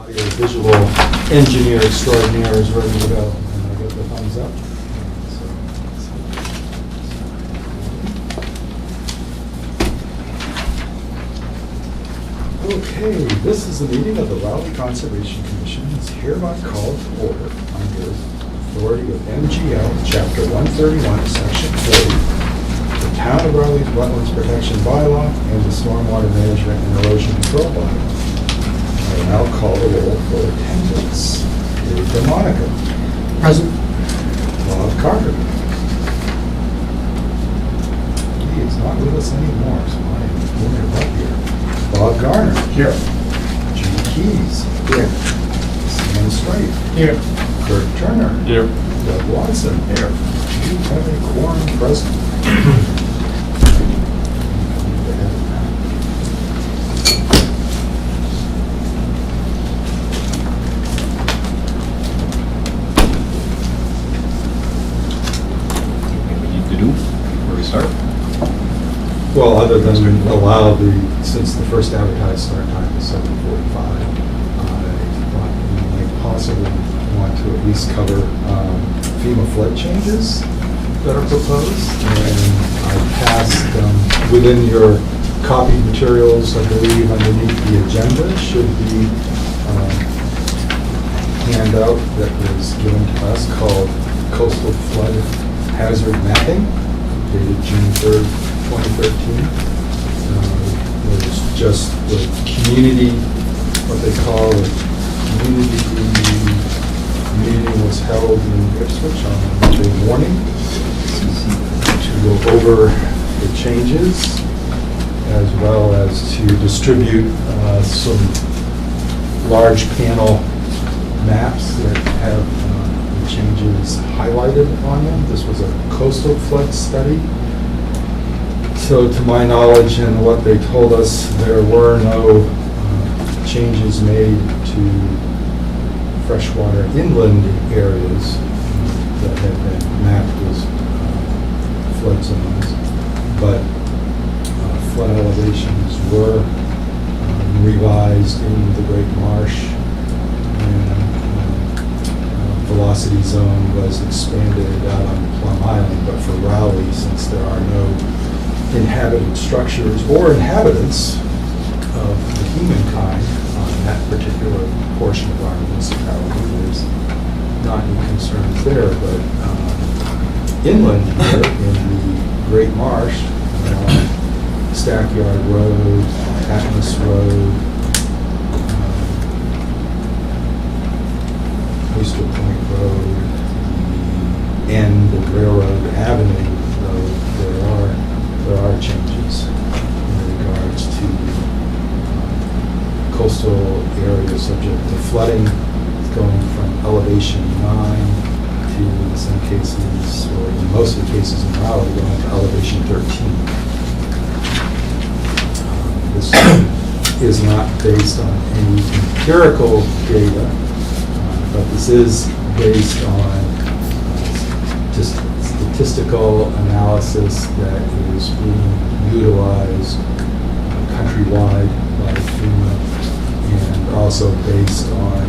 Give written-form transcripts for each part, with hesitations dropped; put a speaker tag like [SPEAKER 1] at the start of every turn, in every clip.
[SPEAKER 1] Audio visual engineer extraordinaire is ready to go. And I get the thumbs up. Okay, this is the meeting of the Raleigh Conservation Commission. It's hereby called to order under authority of MGL, Chapter 131, Section 40, the Town of Raleigh's Wetlands Protection Bylaw, and the Stormwater Management and Erosion Control Bylaw. I will now call the roll for attendance. Dave DeMonica. Present. Bob Carter. He is not with us anymore, so I am pulling him up here. Bob Garner. Here. Gene Keys. Here. Sam Straight. Here. Kurt Turner.
[SPEAKER 2] Here.
[SPEAKER 1] Doug Watson. Here. You have a quorum present. Well, other than allow since the first advertised start time is 7:45, I thought we might possibly want to at least cover FEMA flood changes that are proposed. And I passed, within your copied materials, I believe underneath the agenda should be a handout that was given to us called Coastal Flood Hazard Mapping, dated June 3rd, 2013. There's just the community, what they call a community meeting was held in Ipswich on Monday morning to go over the changes as well as to distribute some large panel maps that have the changes highlighted on them. This was a coastal flood study. So to my knowledge and what they told us, there were no changes made to freshwater inland areas that had been mapped as flood zones. But flood elevations were revised in the Great Marsh, and velocity zone was expanded out on Plum Island. But for Raleigh, since there are no inhabited structures or inhabitants of the humankind on that particular portion of our municipality, there's not any concerns there. But inland here in the Great Marsh, Stackyard Road, Atlas Road, Oyster Point Road, the end of Railroad Avenue Road, there are changes in regards to coastal areas subject to flooding, going from elevation 9 to, in some cases, or in most of the cases in Raleigh, going to elevation 13. This is not based on any empirical data, but this is based on statistical analysis that is being utilized countrywide by FEMA, and also based on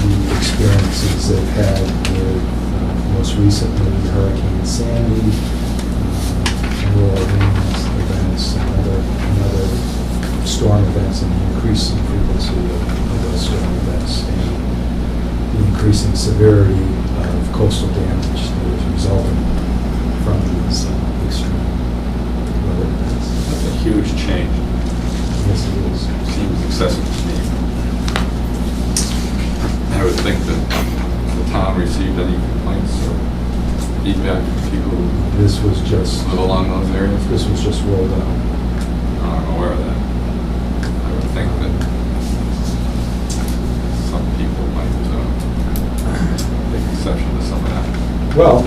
[SPEAKER 1] the experiences they've had with, most recently, Hurricane Sandy, New Orleans events, and other storm events, and the increasing frequency of those storm events, and the increasing severity of coastal damage that is resulting from these extreme weather events.
[SPEAKER 2] That's a huge change.
[SPEAKER 1] Yes, it is.
[SPEAKER 2] Seems excessive to me. I would think that the town received any complaints or feedback from people who
[SPEAKER 1] This was just
[SPEAKER 2] live along those areas.
[SPEAKER 1] this was just rolled out.
[SPEAKER 2] I'm aware of that. I would think that some people might take exception to some of that.
[SPEAKER 1] Well,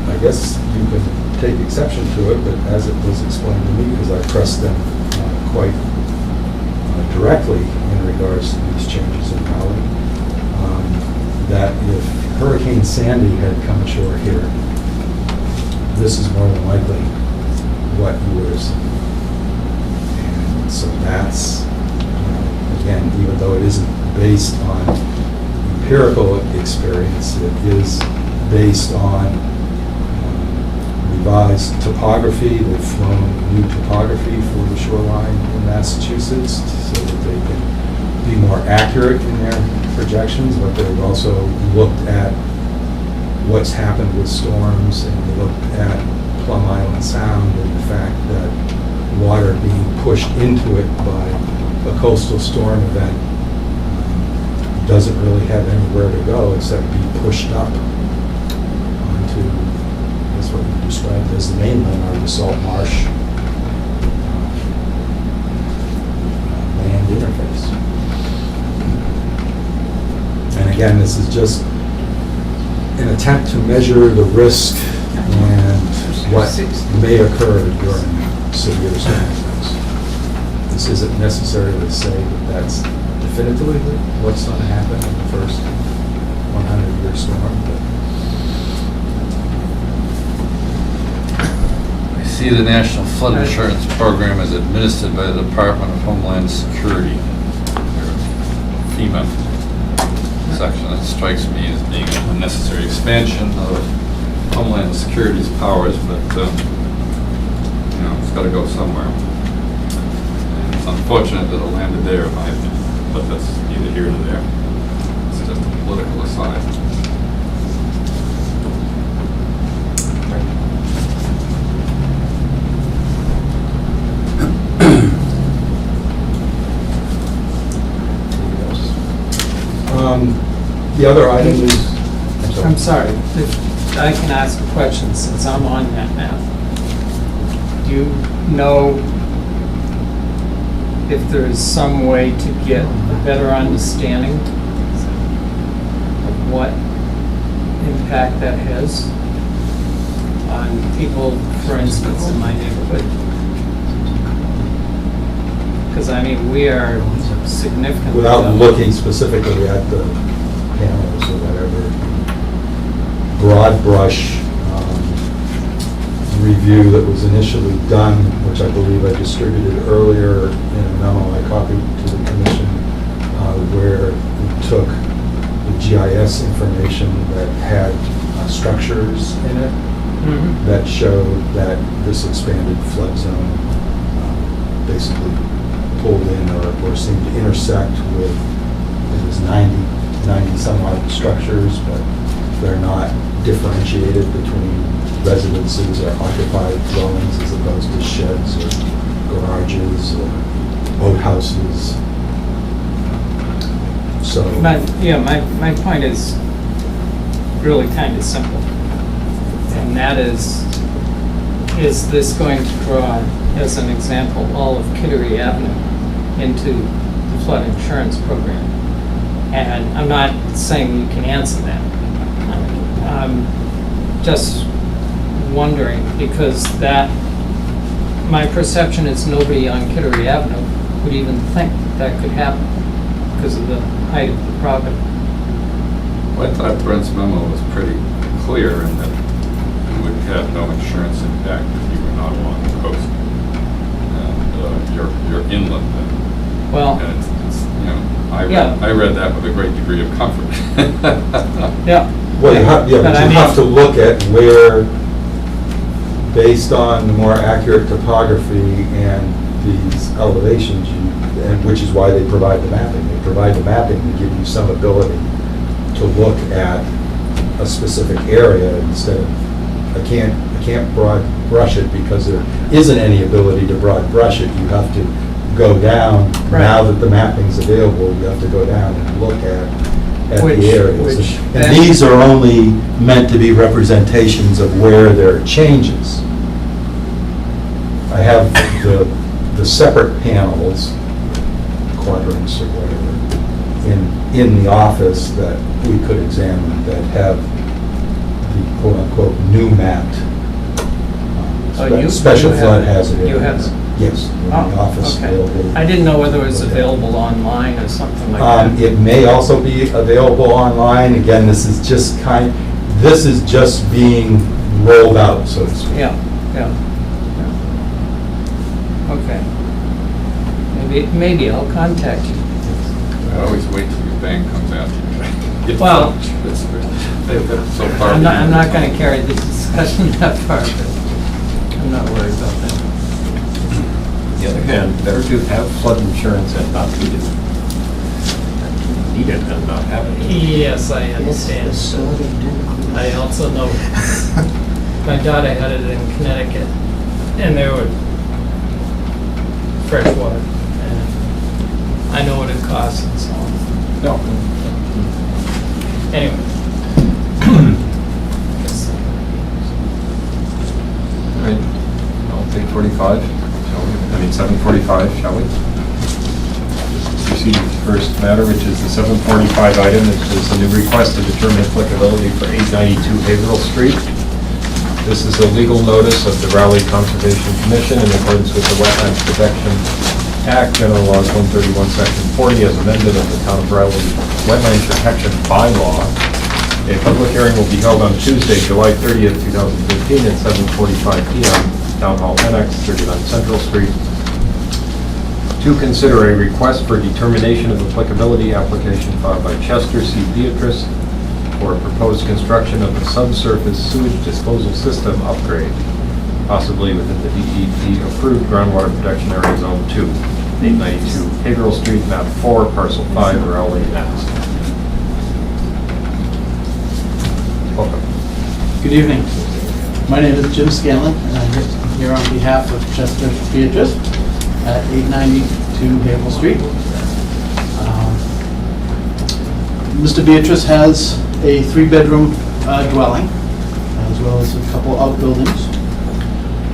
[SPEAKER 1] I guess you can take exception to it, but as it was explained to me, because I pressed them quite directly in regards to these changes in Raleigh, that if Hurricane Sandy had come ashore here, this is more than likely what you would have seen. And so that's, again, even though it isn't based on empirical experience, it is based on revised topography. They've flown new topography for the shoreline in Massachusetts so that they can be more accurate in their projections, but they've also looked at what's happened with storms, and they looked at Plum Island Sound and the fact that water being pushed into it by a coastal storm event doesn't really have anywhere to go except be pushed up onto, that's what we described as the mainland, or the salt marsh land interface. And again, this is just an attempt to measure the risk and what may occur during severe storms. This isn't necessarily to say that that's definitively what's going to happen in the first 100-year storm.
[SPEAKER 2] I see the National Flood Insurance Program is administered by the Department of Homeland Security. FEMA section. That strikes me as being a necessary expansion of Homeland Security's powers, but it's got to go somewhere. And it's unfortunate that it landed there, in my opinion, but that's neither here nor there. It's just a political aside.
[SPEAKER 1] The other item is,
[SPEAKER 3] I'm sorry, if I can ask a question since I'm on that map. Do you know if there is some way to get a better understanding of what impact that has on people, for instance, in my neighborhood? Because I mean, we are significant.
[SPEAKER 1] without looking specifically at the panels or whatever, broad brush review that was initially done, which I believe I distributed earlier in a memo I copied to the commission, where we took the GIS information that had structures in it that showed that this expanded flood zone basically pulled in or seemed to intersect with, it was 90 some odd structures, but they're not differentiated between residences or occupied dwellings as opposed to sheds or garages or boathouses. So,
[SPEAKER 3] My point is really kind of simple. And that is this going to draw, as an example, all of Kittery Avenue into the flood insurance program? And I'm not saying you can answer that. I'm just wondering, because my perception is nobody on Kittery Avenue would even think that could happen because of the height of the property.
[SPEAKER 2] Well, I thought Brent's memo was pretty clear in that it would have no insurance impact if you were not along the coast. And you're inland.
[SPEAKER 3] Well,
[SPEAKER 2] And it's I
[SPEAKER 3] yeah.
[SPEAKER 2] read that with a great degree of comfort.
[SPEAKER 3] yeah.
[SPEAKER 1] well, you have,
[SPEAKER 3] But
[SPEAKER 1] but
[SPEAKER 3] I
[SPEAKER 1] you
[SPEAKER 3] mean-
[SPEAKER 1] have to look at where, based on the more accurate topography and these elevations, and which is why they provide the mapping. They provide the mapping to give you some ability to look at a specific area instead of, I can't broad brush it because there isn't any ability to broad brush it. You have to go down,
[SPEAKER 3] Right.
[SPEAKER 1] now that the mapping's available, you have to go down and look at the areas. And
[SPEAKER 3] then-
[SPEAKER 1] these are only meant to be representations of where there are changes. I have the separate panels, quadrants or whatever, in the office that we could examine that have the quote-unquote new mapped special flood hazard areas.
[SPEAKER 3] You have them?
[SPEAKER 1] Yes, in the office.
[SPEAKER 3] Okay.
[SPEAKER 1] available.
[SPEAKER 3] I didn't know whether it was available online or something like that.
[SPEAKER 1] It may also be available online. Again, this is just being rolled out, so to speak.
[SPEAKER 3] Yeah. Okay. Maybe I'll contact you.
[SPEAKER 2] always wait till your bank comes after you.
[SPEAKER 3] Well,
[SPEAKER 2] They're so far.
[SPEAKER 3] I'm not gonna carry the discussion that far, but I'm not worried about that.
[SPEAKER 4] On the other hand, better to have flood insurance and not need it. Need it and not have it.
[SPEAKER 3] Yes, I understand. I also know, my daughter had it in Connecticut, and there were fresh water, and I know what it costs and so on.
[SPEAKER 4] No.
[SPEAKER 3] Anyway.
[SPEAKER 4] All right, I'll take 45, shall we? I mean, 7:45, shall we? Proceed with the first matter, which is the 7:45 item, which is a new request to determine applicability for 892 Haverhill Street. This is a legal notice of the Rowley Conservation Commission in accordance with the Wetlands Protection Act, General Laws 131, Section 40, as amended of the Town of Rowley Wetland Protection Bylaw. A public hearing will be held on Tuesday, July 30th, 2015, at 7:45 p.m., Town Hall Annex, 39 Central Street, to consider a request for determination of applicability application filed by Chester C. Beatrice for a proposed construction of a subsurface sewage disposal system upgrade, possibly within the DEP-approved groundwater protection area zone 2, 892 Haverhill Street, map 4, parcel 5, Rowley, Mass. Welcome.
[SPEAKER 5] Good evening. My name is Jim Scanlon, and I'm here on behalf of Chester Beatrice at 892 Haverhill Street. Mr. Beatrice has a 3-bedroom dwelling, as well as a couple outbuildings.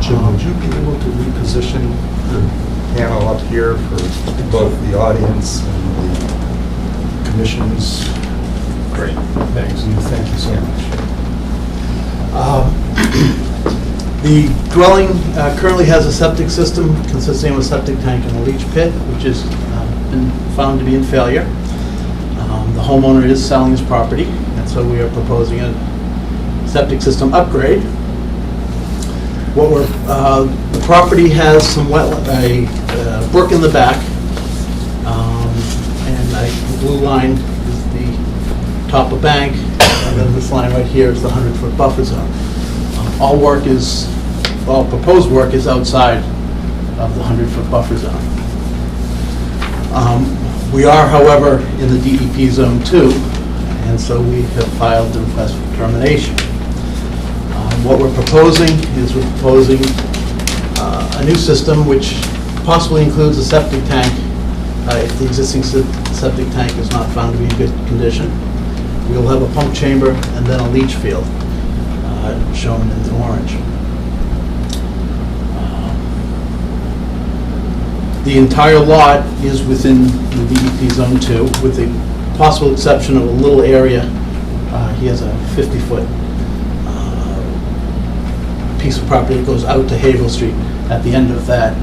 [SPEAKER 1] Jim, would you be able to reposition the panel up here for both the audience and the commission's?
[SPEAKER 4] Great, thanks.
[SPEAKER 1] Thank you so much.
[SPEAKER 5] The dwelling currently has a septic system consisting of a septic tank and a leach pit, which has been found to be in failure. The homeowner is selling his property, and so we are proposing a septic system upgrade. The property has some a brook in the back, and the blue line is the top of bank, and then this line right here is the 100-foot buffer zone. All proposed work is outside of the 100-foot buffer zone. We are, however, in the DEP zone 2, and so we have filed the request for termination. What we're proposing is a new system which possibly includes a septic tank if the existing septic tank is not found to be in good condition. We'll have a pump chamber and then a leach field shown in orange. The entire lot is within the DEP zone 2, with the possible exception of a little area. He has a 50-foot piece of property that goes out to Haverhill Street. At the end of that,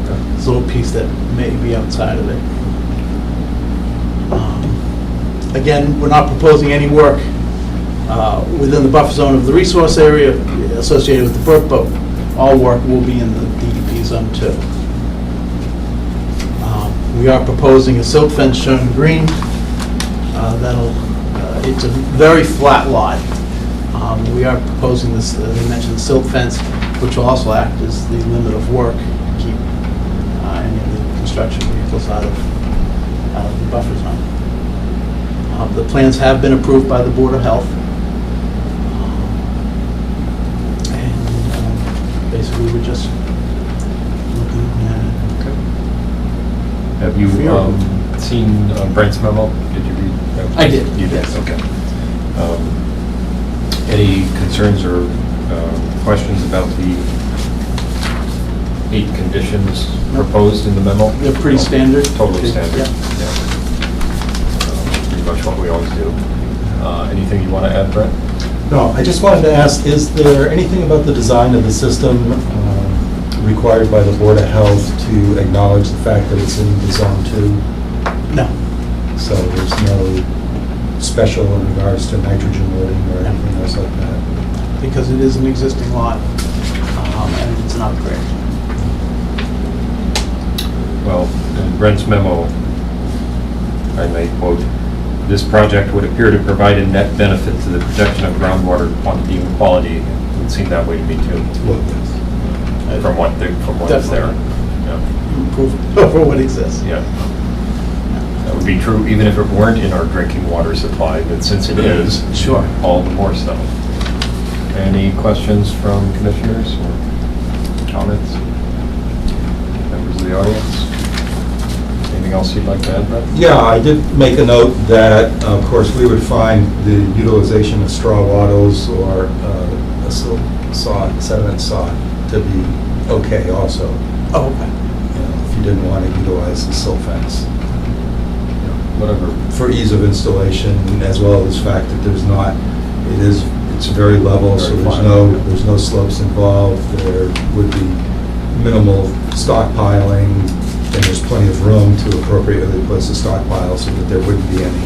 [SPEAKER 5] there's a little piece that may be outside of it. Again, we're not proposing any work within the buffer zone of the resource area associated with the brook, but all work will be in the DEP zone 2. We are proposing a silt fence shown in green. It's a very flat lot. We are proposing this, as I mentioned, silt fence, which will also act as the limit of work to keep any of the construction vehicles out of the buffer zone. The plans have been approved by the Board of Health. And basically, we're just looking at it.
[SPEAKER 4] Have you seen Brent's memo? Did you read that?
[SPEAKER 5] I did.
[SPEAKER 4] You did,
[SPEAKER 5] Yes.
[SPEAKER 4] okay. Any concerns or questions about the 8 conditions proposed in the memo?
[SPEAKER 5] They're pretty standard.
[SPEAKER 4] Totally standard,
[SPEAKER 5] Yeah.
[SPEAKER 4] yeah. Pretty much what we always do. Anything you want to add, Brent?
[SPEAKER 6] No, I just wanted to ask, is there anything about the design of the system required by the Board of Health to acknowledge the fact that it's in the Zone 2?
[SPEAKER 5] No.
[SPEAKER 6] So there's no special in regards to nitrogen loading or anything else like that?
[SPEAKER 5] Because it is an existing lot, and it's an upgrade.
[SPEAKER 4] Well, in Brent's memo, I may quote, "This project would appear to provide a net benefit to the protection of groundwater quantity and quality." It would seem that way to me too,
[SPEAKER 6] Well, yes.
[SPEAKER 4] from what is there. Yeah.
[SPEAKER 5] Improve over what exists.
[SPEAKER 4] Yeah. That would be true even if it weren't in our drinking water supply, but since it is,
[SPEAKER 5] Sure.
[SPEAKER 4] all the more so. Any questions from commissioners or comments? Members of the audience? Anything else you'd like to add, Brett?
[SPEAKER 6] Yeah, I did make a note that, of course, we would find the utilization of straw wattles or a silt sod, sediment sod to be okay also,
[SPEAKER 5] Oh, okay.
[SPEAKER 6] if you didn't want to utilize the silt fence.
[SPEAKER 4] Whatever.
[SPEAKER 6] For ease of installation, as well as the fact that it's very level, so
[SPEAKER 4] Very flat.
[SPEAKER 6] there's no slopes involved. There would be minimal stockpiling, and there's plenty of room to appropriately place a stockpile so that there wouldn't be any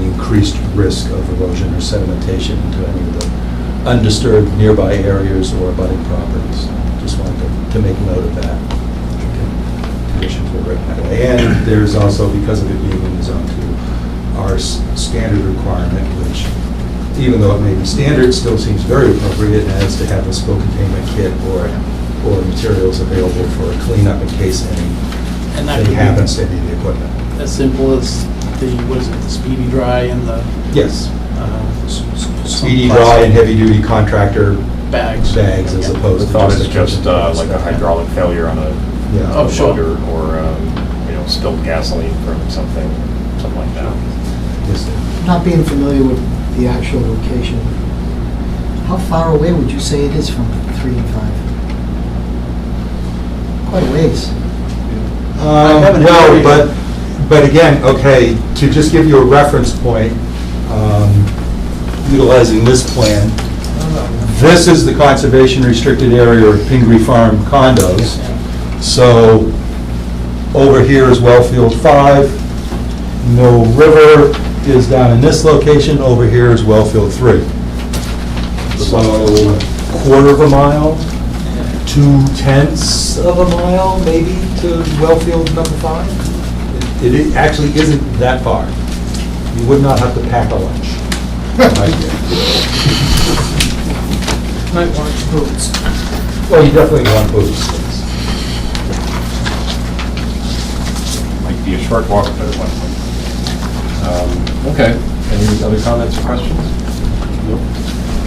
[SPEAKER 6] increased risk of erosion or sedimentation into any of the undisturbed nearby areas or abutting properties. Just wanted to make note of that. Conditions were written that way. And there's also, because of it being in the zone 2, our standard requirement, which, even though it may be standard, still seems very appropriate, and is to have a spill containment kit or materials available for a cleanup in case
[SPEAKER 5] And that
[SPEAKER 6] anything
[SPEAKER 5] could
[SPEAKER 6] happens to any of the equipment.
[SPEAKER 5] be as simple as the Speedy Dry and the
[SPEAKER 6] Yes,
[SPEAKER 5] some
[SPEAKER 6] speedy, dry,
[SPEAKER 5] plastic
[SPEAKER 6] and heavy-duty contractor
[SPEAKER 5] bags.
[SPEAKER 6] bags as
[SPEAKER 5] Yeah.
[SPEAKER 6] opposed
[SPEAKER 4] The
[SPEAKER 6] to
[SPEAKER 4] thought
[SPEAKER 6] just
[SPEAKER 4] is
[SPEAKER 6] a
[SPEAKER 4] just
[SPEAKER 6] kitchen
[SPEAKER 4] like a
[SPEAKER 6] stuff.
[SPEAKER 4] hydraulic failure on a
[SPEAKER 6] Yeah.
[SPEAKER 5] Oh, sure.
[SPEAKER 4] motor or, spilled gasoline from something like that.
[SPEAKER 6] Yes, sir.
[SPEAKER 7] Not being familiar with the actual location, how far away would you say it is from 3 and 5? Quite a ways.
[SPEAKER 5] have an
[SPEAKER 6] Well,
[SPEAKER 5] area.
[SPEAKER 6] but again, okay, to just give you a reference point, utilizing this plan, this is the conservation restricted area of Pingree Farm condos. So over here is Wellfield 5. Mill River is down in this location. Over here is Wellfield 3. So quarter of a mile, 2/10 of a mile, maybe, to Wellfield number 5. It actually isn't that far. You would not have to pack a lunch.
[SPEAKER 3] Might want boots.
[SPEAKER 6] Well, you definitely want boots.
[SPEAKER 4] Might be a short walk, but it won't. Okay, any other comments or questions?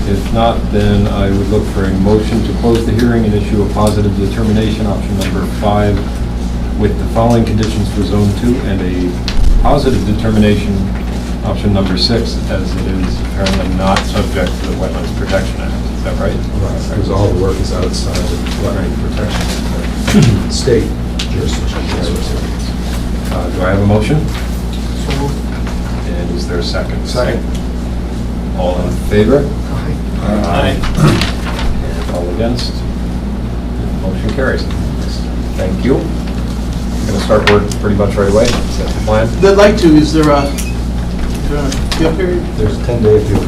[SPEAKER 4] If not, then I would look for a motion to close the hearing and issue a positive determination, option number 5, with the following conditions for Zone 2, and a positive determination, option number 6, as it is apparently not subject to the Wetlands Protection Act. Is that right?
[SPEAKER 6] Because all the work is outside of floodplain protection. State jurisdiction.
[SPEAKER 4] Do I have a motion? And is there a second?
[SPEAKER 1] Second.
[SPEAKER 4] All in favor?
[SPEAKER 3] Aye.
[SPEAKER 4] And all against? Motion carries. Thank you. Going to start work pretty much right away. Is that the plan?
[SPEAKER 5] They'd like to, is there a appeal period?
[SPEAKER 6] There's a 10-day appeal.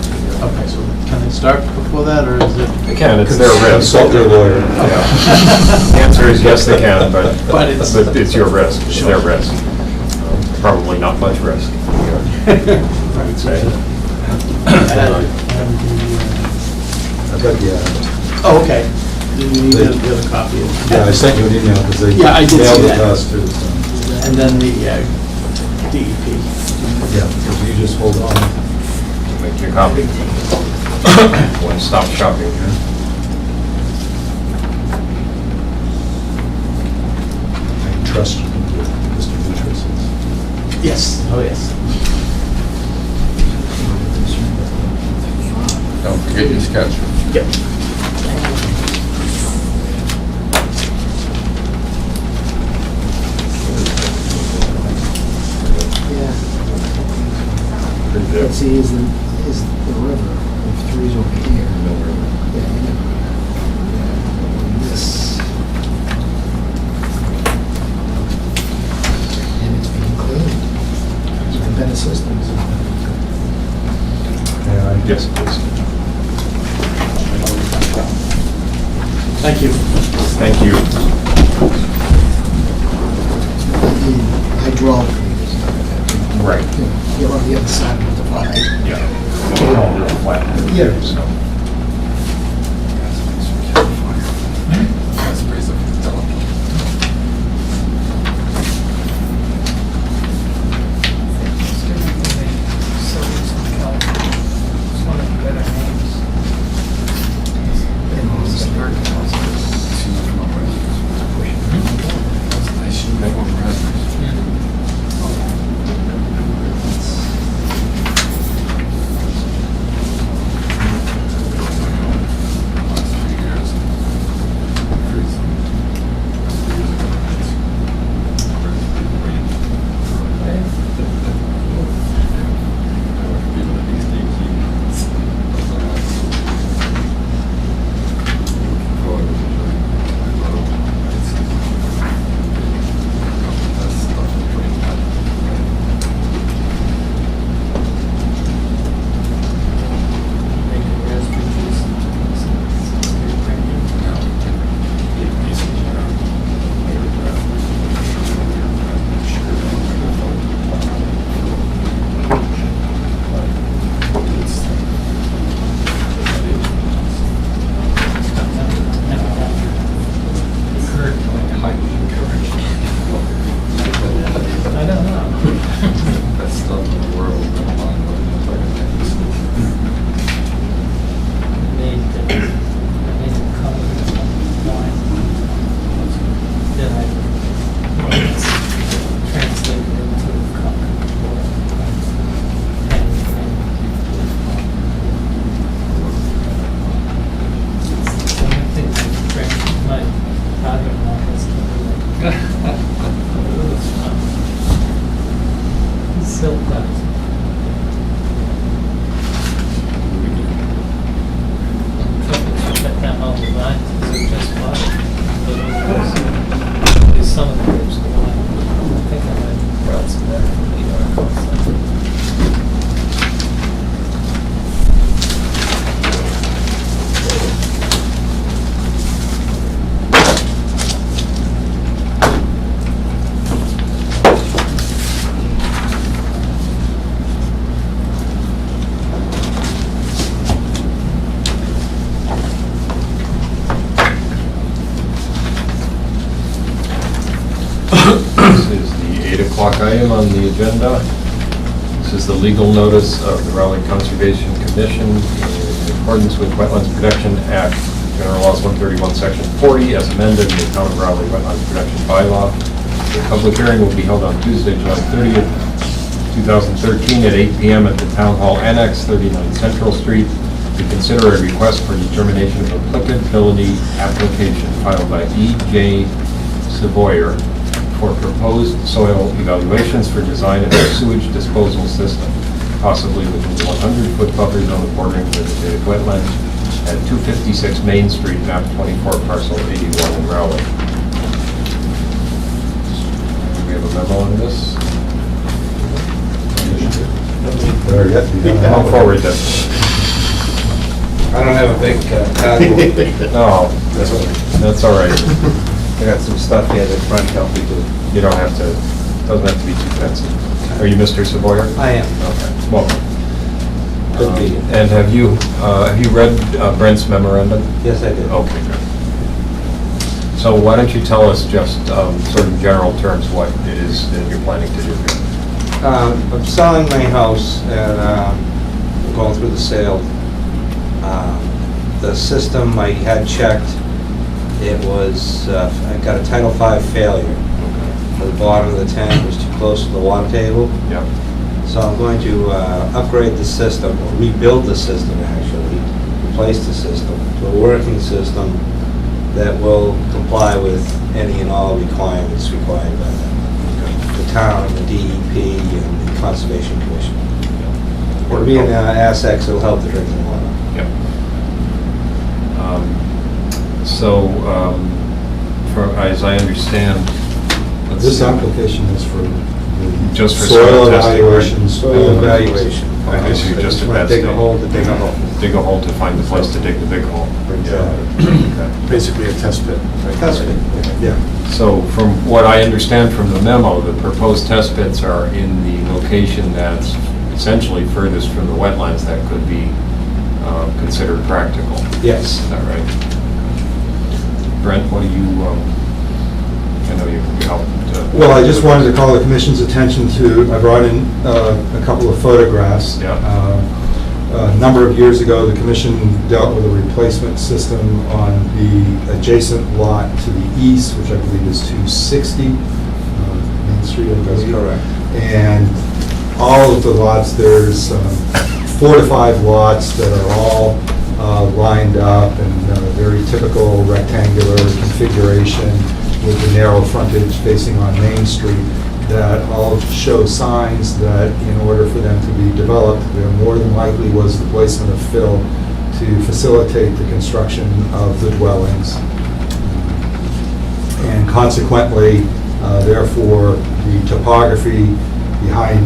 [SPEAKER 5] Okay, so can they start before that, or is it?
[SPEAKER 4] They can, it's their risk.
[SPEAKER 6] Consult their lawyer.
[SPEAKER 4] Yeah. The answer is yes, they can, but
[SPEAKER 5] But it's-
[SPEAKER 4] it's your risk, it's
[SPEAKER 5] Sure.
[SPEAKER 4] their risk. Probably not much risk. I would say.
[SPEAKER 6] I've got the,
[SPEAKER 5] Oh, okay. Then you need the other copy. of-
[SPEAKER 6] yeah, I sent you an email because they
[SPEAKER 5] Yeah, I did see
[SPEAKER 6] mailed it
[SPEAKER 5] that.
[SPEAKER 6] to us too. so.
[SPEAKER 5] And then the DEP.
[SPEAKER 6] Yeah, if you just hold on.
[SPEAKER 4] Make you a copy. One-stop shopping here.
[SPEAKER 6] I trust you can give Mr. Boucher's.
[SPEAKER 5] Yes, oh, yes.
[SPEAKER 2] Don't forget your sketch.
[SPEAKER 5] Yep.
[SPEAKER 7] Yeah.
[SPEAKER 4] Pretty good.
[SPEAKER 7] Let's see, is the river, if 3's over here. Yeah, this. And it's being cleaned. It's better systems.
[SPEAKER 4] Yes, please.
[SPEAKER 5] Thank you.
[SPEAKER 4] Thank you.
[SPEAKER 7] The hydraulic meters.
[SPEAKER 4] Right.
[SPEAKER 7] You're on the other side of the divide.
[SPEAKER 4] Yeah. No, they're flat.
[SPEAKER 7] Yeah.
[SPEAKER 4] So,
[SPEAKER 3] I don't know.
[SPEAKER 2] Best stuff in the world.
[SPEAKER 3] Need to come with some line that I translated into common. It's the only thing that my father-in-law has to do. Silk that. Shut down all the lines, is it just water? There's some of the groups go on. I think I might brought some back from the article.
[SPEAKER 4] this is the 8 o'clock item on the agenda. This is the legal notice of the Raleigh Conservation Commission in accordance with Wetlands Protection Act, General Laws 131, Section 40, as amended in the Town of Raleigh Wetlands Protection Bylaw. The public hearing will be held on Tuesday, July 30th, 2013 at 8 p.m. at the Town Hall Annex, 39 Central Street, to consider a request for determination of applicability application filed by E.J. Savoyer for proposed soil evaluations for design of a sewage disposal system, possibly within the 100-foot buffer zone bordering vegetated wetlands at 256 Main Street, map 24, parcel 81 in Raleigh. Do we have a memo on this?
[SPEAKER 6] Better yet, you don't
[SPEAKER 4] Come
[SPEAKER 6] have-
[SPEAKER 4] forward then.
[SPEAKER 8] I don't have a big paddle.
[SPEAKER 4] No, that's all right.
[SPEAKER 8] I got some stuff here that front help me do.
[SPEAKER 4] You don't have to, doesn't have to be too fancy. Are you Mr. Savoyer?
[SPEAKER 8] I am.
[SPEAKER 4] Okay, welcome.
[SPEAKER 8] Good to be here.
[SPEAKER 4] And have you read Brent's memorandum?
[SPEAKER 8] Yes, I did.
[SPEAKER 4] Okay, good. So why don't you tell us just sort of general terms what it is that you're planning to do here?
[SPEAKER 8] I'm selling my house and I'm going through the sale. The system I had checked, it was, I got a Title V failure. The bottom of the tank was too close to the water table.
[SPEAKER 4] Yeah.
[SPEAKER 8] So I'm going to upgrade the system, or rebuild the system actually, replace the system to a working system that will comply with any and all requirements required by the town, the DEP, and the Conservation Commission. It'll be an Essex, it'll help the drinking water.
[SPEAKER 4] Yep. So, as I understand, let's
[SPEAKER 6] This
[SPEAKER 4] see.
[SPEAKER 6] application is for the the
[SPEAKER 4] Just for
[SPEAKER 6] soil
[SPEAKER 4] soil testing, right?
[SPEAKER 6] evaluation.
[SPEAKER 8] Soil evaluation.
[SPEAKER 4] I guess you just at that
[SPEAKER 8] Dig a
[SPEAKER 4] stage.
[SPEAKER 8] hole to dig a hole.
[SPEAKER 4] Dig a hole to find the place to dig the big hole.
[SPEAKER 8] Exactly.
[SPEAKER 4] Okay.
[SPEAKER 5] Basically a test pit.
[SPEAKER 8] Test pit.
[SPEAKER 6] Yeah.
[SPEAKER 4] So from what I understand from the memo, the proposed test pits are in the location that's essentially furthest from the wetlands that could be considered practical.
[SPEAKER 8] Yes.
[SPEAKER 4] Is that right? Brent, what do you, I know you helped.
[SPEAKER 6] Well, I just wanted to call the commission's attention to, I brought in a couple of photographs.
[SPEAKER 4] Yeah.
[SPEAKER 6] A number of years ago, the commission dealt with a replacement system on the adjacent lot to the east, which I believe is 260 Main Street, I
[SPEAKER 8] That's
[SPEAKER 6] believe.
[SPEAKER 8] correct.
[SPEAKER 6] And all of the lots, there's 4 to 5 lots that are all lined up in very typical rectangular configuration with the narrow frontage facing on Main Street, that all show signs that in order for them to be developed, there more than likely was the placement of fill to facilitate the construction of the dwellings. And consequently, therefore, the topography behind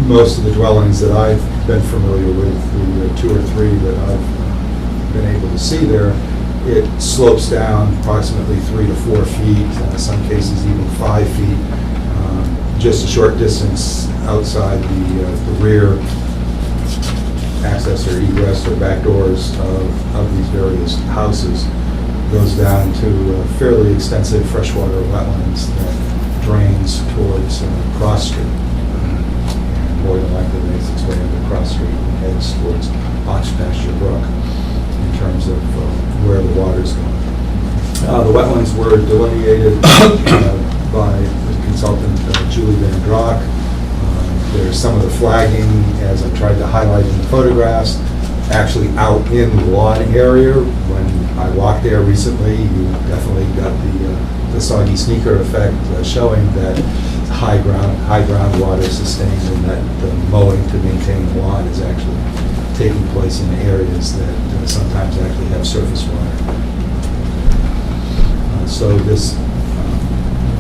[SPEAKER 6] most of the dwellings that I've been familiar with, the 2 or 3 that I've been able to see there, it slopes down approximately 3 to 4 feet, in some cases even 5 feet, just a short distance outside the rear access or egress or back doors of these various houses. Goes down to fairly extensive freshwater wetlands that drains towards Cross Street. And more than likely makes its way into Cross Street and heads towards Ox Pasture Brook in terms of where the water's going. The wetlands were delineated by the consultant Julie Van Drock. There's some of the flagging, as I tried to highlight in the photographs, actually out in the lawn area. When I walked there recently, you definitely got the soggy sneaker effect, showing that high groundwater sustained and that the mowing to maintain the lawn is actually taking place in areas that sometimes actually have surface water. So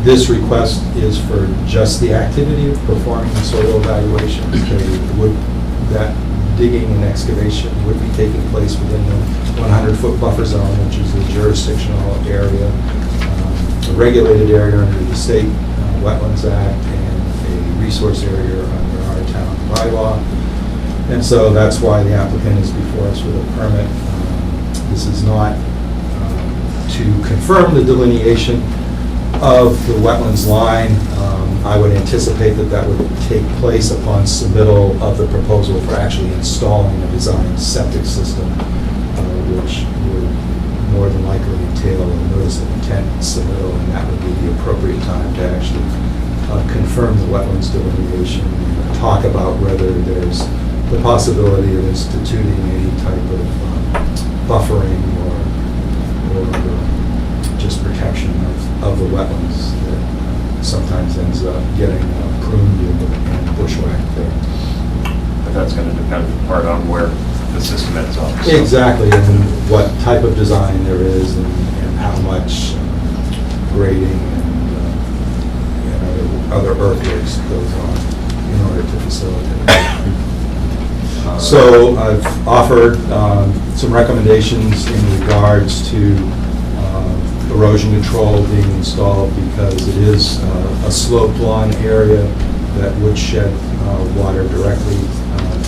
[SPEAKER 6] this request is for just the activity of performing the soil evaluation. That digging and excavation would be taking place within the 100-foot buffer zone, which is the jurisdictional area, a regulated area under the State Wetlands Act, and a resource area under our town bylaw. And so that's why the applicant is before us with a permit. This is not to confirm the delineation of the wetlands line. I would anticipate that that would take place upon submittal of the proposal for actually installing a designed septic system, which would more than likely entail a notice of intent submittal, and that would be the appropriate time to actually confirm the wetlands delineation and talk about whether there's the possibility of instituting any type of buffering or just protection of the wetlands that sometimes ends up getting pruned and bushwhacked there.
[SPEAKER 4] But that's going to depend in part on where the system ends up. So.
[SPEAKER 6] Exactly, and what type of design there is and how much grading and other earthworks goes on in order to facilitate it. So I've offered some recommendations in regards to erosion control being installed, because it is a sloped lawn area that would shed water directly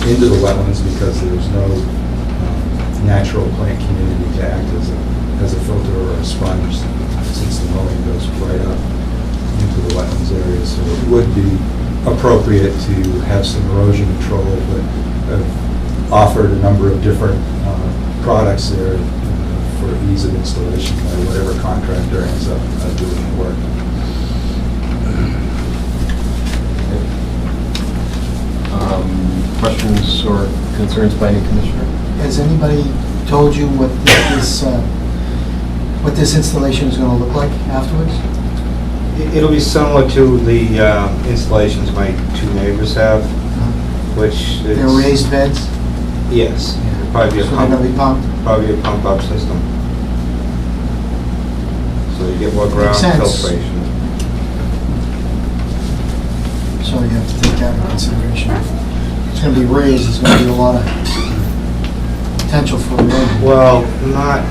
[SPEAKER 6] into the wetlands, because there's no natural plant community to act as a filter or a sponge, since the mowing goes right up into the wetlands area. So it would be appropriate to have some erosion control, but I've offered a number of different products there for ease of installation by whatever contractor ends up doing the work.
[SPEAKER 4] Questions or concerns by any commissioner?
[SPEAKER 7] Has anybody told you what this installation is going to look like afterwards?
[SPEAKER 8] It'll be similar to the installations my 2 neighbors have, which is...
[SPEAKER 7] They're raised beds?
[SPEAKER 8] Yes. Probably
[SPEAKER 7] So they're going to be pumped?
[SPEAKER 8] Probably a pump-up system. So you get more ground
[SPEAKER 7] Makes sense.
[SPEAKER 8] filtration.
[SPEAKER 7] So So you have to take that into consideration. It's gonna be raised, there's gonna be a lot of potential for erosion.
[SPEAKER 8] Well, not,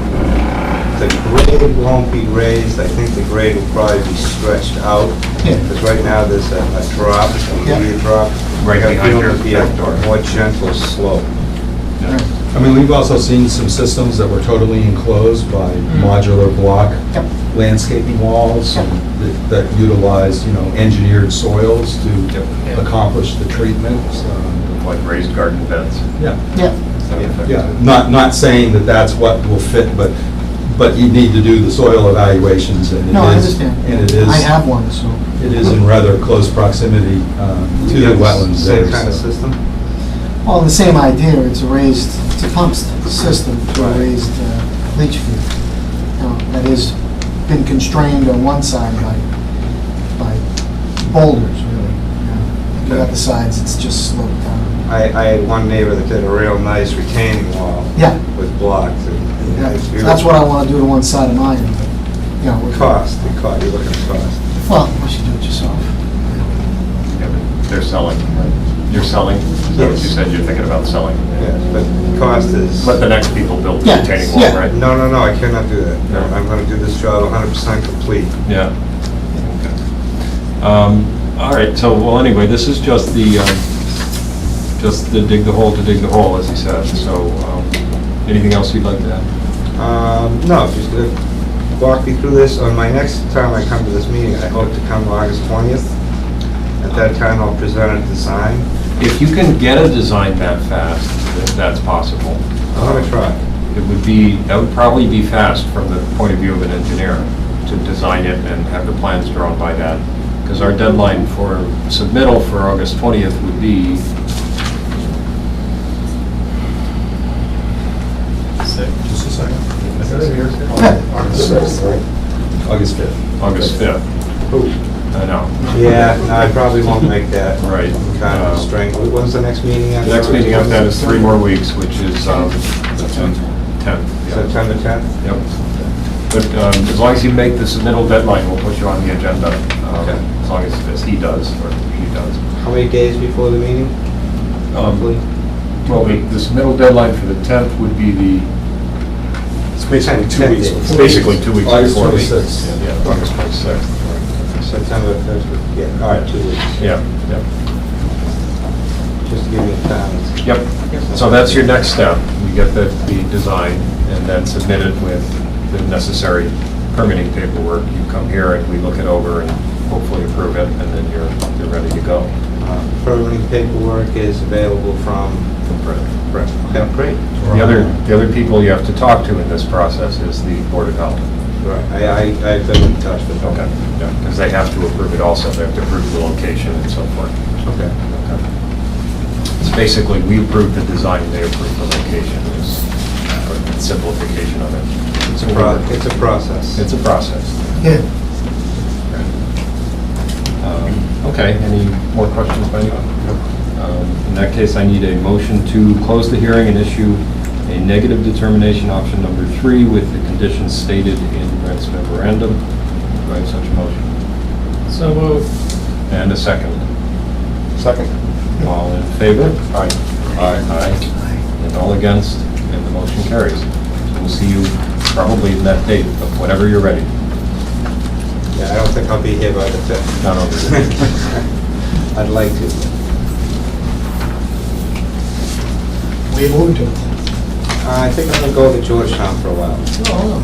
[SPEAKER 8] the grade won't be raised, I think the grade will probably be stretched out.
[SPEAKER 7] Yeah.
[SPEAKER 8] Because right now there's a drop, a
[SPEAKER 7] Yeah.
[SPEAKER 8] immediate drop.
[SPEAKER 4] Right
[SPEAKER 8] I
[SPEAKER 4] behind
[SPEAKER 8] feel
[SPEAKER 4] your
[SPEAKER 8] it'll be a
[SPEAKER 4] back door.
[SPEAKER 8] more gentle slope.
[SPEAKER 7] Right.
[SPEAKER 6] I mean, we've also seen some systems that were totally enclosed by modular block
[SPEAKER 7] Yep.
[SPEAKER 6] landscaping walls that utilize, engineered soils to
[SPEAKER 4] Yep.
[SPEAKER 6] accomplish the treatment.
[SPEAKER 4] Like raised garden beds.
[SPEAKER 6] Yeah.
[SPEAKER 7] Yeah,
[SPEAKER 6] Yeah, not saying that that's what will fit, but you need to do the soil evaluations, and it is.
[SPEAKER 7] no, I understand.
[SPEAKER 6] And it is.
[SPEAKER 7] I have one, so.
[SPEAKER 6] It is in rather close proximity to the wetlands there.
[SPEAKER 8] Same kind of
[SPEAKER 6] so-
[SPEAKER 8] system?
[SPEAKER 7] Well, the same idea, it's a pump system to a
[SPEAKER 8] Right.
[SPEAKER 7] raised leach field. That has been constrained on one side by boulders, really. You got the sides, it's just sloped down.
[SPEAKER 8] I had one neighbor that did a real nice retaining wall.
[SPEAKER 7] Yeah.
[SPEAKER 8] With blocks.
[SPEAKER 7] Yeah, that's what I want to do to one side of mine, but, we're.
[SPEAKER 8] Cost, you're looking at cost.
[SPEAKER 7] Well, you should do it yourself.
[SPEAKER 4] Yeah, but they're selling, right? You're selling? Is that what you said you're thinking about selling?
[SPEAKER 8] Yes, but cost is.
[SPEAKER 4] Let the next people build the
[SPEAKER 7] Yeah,
[SPEAKER 4] retaining wall,
[SPEAKER 7] yeah.
[SPEAKER 4] right?
[SPEAKER 8] No, I cannot do that.
[SPEAKER 4] No.
[SPEAKER 8] I'm gonna do this job 100% complete.
[SPEAKER 4] Yeah. All right, so, well, anyway, this is just the dig the hole to dig the hole, as he said. So, anything else you'd like to add?
[SPEAKER 8] No, just gonna walk me through this. On my next time I come to this meeting, I hope to come August 20th. At that time, I'll present a design.
[SPEAKER 4] If you can get a design that fast, if that's possible.
[SPEAKER 8] I'm gonna try.
[SPEAKER 4] That would probably be fast from the point of view of an engineer, to design it and have the plans drawn by that. Because our deadline for submittal for August 20th would be,
[SPEAKER 6] Just a second. I got it here. August 5th.
[SPEAKER 4] August 5th. I know.
[SPEAKER 8] Yeah, no, I probably won't make that.
[SPEAKER 4] Right.
[SPEAKER 8] I'm kind of strained. When's the next meeting?
[SPEAKER 4] The next meeting after that is 3 more weeks, which is
[SPEAKER 2] The 10th.
[SPEAKER 4] 10th. yeah.
[SPEAKER 8] September 10th?
[SPEAKER 4] Yep. But as long as you make the submittal deadline, we'll put you on the agenda.
[SPEAKER 8] Okay.
[SPEAKER 4] As long as he does, or she does.
[SPEAKER 8] How many days before the meeting? Roughly?
[SPEAKER 4] Well, the submittal deadline for the 10th would be
[SPEAKER 6] It's basically 2 weeks.
[SPEAKER 4] it's basically 2 weeks
[SPEAKER 6] August
[SPEAKER 4] before.
[SPEAKER 6] 26th.
[SPEAKER 4] Yeah, August 26th.
[SPEAKER 8] September 1st, yeah, all right, 2 weeks.
[SPEAKER 4] Yeah, yeah.
[SPEAKER 8] Just to give me time.
[SPEAKER 4] Yep. So that's your next step. You get the design and then submit it with the necessary permitting paperwork. You come here and we look it over and hopefully approve it, and then you're ready to go.
[SPEAKER 8] Permitting paperwork is available from Brett. Okay, great.
[SPEAKER 4] The other people you have to talk to in this process is the Board of Health.
[SPEAKER 8] Right, I've been in touch with them.
[SPEAKER 4] Okay. Yeah, because they have to approve it also. They have to approve the location and so forth.
[SPEAKER 8] Okay.
[SPEAKER 4] It's basically, we approve the design, they approve the location, is a simplification of it.
[SPEAKER 8] It's a process.
[SPEAKER 4] It's a process.
[SPEAKER 7] Yeah.
[SPEAKER 4] Okay, any more questions by anyone? In that case, I need a motion to close the hearing and issue a negative determination, option number 3, with the conditions stated in Brent's memorandum. Do I have such a motion?
[SPEAKER 3] So moved.
[SPEAKER 4] And a second.
[SPEAKER 6] Second.
[SPEAKER 4] All in favor?
[SPEAKER 6] Aye.
[SPEAKER 4] Aye. And all against, and the motion carries. So we'll see you probably in that date, but whenever you're ready.
[SPEAKER 8] Yeah, I don't think I'll be here by the 5th.
[SPEAKER 4] Not over.
[SPEAKER 8] I'd like to.
[SPEAKER 7] Where you moving to?
[SPEAKER 8] I think I'm gonna go to Georgetown for a while.
[SPEAKER 7] Oh,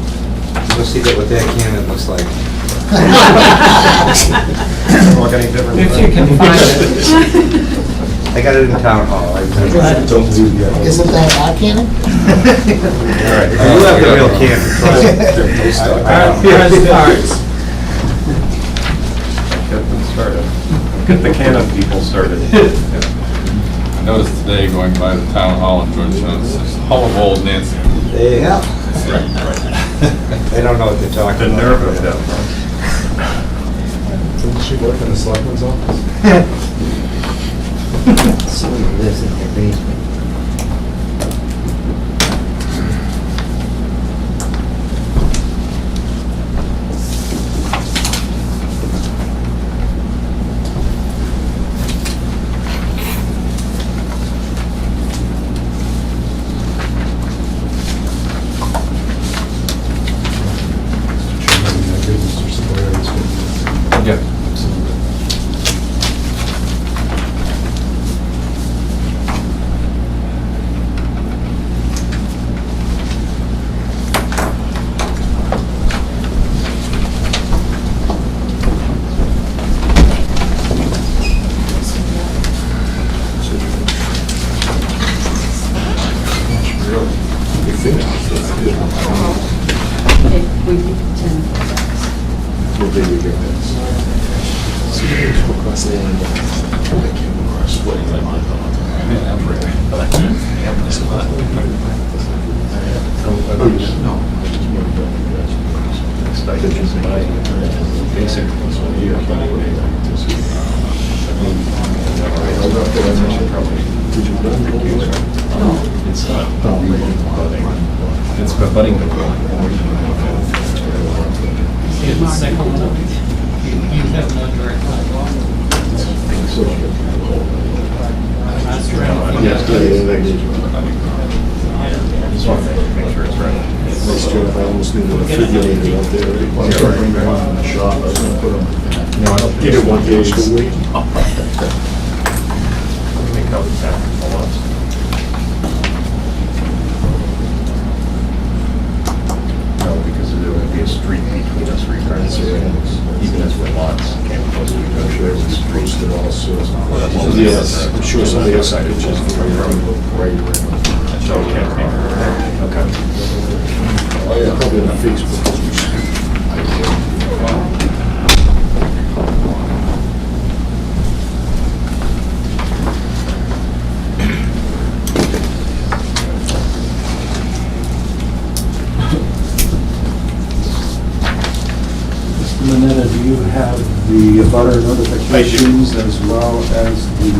[SPEAKER 8] Go see what their cannon looks like.
[SPEAKER 4] Look any different?
[SPEAKER 3] If you can find it.
[SPEAKER 8] I got it in town hall. I do
[SPEAKER 6] Don't believe the other.
[SPEAKER 7] Isn't that our cannon?
[SPEAKER 8] have the real cannon. trust me.
[SPEAKER 3] Here's parts.
[SPEAKER 4] Get them started. Get the cannon people started.
[SPEAKER 2] I noticed today going by the town hall in Georgetown, it says Hall of Old Nancy.
[SPEAKER 8] Yeah.
[SPEAKER 2] Right, right.
[SPEAKER 8] They don't know what they're talking
[SPEAKER 4] The
[SPEAKER 8] about.
[SPEAKER 4] nerve of them.
[SPEAKER 6] Didn't she work in the selectman's office?
[SPEAKER 9] Somebody lives in their basement.
[SPEAKER 10] We keep 10
[SPEAKER 4] It's abutting the road.
[SPEAKER 3] See the second one? You have no direct line. That's right.
[SPEAKER 4] Just want to make sure it's right.
[SPEAKER 11] I almost need a refrigerator out there.
[SPEAKER 4] No, I don't think
[SPEAKER 11] Give it 1 day to wait.
[SPEAKER 4] Make copies after the lots. No, because there would be a street between us regardless, even as we're lots. Can't be close to each other. There's a street.
[SPEAKER 11] Yes, I'm sure somebody else had pictures of right.
[SPEAKER 4] So it can't be. Okay.
[SPEAKER 11] Oh, yeah, probably on Facebook.
[SPEAKER 6] Mr. Mineta, do you have the abutter notifications as well as the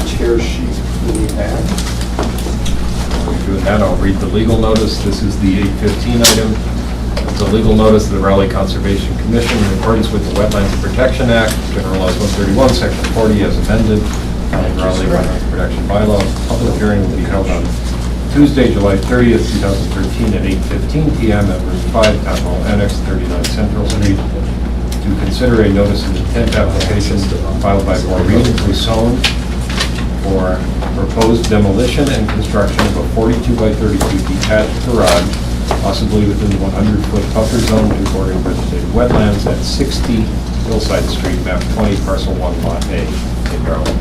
[SPEAKER 6] tear sheet for the ad?
[SPEAKER 4] Doing that, I'll read the legal notice. This is the 815 item. It's a legal notice of the Raleigh Conservation Commission in accordance with the Wetlands Protection Act, General Laws 131, Section 40 as amended, and Raleigh Wetlands Protection Bylaws. Public hearing will be held on Tuesday, July 30th, 2013 at 8:15 p.m. at Room 5, Town Hall Annex, 39 Central Street, to consider a notice of intent application filed by Maureen Brisson for proposed demolition and construction of a 42 by 32 detached garage, possibly within the 100-foot buffer zone to bordering vegetated wetlands at 60 Hillside Street, map 20, parcel 1, lot A, in Maryland.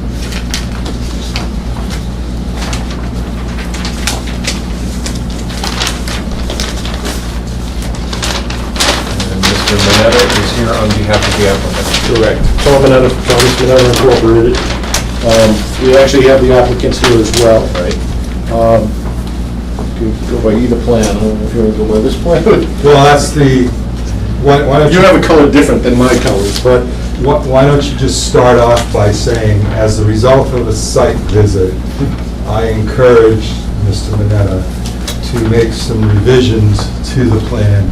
[SPEAKER 4] And Mr. Mineta is here on behalf of the applicant.
[SPEAKER 11] Correct. Tom Mineta, Thomas Mineta Incorporated. We actually have the applicants here as well.
[SPEAKER 4] Right.
[SPEAKER 11] You can go by either plan. I don't know if you want to go by this plan.
[SPEAKER 6] Well, that's the, why don't
[SPEAKER 11] You have a color different than my colors, but
[SPEAKER 6] Why don't you just start off by saying, as a result of a site visit, I encourage Mr. Mineta to make some revisions to the plan,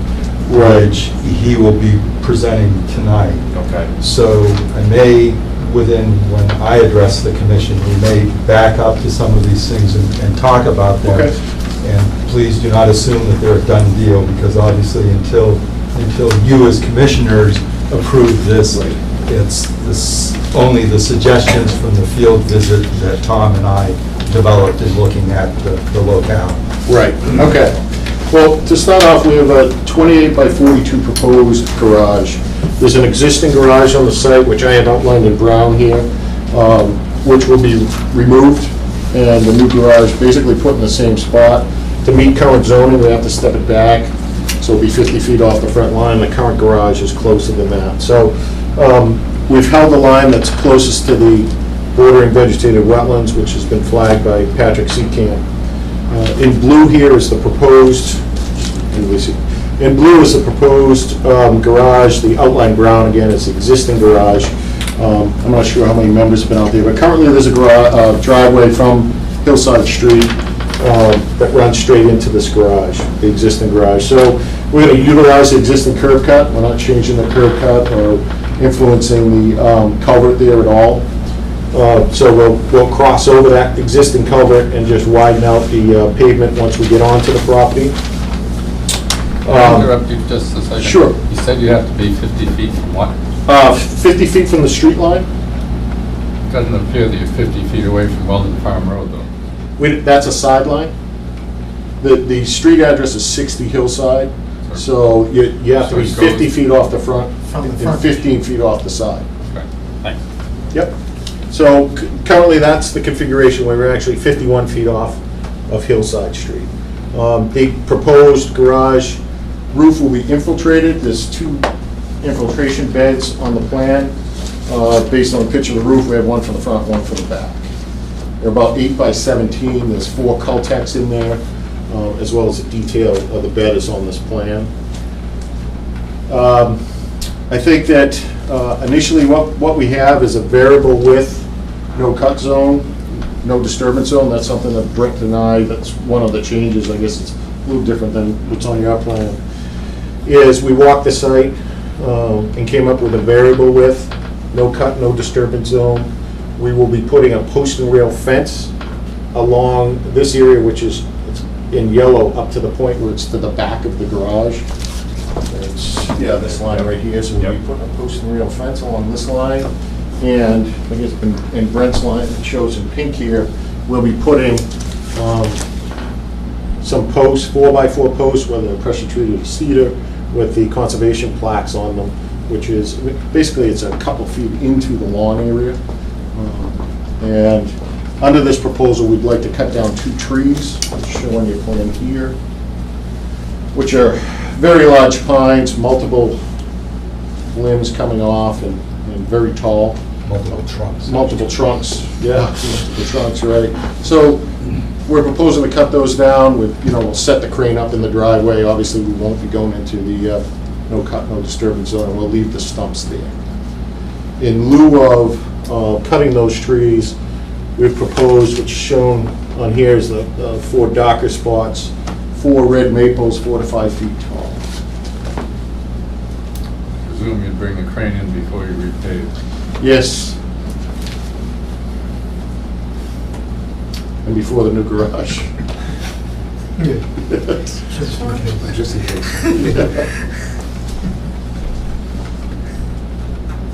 [SPEAKER 6] which he will be presenting tonight.
[SPEAKER 4] Okay.
[SPEAKER 6] So I may, when I address the commission, we may back up to some of these things and talk about them.
[SPEAKER 11] Okay.
[SPEAKER 6] And please do not assume that they're a done deal, because obviously until you as commissioners approve this, it's only the suggestions from the field visit that Tom and I developed in looking at the locale.
[SPEAKER 11] Right, okay. Well, to start off, we have a 28 by 42 proposed garage. There's an existing garage on the site, which I had outlined in brown here, which will be removed, and the new garage basically put in the same spot. To meet current zoning, we have to step it back, so it'll be 50 feet off the front line. The current garage is closer than that. So we've held the line that's closest to the bordering vegetated wetlands, which has been flagged by Patrick Seacamp. In blue here is the proposed, in blue is the proposed garage. The outline brown, again, is the existing garage. I'm not sure how many members have been out there, but currently there's a driveway from Hillside Street that runs straight into this garage, the existing garage. So we're going to utilize the existing curb cut. We're not changing the curb cut or influencing the culvert there at all. So we'll cross over that existing culvert and just widen out the pavement once we get onto the property.
[SPEAKER 2] Can I interrupt you just a second?
[SPEAKER 11] Sure.
[SPEAKER 2] You said you have to be 50 feet from what?
[SPEAKER 11] 50 feet from the street line.
[SPEAKER 2] It doesn't appear that you're 50 feet away from Weldon Farm Road, though.
[SPEAKER 11] That's a sideline. The street address is 60 Hillside, so you have to be 50 feet off the front and 15 feet off the side.
[SPEAKER 2] Okay, thanks.
[SPEAKER 11] Yep. So currently, that's the configuration where we're actually 51 feet off of Hillside Street. The proposed garage roof will be infiltrated. There's 2 infiltration beds on the plan. Based on the picture of the roof, we have one for the front, one for the back. They're about 8 by 17. There's 4 Cultex in there, as well as the detail of the bed is on this plan. I think that initially what we have is a variable width, no cut zone, no disturbance zone. That's something that Brett denied. That's one of the changes. I guess it's a little different than what's on your plan. Is we walked the site and came up with a variable width, no cut, no disturbance zone. We will be putting a post and rail fence along this area, which is in yellow, up to the point where it's to the back of the garage. It's, yeah, this line right here, so we'll be putting a post and rail fence along this line. And I guess in Brent's line, it shows in pink here, we'll be putting some posts, 4x4 posts, whether they're pressure treated or cedar, with the conservation plaques on them, which is, basically it's a couple feet into the lawn area. And under this proposal, we'd like to cut down 2 trees, which show on your plan here, which are very large pines, multiple limbs coming off and very tall.
[SPEAKER 6] Multiple trunks.
[SPEAKER 11] Multiple trunks, yeah, multiple trunks, right. So we're proposing to cut those down. We'll set the crane up in the driveway. Obviously, we won't be going into the no cut, no disturbance zone, and we'll leave the stumps there. In lieu of cutting those trees, we've proposed, which is shown on here, is the 4 darker spots, 4 red maples, 4 to 5 feet tall.
[SPEAKER 2] Presume you'd bring the crane in before you repave.
[SPEAKER 11] Yes. And before the new garage.
[SPEAKER 6] Just in case.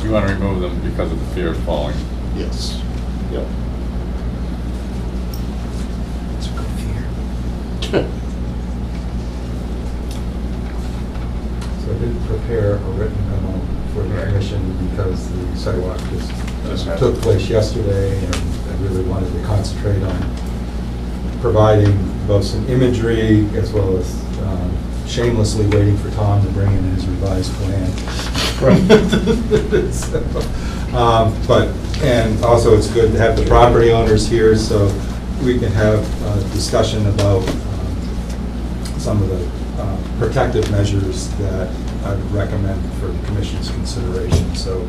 [SPEAKER 2] You want to remove them because of the fear of falling.
[SPEAKER 11] Yes. Yep.
[SPEAKER 7] It's a good fear.
[SPEAKER 6] So I did prepare a written memo for the commission because the sidewalk just took place yesterday, and I really wanted to concentrate on providing both some imagery as well as shamelessly waiting for Tom to bring in his revised plan. And also it's good to have the property owners here so we can have a discussion about some of the protective measures that I would recommend for the commission's consideration. So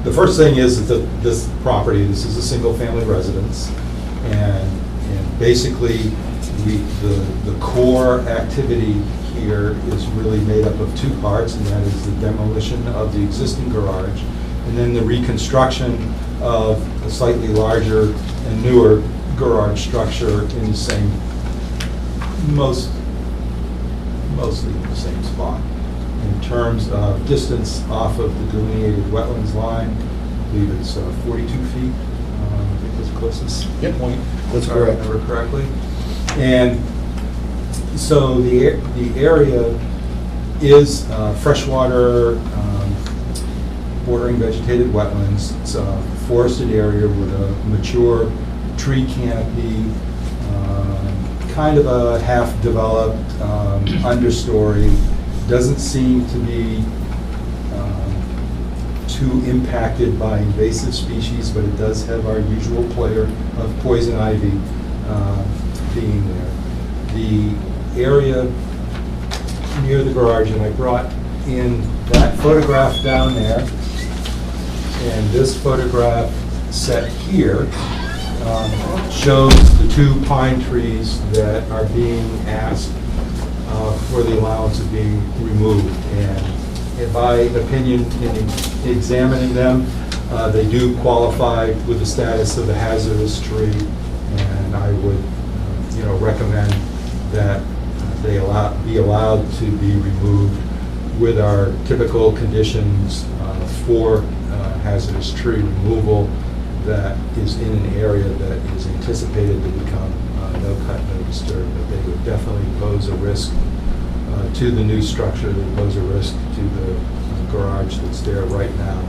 [SPEAKER 6] the first thing is that this property, this is a single-family residence, and basically the core activity here is really made up of 2 parts, and that is the demolition of the existing garage and then the reconstruction of a slightly larger and newer garage structure in the same, mostly in the same spot. In terms of distance off of the delineated wetlands line, I believe it's 42 feet. I think that's the closest point.
[SPEAKER 11] That's
[SPEAKER 6] if I
[SPEAKER 11] correct.
[SPEAKER 6] remember correctly. And so the area is freshwater, bordering vegetated wetlands. It's a forested area with a mature tree canopy, kind of a half-developed understory. Doesn't seem to be too impacted by invasive species, but it does have our usual player of poison ivy being there. The area near the garage, and I brought in that photograph down there, and this photograph set here shows the 2 pine trees that are being asked for the allowance of being removed. And in my opinion, in examining them, they do qualify with the status of a hazardous tree, and I would recommend that they be allowed to be removed with our typical conditions for hazardous tree removal that is in an area that is anticipated to become no cut, no disturb. But they would definitely pose a risk to the new structure. They pose a risk to the garage that's there right now,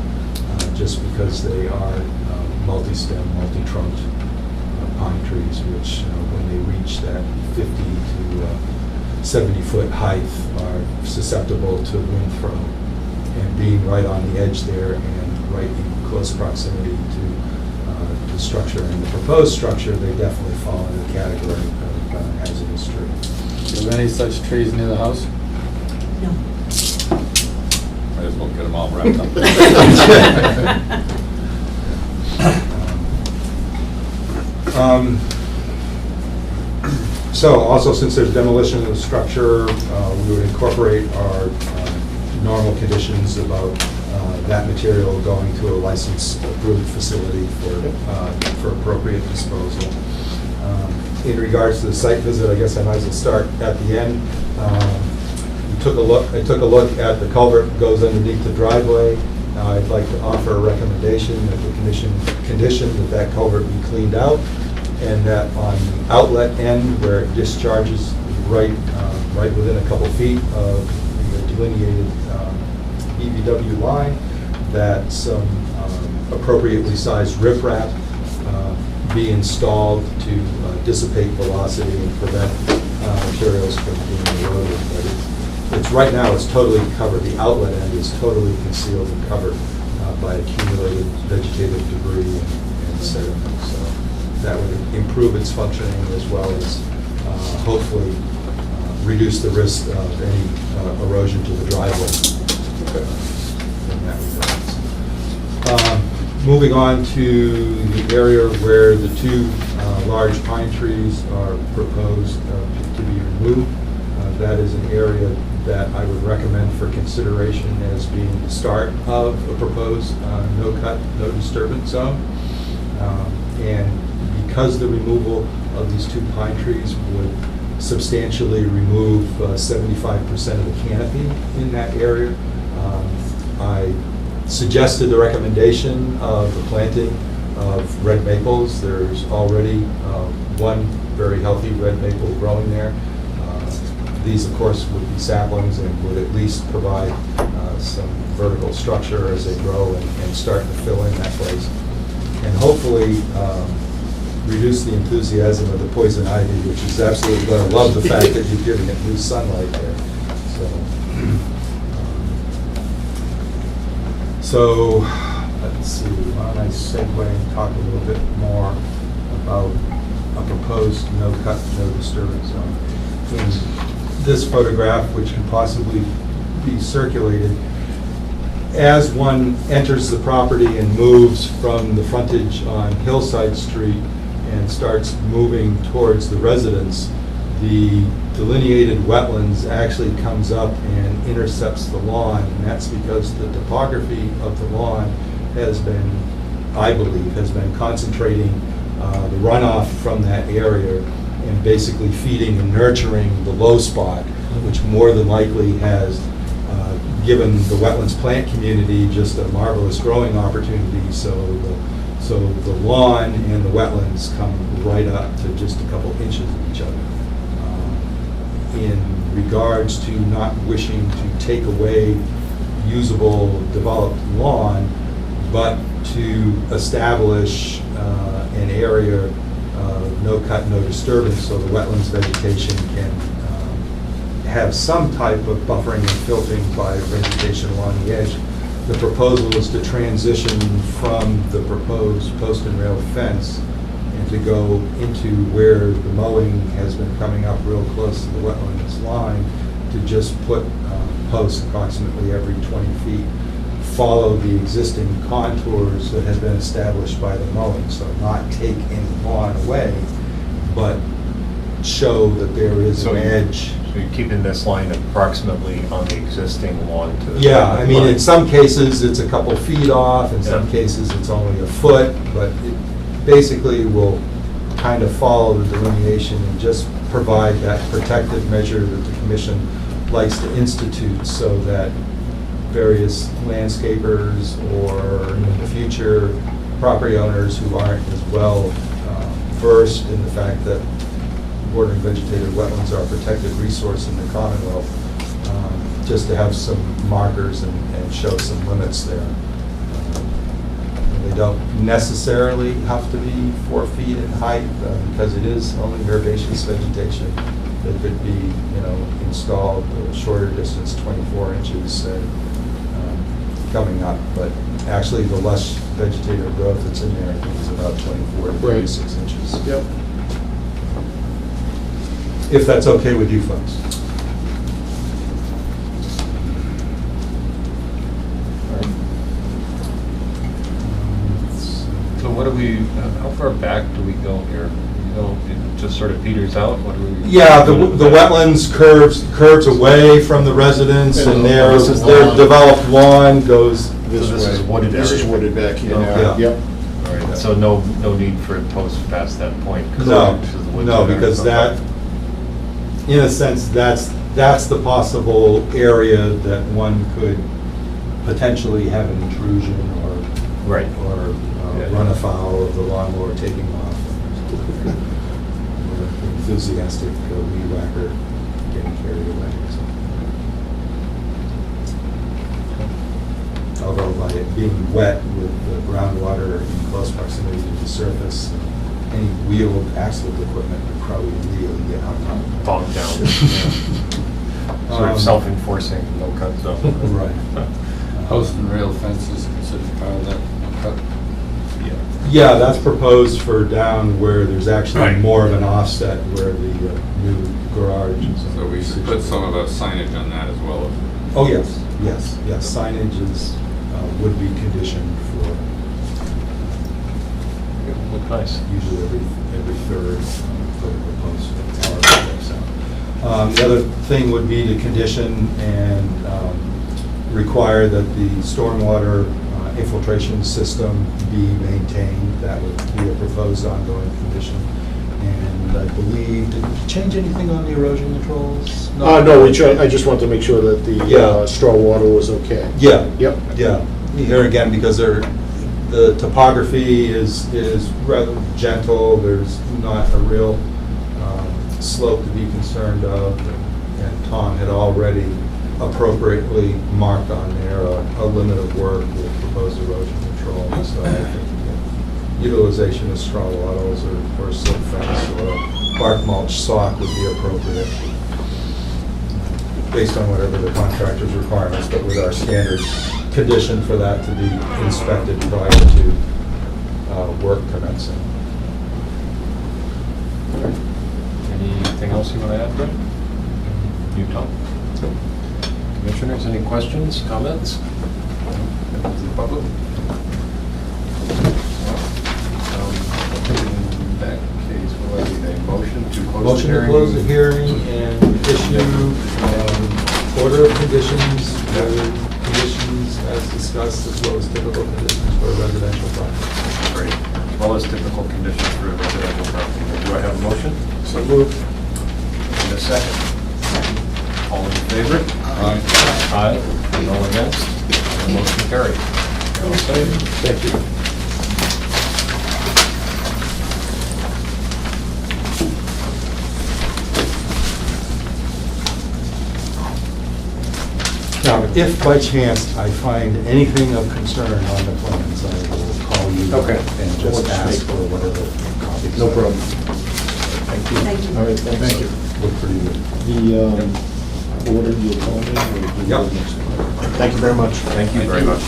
[SPEAKER 6] just because they are multi-stem, multi-trunked pine trees, which when they reach that 50 70-foot height are susceptible to wind throw. And being right on the edge there and right in close proximity to the structure and the proposed structure, they definitely fall into the category of hazardous tree.
[SPEAKER 1] Do you have any such trees near the house?
[SPEAKER 10] No.
[SPEAKER 2] Might as well get them all wrapped up.
[SPEAKER 6] So also, since there's demolition of the structure, we would incorporate our normal conditions about that material going to a licensed approved facility for appropriate disposal. In regards to the site visit, I guess I might as well start at the end. I took a look at the culvert that goes underneath the driveway. I'd like to offer a recommendation that the condition that culvert be cleaned out, and that on the outlet end where it discharges right within a couple feet of the delineated EVW line, that some appropriately sized riprap be installed to dissipate velocity and prevent materials from being eroded. But right now it's totally covered. The outlet end is totally concealed and covered by accumulated vegetative debris and sediment. So that would improve its functioning as well as hopefully reduce the risk of any erosion to the driveway. In that regards. Moving on to the area where the two large pine trees are proposed to be removed. That is an area that I would recommend for consideration as being the start of a proposed no-cut, no-disturbance zone. And because the removal of these two pine trees would substantially remove 75% of the canopy in that area, I suggested the recommendation of the planting of red maples. There's already one very healthy red maple growing there. These, of course, would be saplings and would at least provide some vertical structure as they grow and start to fill in that place. And hopefully reduce the enthusiasm of the poison ivy, which is absolutely going to love the fact that you're giving it new sunlight there. So let's see, why don't I segue and talk a little bit more about a proposed no-cut, no-disturbance zone. In this photograph, which can possibly be circulated, as one enters the property and moves from the frontage on Hillside Street and starts moving towards the residence, the delineated wetlands actually comes up and intercepts the lawn, and that's because the topography of the lawn has been, I believe, has been concentrating the runoff from that area and basically feeding and nurturing the low spot, which more than likely has given the wetlands plant community just a marvelous growing opportunity. So the lawn and the wetlands come right up to just a couple inches of each other. In regards to not wishing to take away usable developed lawn, but to establish an area of no cut, no disturbance, so the wetlands vegetation can have some type of buffering and filtering by vegetation along the edge. The proposal is to transition from the proposed post and rail fence and to go into where the mowing has been coming up real close to the wetlands line, to just put posts approximately every 20 feet, follow the existing contours that have been established by the mowing, so not take any lawn away, but show that there is an edge.
[SPEAKER 4] So you're keeping this line approximately on the existing lawn to the...
[SPEAKER 6] Yeah, I mean, in some cases, it's a couple feet off, in some
[SPEAKER 4] Yeah.
[SPEAKER 6] cases, it's only a foot, but it basically will kind of follow the delineation and just provide that protective measure that the commission likes to institute, so that various landscapers or in the future property owners who aren't as well versed in the fact that bordering vegetated wetlands are a protected resource in the Commonwealth, just to have some markers and show some limits there. They don't necessarily have to be 4 feet in height because it is only herbaceous vegetation. that could be, installed a shorter distance, 24 inches, say, coming up. But actually, the lush vegetative growth that's in there, I think, is about 24 to 36 inches.
[SPEAKER 11] Yep.
[SPEAKER 6] If that's okay with you folks.
[SPEAKER 4] So what do we, how far back do we go here? It just sort of peters out? What do we?
[SPEAKER 6] Yeah, the wetlands curves away from the residents, and their
[SPEAKER 11] This is the
[SPEAKER 6] their
[SPEAKER 11] lawn.
[SPEAKER 6] developed lawn goes
[SPEAKER 11] This
[SPEAKER 4] this is
[SPEAKER 11] way.
[SPEAKER 4] wooded
[SPEAKER 11] This is
[SPEAKER 4] area.
[SPEAKER 11] wooded back here.
[SPEAKER 6] Yeah.
[SPEAKER 11] Yep.
[SPEAKER 4] All right, so no need for it post past that point? 'cause
[SPEAKER 6] No,
[SPEAKER 4] the woods
[SPEAKER 6] no,
[SPEAKER 4] are there.
[SPEAKER 6] because
[SPEAKER 4] Okay.
[SPEAKER 6] that, in a sense, that's the possible area that one could potentially have an intrusion
[SPEAKER 4] Right.
[SPEAKER 6] or
[SPEAKER 4] Yeah.
[SPEAKER 6] run afoul of the lawnmower taking off. Or enthusiastic weed whacker getting carried away. So. Although by it being wet with the groundwater in close proximity to the surface, any wheeled axle equipment would probably really get hung up.
[SPEAKER 4] Bogged down. Yeah. Sort of self-enforcing, no cut zone.
[SPEAKER 6] Right.
[SPEAKER 2] Post and rail fences considered part of that cut?
[SPEAKER 4] Yeah.
[SPEAKER 6] Yeah, that's proposed for down where there's actually
[SPEAKER 2] Right.
[SPEAKER 6] more of an offset where the new garage is.
[SPEAKER 2] So we should put some of the signage on that as well.
[SPEAKER 6] Oh, yes, yes, yes, signage is, would be conditioned for
[SPEAKER 4] Look nice.
[SPEAKER 6] usually every third vertical post. However it works out. The other thing would be to condition and require that the stormwater infiltration system be maintained. That would be a proposed ongoing condition. And I believe, did we change anything on the erosion controls?
[SPEAKER 11] No, I just want to make sure that the
[SPEAKER 6] Yeah.
[SPEAKER 11] straw water was okay.
[SPEAKER 6] Yeah.
[SPEAKER 11] Yep.
[SPEAKER 6] Yeah, here again, because the topography is rather gentle, there's not a real slope to be concerned of, and Tom had already appropriately marked on there a limit of work with proposed erosion control, so I think utilization of straw wattles or silt fence or a bark mulch sock would be appropriate, based on whatever the contractor's requirements, but with our standard condition for that to be inspected prior to work commencing.
[SPEAKER 4] Anything else you want to add, Brett? You, Tom? Commissioners, any questions, comments? Members of the public? In that case, we'll have a motion to close the
[SPEAKER 6] Motion to
[SPEAKER 4] hearing.
[SPEAKER 6] close the hearing and issue order of conditions, conditions as discussed, as well as typical conditions for a residential property.
[SPEAKER 4] Great. As well as typical conditions for a residential property. Do I have a motion?
[SPEAKER 11] So moved.
[SPEAKER 4] And a second? All in favor? Aye. Aye. All against? The motion carried. All set.
[SPEAKER 11] Thank you.
[SPEAKER 6] Now, if by chance I find anything of concern on the plans, I will call you.
[SPEAKER 11] Okay.
[SPEAKER 6] And just ask for whatever copies.
[SPEAKER 11] No problem.
[SPEAKER 6] Thank you.
[SPEAKER 10] Thank you.
[SPEAKER 11] All right, thank you.
[SPEAKER 6] Look pretty good.
[SPEAKER 11] The order you'll call me? or do you-
[SPEAKER 6] Yep.
[SPEAKER 11] Thank you very much.
[SPEAKER 4] Thank you very much.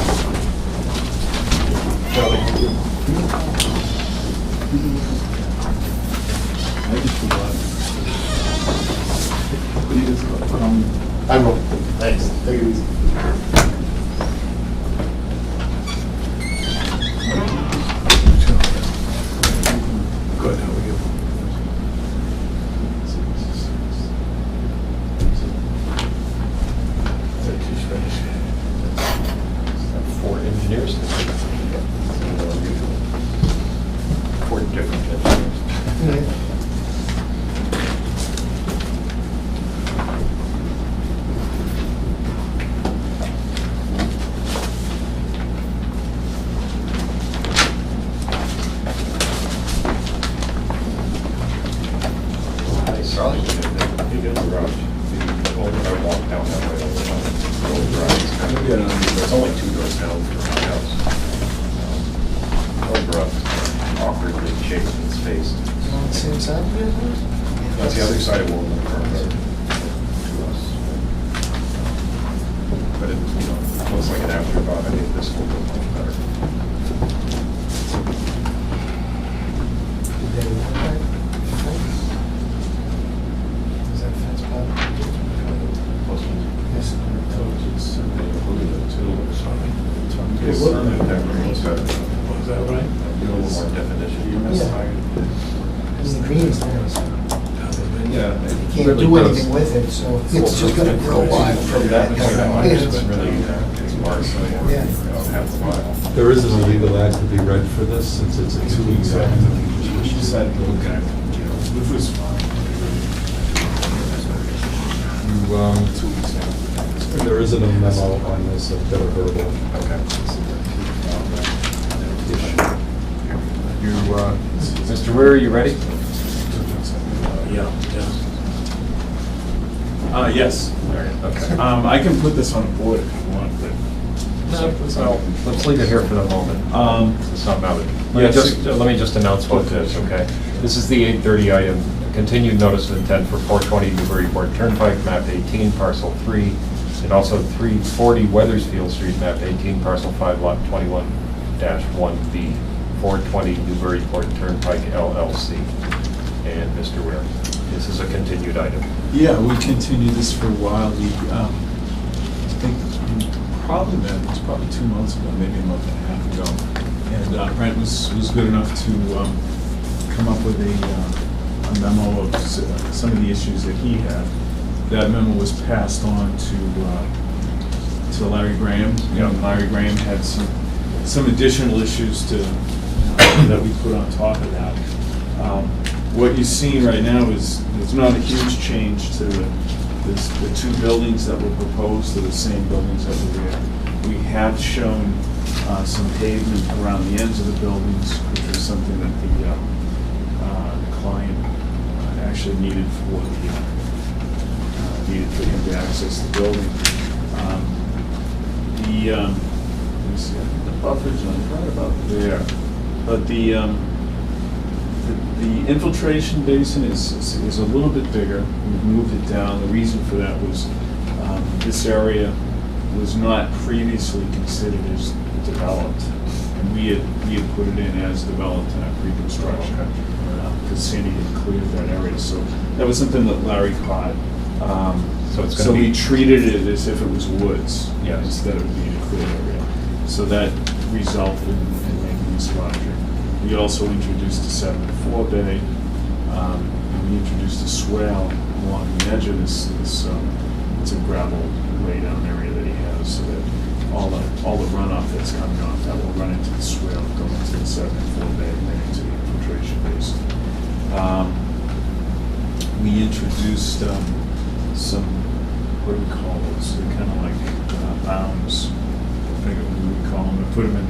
[SPEAKER 11] I will. Thanks. Take it easy. Good, how are you?
[SPEAKER 4] Four engineers. Four different engineers. Nice. Probably you get the garage. The old car walk down that way all the time. The old garage is kind of, there's only 2 doors down for my house. Old garage, awkwardly shaped and spaced.
[SPEAKER 7] Same side of it?
[SPEAKER 4] That's the other side of Woodland Farm Road to us. But it, looks like an afterthought. I think this will go much better.
[SPEAKER 7] Is that fence part? Yes.
[SPEAKER 4] Is that right? A little more definition.
[SPEAKER 7] I mean, the green is there, so
[SPEAKER 4] Yeah.
[SPEAKER 7] you can't do anything with it, so it's just gonna grow wild.
[SPEAKER 4] From that perspective,
[SPEAKER 7] It's-
[SPEAKER 4] it's really, it's marked, so you
[SPEAKER 7] Yeah.
[SPEAKER 4] know, half a mile.
[SPEAKER 6] There is an illegal ad to be read for this, since it's a 2-week session.
[SPEAKER 1] Which was fine.
[SPEAKER 6] There isn't a memo on this, I've got a verbal.
[SPEAKER 4] Okay. You, Mr. Ware, are you ready?
[SPEAKER 1] Yes.
[SPEAKER 4] Okay.
[SPEAKER 1] I can put this on a board if you want, but.
[SPEAKER 4] Well, let's leave it here for the moment. It's not valid. Let me just announce what it is, okay? This is the 8:30 item, continued notice of intent for 420 Newburyport Turnpike, map 18, parcel 3, and also 340 Weathersfield Street, map 18, parcel 5, lot 21-1B, 420 Newburyport Turnpike LLC. And Mr. Ware, this is a continued item.
[SPEAKER 1] Yeah, we continued this for a while. We, I think, it's probably 2 months ago, maybe a month and a half ago. And Brent was good enough to come up with a memo of some of the issues that he had. That memo was passed on to Larry Graham. And Larry Graham had some additional issues that we put on top of that. What you're seeing right now is, there's not a huge change to the two buildings that were proposed, to the same buildings that were there. We have shown some pavement around the ends of the buildings, which was something that the client actually needed for him to access the building. Let me see, I think the buffer's on right about there, but the infiltration basin is a little bit bigger. We've moved it down. The reason for that was this area was not previously considered as developed, and we had put it in as developed in our pre-construction, because Sandy had cleared that area. So that was something that Larry caught. So we treated it as if it was woods, instead of being a clear area. So that resulted in making this larger. We also introduced a 7-4 bay, and we introduced a swale along the edge of this it's a gravel laydown area that he has, so that all the runoff that's coming off, that will run into the swale, go into the 7-4 bay, and then into the infiltration basin. We introduced some, what do we call those? They're kind of like bounds, I think we would call them, and put them in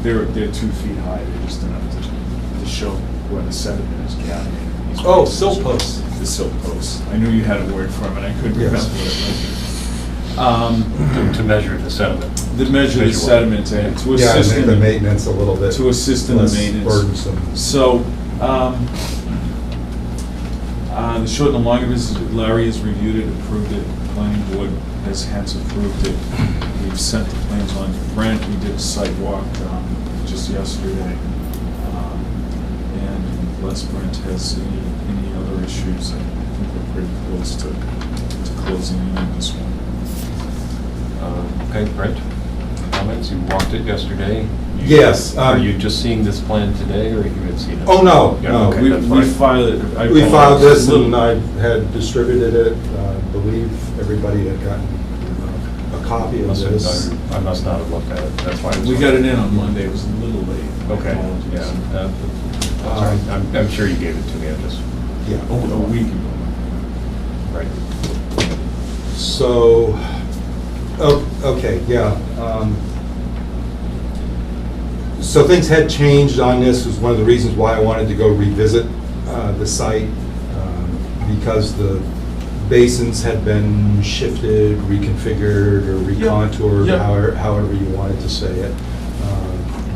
[SPEAKER 1] they're 2 feet high, they're just enough to show where the sediment is gathering.
[SPEAKER 6] Oh, silt posts.
[SPEAKER 1] The silt posts. I knew you had a word for them, and I couldn't remember what it was.
[SPEAKER 4] To measure the sediment.
[SPEAKER 1] To measure the sediment, and to assist
[SPEAKER 6] make
[SPEAKER 1] in
[SPEAKER 6] the maintenance a little bit.
[SPEAKER 1] To assist in the
[SPEAKER 6] less
[SPEAKER 1] maintenance.
[SPEAKER 6] Burdensome.
[SPEAKER 1] So, the short and the long of it is Larry has reviewed it, approved it, the planning board has hence approved it. We've sent the plans on to Brent, we did a site walk just yesterday. And unless Brent has any other issues, I think we're pretty close to closing in on this one.
[SPEAKER 4] Okay, Brent, comments? You walked it yesterday?
[SPEAKER 6] Yes.
[SPEAKER 4] Are you just seeing this plan today, or you had seen it?
[SPEAKER 6] Oh, no,
[SPEAKER 4] Yeah,
[SPEAKER 6] no.
[SPEAKER 4] okay, that's
[SPEAKER 1] We
[SPEAKER 4] fine.
[SPEAKER 1] filed it.
[SPEAKER 6] We filed this and I had distributed it. I believe everybody had gotten a copy of this.
[SPEAKER 4] I must not have looked at it, that's why. I was
[SPEAKER 1] We got it in on
[SPEAKER 4] wondering.
[SPEAKER 1] Monday, it was a little late.
[SPEAKER 4] Okay,
[SPEAKER 1] Apologies.
[SPEAKER 4] yeah. Sorry, I'm sure you gave it to me, I just,
[SPEAKER 6] Yeah.
[SPEAKER 1] A week ago.
[SPEAKER 4] right.
[SPEAKER 6] So, okay, yeah. So things had changed on this, was one of the reasons why I wanted to go revisit the site, because the basins had been shifted, reconfigured, or recontoured,
[SPEAKER 1] Yeah.
[SPEAKER 6] however you wanted to say it.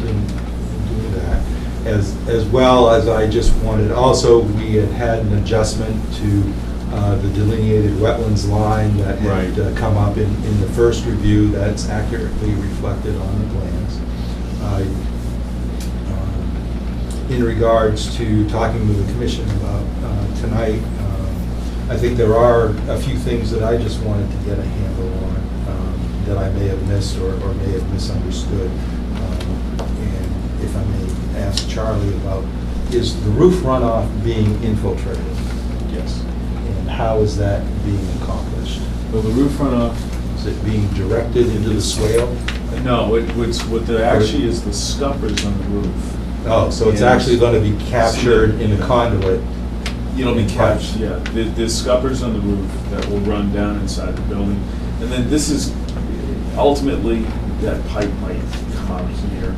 [SPEAKER 6] Didn't do that. as well as I just wanted, also, we had had an adjustment to the delineated wetlands line that had come up in the first review. That's accurately reflected on the plans. In regards to talking with the commission about tonight, I think there are a few things that I just wanted to get a handle on that I may have missed or may have misunderstood. And if I may ask Charlie about, is the roof runoff being infiltrated?
[SPEAKER 12] Yes.
[SPEAKER 6] And how is that being accomplished?
[SPEAKER 12] Well, the roof runoff,
[SPEAKER 6] Is it being directed into the swale?
[SPEAKER 12] no, what there actually is the scuppers on the roof.
[SPEAKER 6] Oh, so it's
[SPEAKER 12] Yes.
[SPEAKER 6] actually going to be captured in the conduit?
[SPEAKER 12] It'll be
[SPEAKER 6] and
[SPEAKER 12] captured, yeah. There's scuppers on the roof that will run down inside the building. And then this is, ultimately, that pipe might come out here.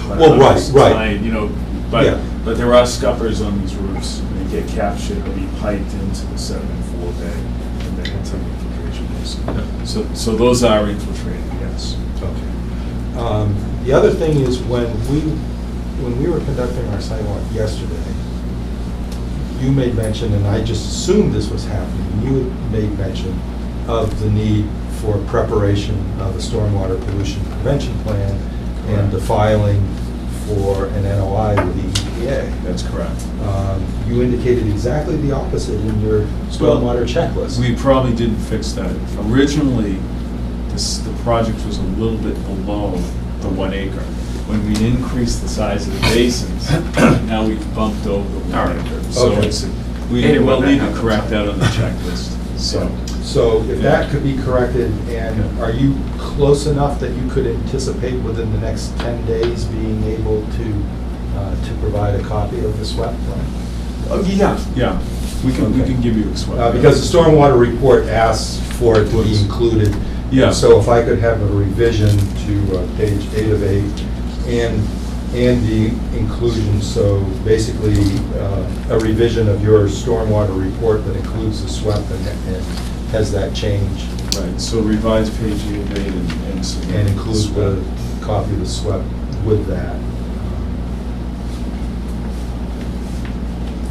[SPEAKER 12] But
[SPEAKER 6] Well, right,
[SPEAKER 12] it's
[SPEAKER 6] right.
[SPEAKER 12] fine, you know,
[SPEAKER 6] Yeah.
[SPEAKER 12] but there are scuppers on these roofs. And they get captured, they'll be piped into the 7-4 bay and then into the infiltration basin. So those are infiltrated, yes.
[SPEAKER 6] Okay. The other thing is when we were conducting our sidewalk yesterday, you made mention, and I just assumed this was happening, you had made mention of the need for preparation of a stormwater pollution prevention plan and the filing for an NOI with the EPA.
[SPEAKER 12] That's correct.
[SPEAKER 6] You indicated exactly the opposite in your stormwater checklist.
[SPEAKER 12] We probably didn't fix that. Originally, the project was a little bit below the 1 acre. When we increased the size of the basins, now we've bumped over the 1 acre. So
[SPEAKER 6] Okay.
[SPEAKER 12] we will need to correct that on the checklist, so.
[SPEAKER 6] So if that could be corrected, and are you close enough that you could anticipate within the next 10 days being able to provide a copy of the SWEP plan?
[SPEAKER 12] Oh, yeah, we can give you a SWEP.
[SPEAKER 6] Because the stormwater report asks for it to be included.
[SPEAKER 12] Yeah.
[SPEAKER 6] So if I could have a revision to page 8 of 8 and the inclusion, so basically a revision of your stormwater report that includes the SWEP and has that change.
[SPEAKER 12] Right, so revise page 8 of 8 and submit
[SPEAKER 6] And
[SPEAKER 12] the
[SPEAKER 6] include
[SPEAKER 12] SWEP.
[SPEAKER 6] the copy of the SWEP with that.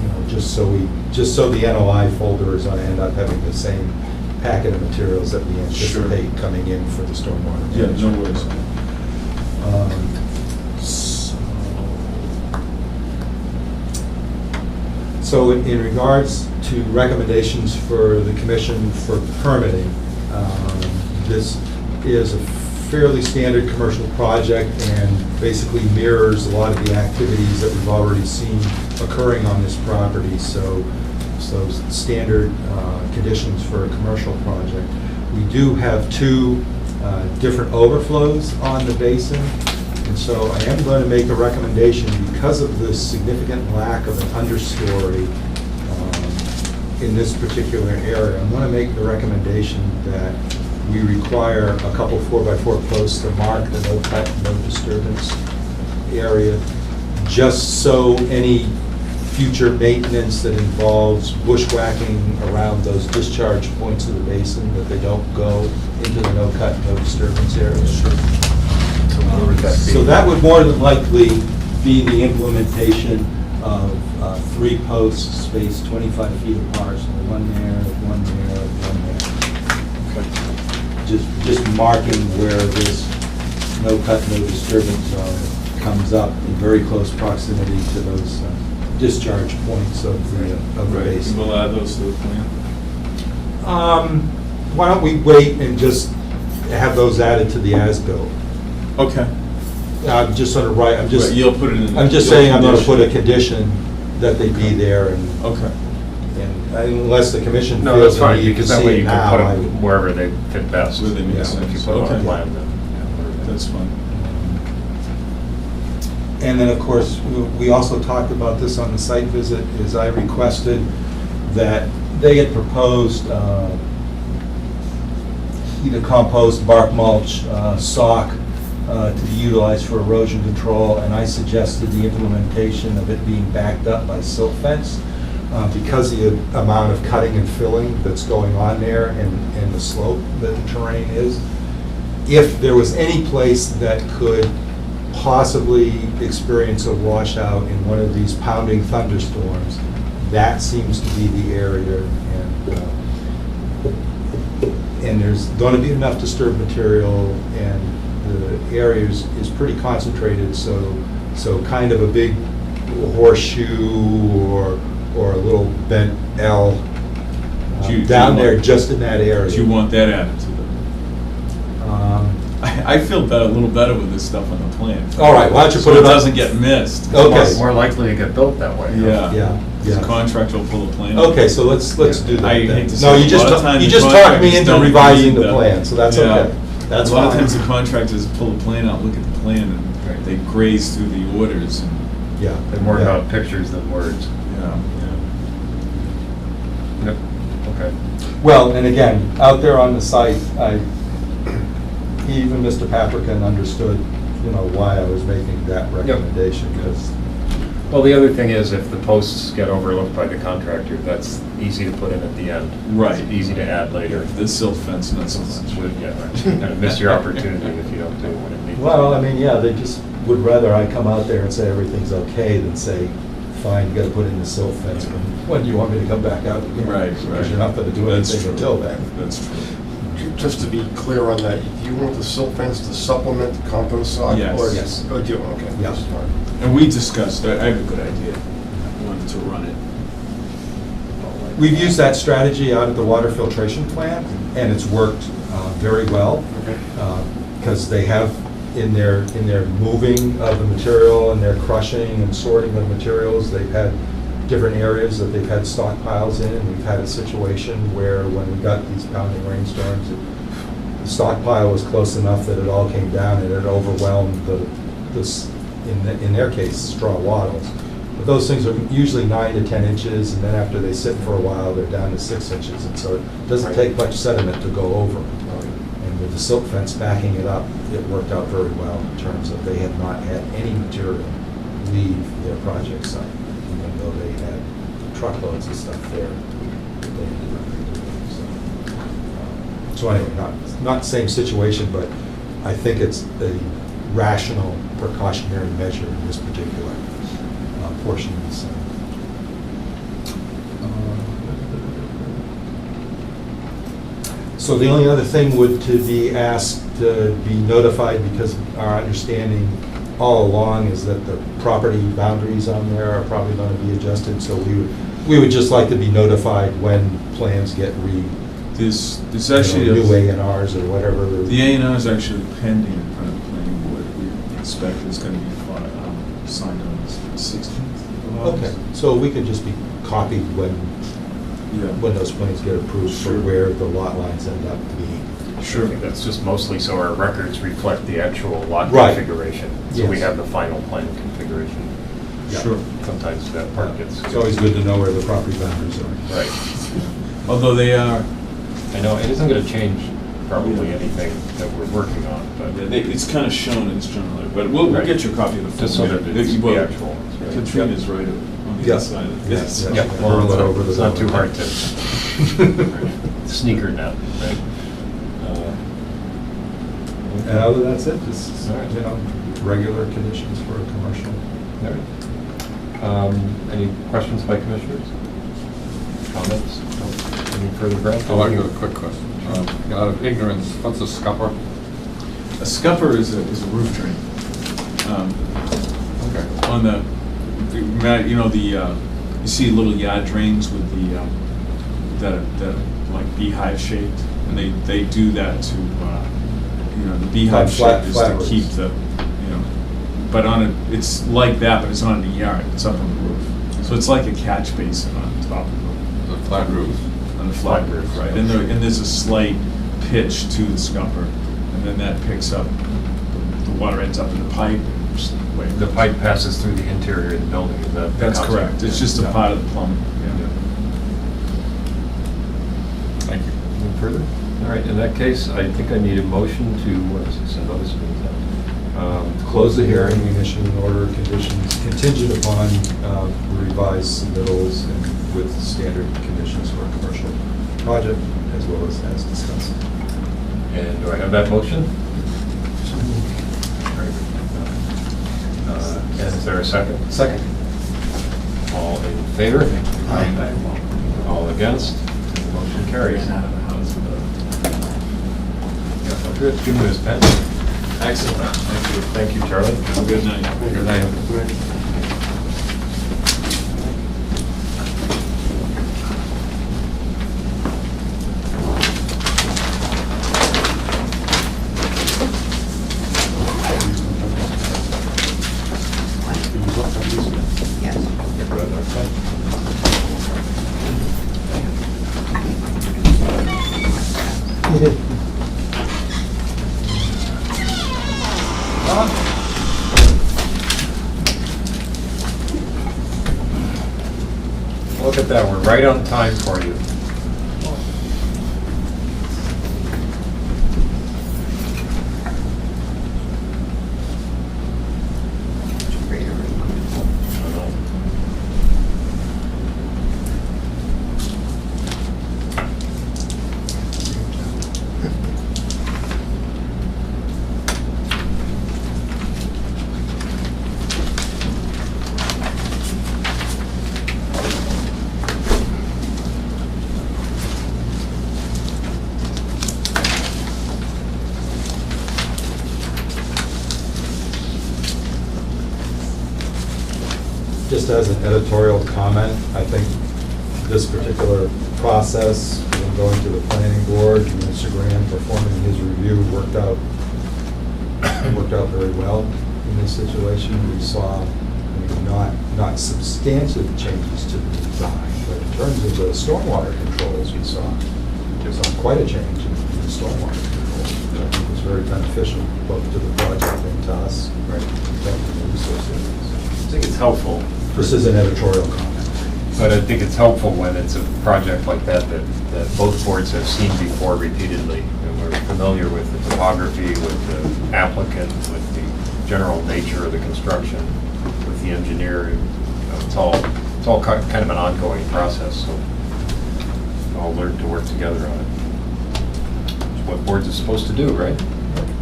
[SPEAKER 6] You know, just so the NOI folder is going to end up having the same packet of materials that we anticipate coming in for the stormwater.
[SPEAKER 12] Yeah, no
[SPEAKER 6] management.
[SPEAKER 12] worries.
[SPEAKER 6] So in regards to recommendations for the commission for permitting, this is a fairly standard commercial project and basically mirrors a lot of the activities that we've already seen occurring on this property. So standard conditions for a commercial project. We do have two different overflows on the basin. And so I am going to make a recommendation because of the significant lack of an understory in this particular area. I'm going to make the recommendation that we require a couple 4x4 posts to mark the no cut, no disturbance area, just so any future maintenance that involves bushwhacking around those discharge points of the basin, that they don't go into the no cut, no disturbance area. So that would more than likely be the implementation of 3 posts spaced 25 feet apart, so one there, one there, one there. Just marking where this no cut, no disturbance zone comes up in very close proximity to those discharge points of the basin.
[SPEAKER 12] We'll add those to the plan.
[SPEAKER 6] Why don't we wait and just have those added to the as-built?
[SPEAKER 12] Okay.
[SPEAKER 6] I'm just sort of
[SPEAKER 12] Right, you'll put it in.
[SPEAKER 6] I'm just saying I'm going to put a condition that they be there and
[SPEAKER 12] Okay.
[SPEAKER 6] unless the commission
[SPEAKER 4] No, that's
[SPEAKER 6] feels the
[SPEAKER 4] fine,
[SPEAKER 6] need to
[SPEAKER 4] because that
[SPEAKER 6] see
[SPEAKER 4] way
[SPEAKER 6] it
[SPEAKER 4] you
[SPEAKER 6] now.
[SPEAKER 4] can put
[SPEAKER 6] I-
[SPEAKER 4] them wherever they fit best.
[SPEAKER 12] Where they make
[SPEAKER 6] Yeah.
[SPEAKER 12] sense.
[SPEAKER 4] If you put them on
[SPEAKER 12] Okay.
[SPEAKER 4] a plan, then.
[SPEAKER 12] That's fine.
[SPEAKER 6] And then, of course, we also talked about this on the site visit, is I requested that they had proposed either compost, bark mulch, sock to be utilized for erosion control, and I suggested the implementation of it being backed up by silt fence because of the amount of cutting and filling that's going on there and the slope that the terrain is. If there was any place that could possibly experience a washout in one of these pounding thunderstorms, that seems to be the area, and there's going to be enough disturbed material, and the area is pretty concentrated, so kind of a big horseshoe or a little bent L
[SPEAKER 12] Do you
[SPEAKER 6] down there,
[SPEAKER 12] want-
[SPEAKER 6] just in that area.
[SPEAKER 12] Do you want that added to them? I feel a little better with this stuff on the plan.
[SPEAKER 6] All right, why don't you
[SPEAKER 12] So
[SPEAKER 6] put it
[SPEAKER 12] it
[SPEAKER 6] on-
[SPEAKER 12] doesn't get missed.
[SPEAKER 6] Okay.
[SPEAKER 4] More likely to get built that way. huh?
[SPEAKER 12] Yeah.
[SPEAKER 6] Yeah,
[SPEAKER 12] The
[SPEAKER 6] yeah.
[SPEAKER 12] contractor will pull a plan.
[SPEAKER 6] Okay, so let's do that
[SPEAKER 12] I
[SPEAKER 6] then.
[SPEAKER 12] hate to
[SPEAKER 6] No,
[SPEAKER 12] say,
[SPEAKER 6] you
[SPEAKER 12] a
[SPEAKER 6] just,
[SPEAKER 12] lot of times
[SPEAKER 6] you
[SPEAKER 12] the
[SPEAKER 6] just talked me
[SPEAKER 12] contractors
[SPEAKER 6] into
[SPEAKER 12] don't
[SPEAKER 6] revising
[SPEAKER 12] read
[SPEAKER 6] the plan, so that's
[SPEAKER 12] Yeah.
[SPEAKER 6] okay. That's
[SPEAKER 12] A lot of times the
[SPEAKER 6] fine.
[SPEAKER 12] contractors pull the plan out, look at the plan, and they graze through the orders, and,
[SPEAKER 6] Yeah.
[SPEAKER 4] They're more
[SPEAKER 6] yeah.
[SPEAKER 4] about pictures than words.
[SPEAKER 12] yeah.
[SPEAKER 4] Yep, okay.
[SPEAKER 6] Well, and again, out there on the site, even Mr. Paprika understood, why I was making that recommendation, because,
[SPEAKER 4] Well, the other thing is, if the posts get overlooked by the contractor, that's easy to put in at the end.
[SPEAKER 12] Right.
[SPEAKER 4] It's easy to add later.
[SPEAKER 12] The silt fence, not so much.
[SPEAKER 4] Yeah, right. You're gonna miss your opportunity if you don't do what it needs.
[SPEAKER 6] well, I mean, yeah, they just would rather I come out there and say everything's okay than say, fine, you gotta put in the silt fence, when do you want me to come back out again?
[SPEAKER 12] Right,
[SPEAKER 6] Because
[SPEAKER 12] right.
[SPEAKER 6] you're not gonna do
[SPEAKER 12] That's
[SPEAKER 6] anything
[SPEAKER 12] true.
[SPEAKER 6] until then.
[SPEAKER 12] That's true.
[SPEAKER 13] Just to be clear on that, do you want the silt fence to supplement the compost sod?
[SPEAKER 12] Yes.
[SPEAKER 13] or-
[SPEAKER 6] Yes.
[SPEAKER 13] Oh, do you, okay.
[SPEAKER 6] Yeah.
[SPEAKER 13] that's fine.
[SPEAKER 12] And we discussed, I have a good idea. I wanted to run it.
[SPEAKER 6] We've used that strategy out at the water filtration plant, and it's worked very well,
[SPEAKER 13] Okay.
[SPEAKER 6] because they have, in their moving of the material and their crushing and sorting of materials, they've had different areas that they've had stockpiles in, and we've had a situation where when we got these pounding rainstorms, the stockpile was close enough that it all came down and it overwhelmed in their case, straw wattles. But those things are usually 9 to 10 inches, and then after they sit for a while, they're down to 6 inches, and so it doesn't take much sediment to go over. And with the silt fence backing it up, it worked out very well in terms of they had not had any material leave their project site, even though they had truckloads of stuff there that they ended up redoing. So anyway, not the same situation, but I think it's a rational precautionary measure in this particular portion of the site. So the only other thing would to be asked to be notified, because our understanding all along is that the property boundaries on there are probably going to be adjusted, so we would just like to be notified when plans get
[SPEAKER 12] There's actually,
[SPEAKER 6] new A&Rs or whatever.
[SPEAKER 12] the A&R is actually pending in front of the planning board. We expect it's going to be signed on the 16th of August.
[SPEAKER 6] Okay, so we could just be copied when
[SPEAKER 12] Yeah.
[SPEAKER 6] those plans get approved for
[SPEAKER 12] Sure.
[SPEAKER 6] where the lot lines end up being.
[SPEAKER 4] I think that's just mostly so our records reflect the actual lot
[SPEAKER 6] Right.
[SPEAKER 4] configuration. So we
[SPEAKER 6] Yes.
[SPEAKER 4] have the final plan configuration.
[SPEAKER 6] Yeah.
[SPEAKER 12] Sure.
[SPEAKER 4] Sometimes that part gets.
[SPEAKER 6] It's always good to know where the property boundaries are.
[SPEAKER 4] Right.
[SPEAKER 12] Although they are,
[SPEAKER 4] I know, it isn't gonna change probably anything that we're working on, but
[SPEAKER 12] it's kind of shown in this general, but we'll
[SPEAKER 4] Right.
[SPEAKER 12] get you a copy of the full.
[SPEAKER 4] just so that
[SPEAKER 12] map.
[SPEAKER 4] it's
[SPEAKER 12] Well,
[SPEAKER 4] the actual ones, right?
[SPEAKER 12] Katrina's right on the
[SPEAKER 6] Yeah.
[SPEAKER 12] other side of
[SPEAKER 6] Yeah,
[SPEAKER 12] this.
[SPEAKER 6] yeah.
[SPEAKER 4] Yeah, well,
[SPEAKER 6] Roll it over
[SPEAKER 4] it's
[SPEAKER 6] the
[SPEAKER 4] not too
[SPEAKER 6] building.
[SPEAKER 4] hard to sneaker net, right?
[SPEAKER 6] And other than that's it, just,
[SPEAKER 4] All right.
[SPEAKER 6] regular conditions for a commercial.
[SPEAKER 4] All right. Any questions by commissioners? Comments? Any further, Brad?
[SPEAKER 2] Oh, I got a quick question. Out of ignorance, what's a scupper?
[SPEAKER 12] A scupper is a roof drain.
[SPEAKER 2] Okay.
[SPEAKER 12] On you see little yard drains with that are like beehive shaped, and they do that to, the beehive
[SPEAKER 6] Like flat-
[SPEAKER 12] shape is
[SPEAKER 6] flat
[SPEAKER 12] to
[SPEAKER 6] roofs.
[SPEAKER 12] keep but it's like that, but it's not in the yard, it's up on the roof. So it's like a catch basin on top of
[SPEAKER 2] The flat roof?
[SPEAKER 12] on the flat roof, right? And there's a slight pitch to the scupper, and then that picks up, the water ends up in the pipe.
[SPEAKER 4] The pipe passes through the interior of the building, is that? the
[SPEAKER 12] That's
[SPEAKER 4] concept?
[SPEAKER 12] correct, it's just a
[SPEAKER 6] Yeah.
[SPEAKER 12] part of the plumbing.
[SPEAKER 2] Thank you.
[SPEAKER 4] Any further? All right, in that case, I think I need a motion to, what is this, a notice of intent?
[SPEAKER 6] Close the hearing, we issue an order of conditions contingent upon revised submittals and with standard conditions for a commercial project, as well as discussed.
[SPEAKER 4] And do I have that motion? Is there a second?
[SPEAKER 6] Second.
[SPEAKER 4] All in favor? All against? Motion carries. Yeah, well, good. Give me this pen.
[SPEAKER 12] Excellent. Thank you.
[SPEAKER 4] Thank you, Charlie.
[SPEAKER 12] Have a good night.
[SPEAKER 4] Good night. Look at that, we're right on time for you.
[SPEAKER 6] Just as an editorial comment, I think this particular process, when going to the planning board, Mr. Graham performing his review worked out very well in this situation. We saw, not substantive changes to the design, but in terms of the stormwater controls, we saw quite a change in the stormwater controls. I think it was very beneficial both to the project and to us. Right.
[SPEAKER 4] I think it's helpful.
[SPEAKER 6] This is an editorial comment.
[SPEAKER 4] But I think it's helpful when it's a project like that both boards have seen before repeatedly. And we're familiar with the topography, with the applicant, with the general nature of the construction, with the engineer. It's all kind of an ongoing process, so we all learn to work together on it. It's what boards are supposed to do, right?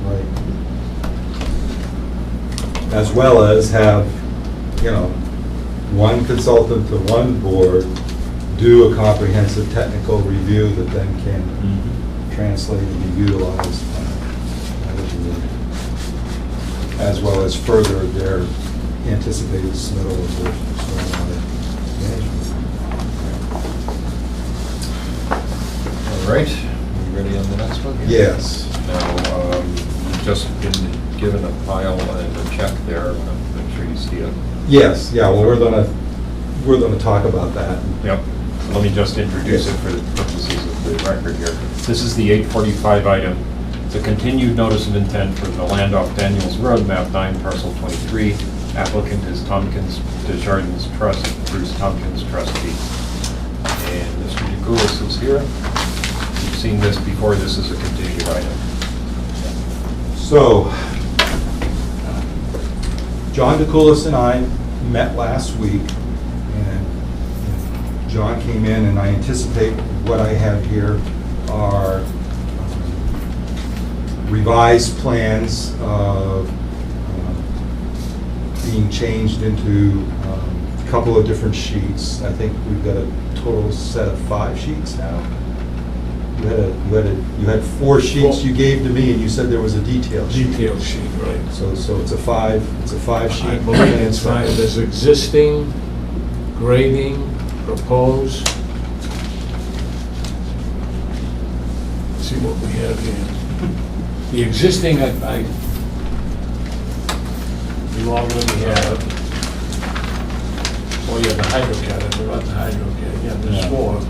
[SPEAKER 6] Right. As well as have, one consultant to one board do a comprehensive technical review that then can translate and be utilized by the board, as well as further their anticipated submittal of the stormwater management.
[SPEAKER 4] All right, you ready on the next one?
[SPEAKER 6] Yes.
[SPEAKER 4] Now, you've just been given a file and a check there. Make sure you see it.
[SPEAKER 6] Yes, yeah, well, we're gonna talk about that.
[SPEAKER 4] Yep. Let me just introduce it for the purposes of the record here. This is the 845 item. It's a continued notice of intent for the land off Daniels Road, map 9, parcel 23. Applicant is Tompkins Desjardins Trust, Bruce Tompkins trustee. And Mr. DeCoulis is here. You've seen this before. This is a continued item.
[SPEAKER 6] So, John DeCoulis and I met last week, and John came in, and I anticipate what I have here are revised plans of being changed into a couple of different sheets. I think we've got a total set of 5 sheets now. You had 4 sheets you gave to me, and you said there was a detail sheet.
[SPEAKER 11] Detail sheet, right.
[SPEAKER 6] So it's a 5 sheet.
[SPEAKER 11] I believe it's fine. There's existing, grading, proposed. Let's see what we have here. The existing, you already have. Oh, yeah, the HydroCAD, I forgot the HydroCAD, yeah, there's 4.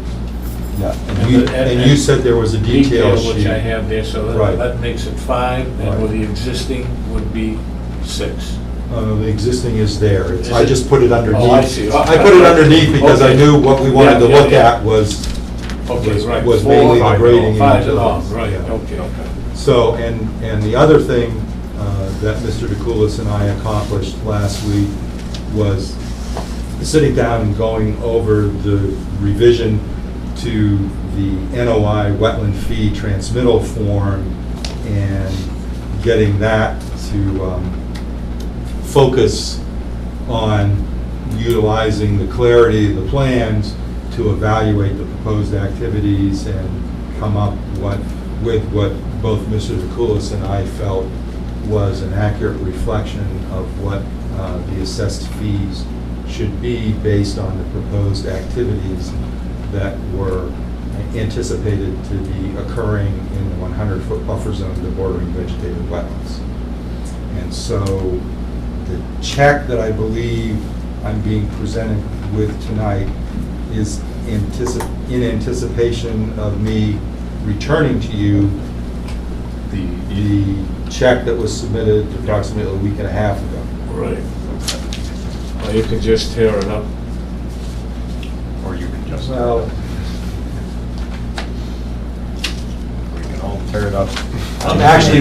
[SPEAKER 6] Yeah, and you said there was a detail sheet.
[SPEAKER 11] Which I have there, so
[SPEAKER 6] Right.
[SPEAKER 11] that makes it 5,
[SPEAKER 6] Right.
[SPEAKER 11] and with the existing would be 6.
[SPEAKER 6] The existing is there.
[SPEAKER 11] Is
[SPEAKER 6] I
[SPEAKER 11] it?
[SPEAKER 6] just put it underneath.
[SPEAKER 11] Oh, I see.
[SPEAKER 6] I put it underneath because I
[SPEAKER 11] Okay.
[SPEAKER 6] knew what we wanted to
[SPEAKER 11] Yeah, yeah,
[SPEAKER 6] look
[SPEAKER 11] yeah.
[SPEAKER 6] at was
[SPEAKER 11] Okay, right.
[SPEAKER 6] was
[SPEAKER 11] 4,
[SPEAKER 6] mainly the
[SPEAKER 11] 5,
[SPEAKER 6] grading.
[SPEAKER 11] 5
[SPEAKER 6] and
[SPEAKER 11] and all,
[SPEAKER 6] utilities.
[SPEAKER 11] right,
[SPEAKER 6] Yeah.
[SPEAKER 11] okay.
[SPEAKER 6] So, and the other thing that Mr. DeCoulis and I accomplished last week was sitting down and going over the revision to the NOI wetland fee transmittal form and getting that to focus on utilizing the clarity of the plans to evaluate the proposed activities and come up with what both Mr. DeCoulis and I felt was an accurate reflection of what the assessed fees should be based on the proposed activities that were anticipated to be occurring in the 100-foot buffer zone of the bordering vegetated wetlands. And so the check that I believe I'm being presented with tonight is in anticipation of me returning to you the check that was submitted approximately a week and a half ago.
[SPEAKER 11] Right. Well, you can just tear it up.
[SPEAKER 4] Or you can just,
[SPEAKER 6] Well,
[SPEAKER 4] we can all tear it up.
[SPEAKER 6] I'm actually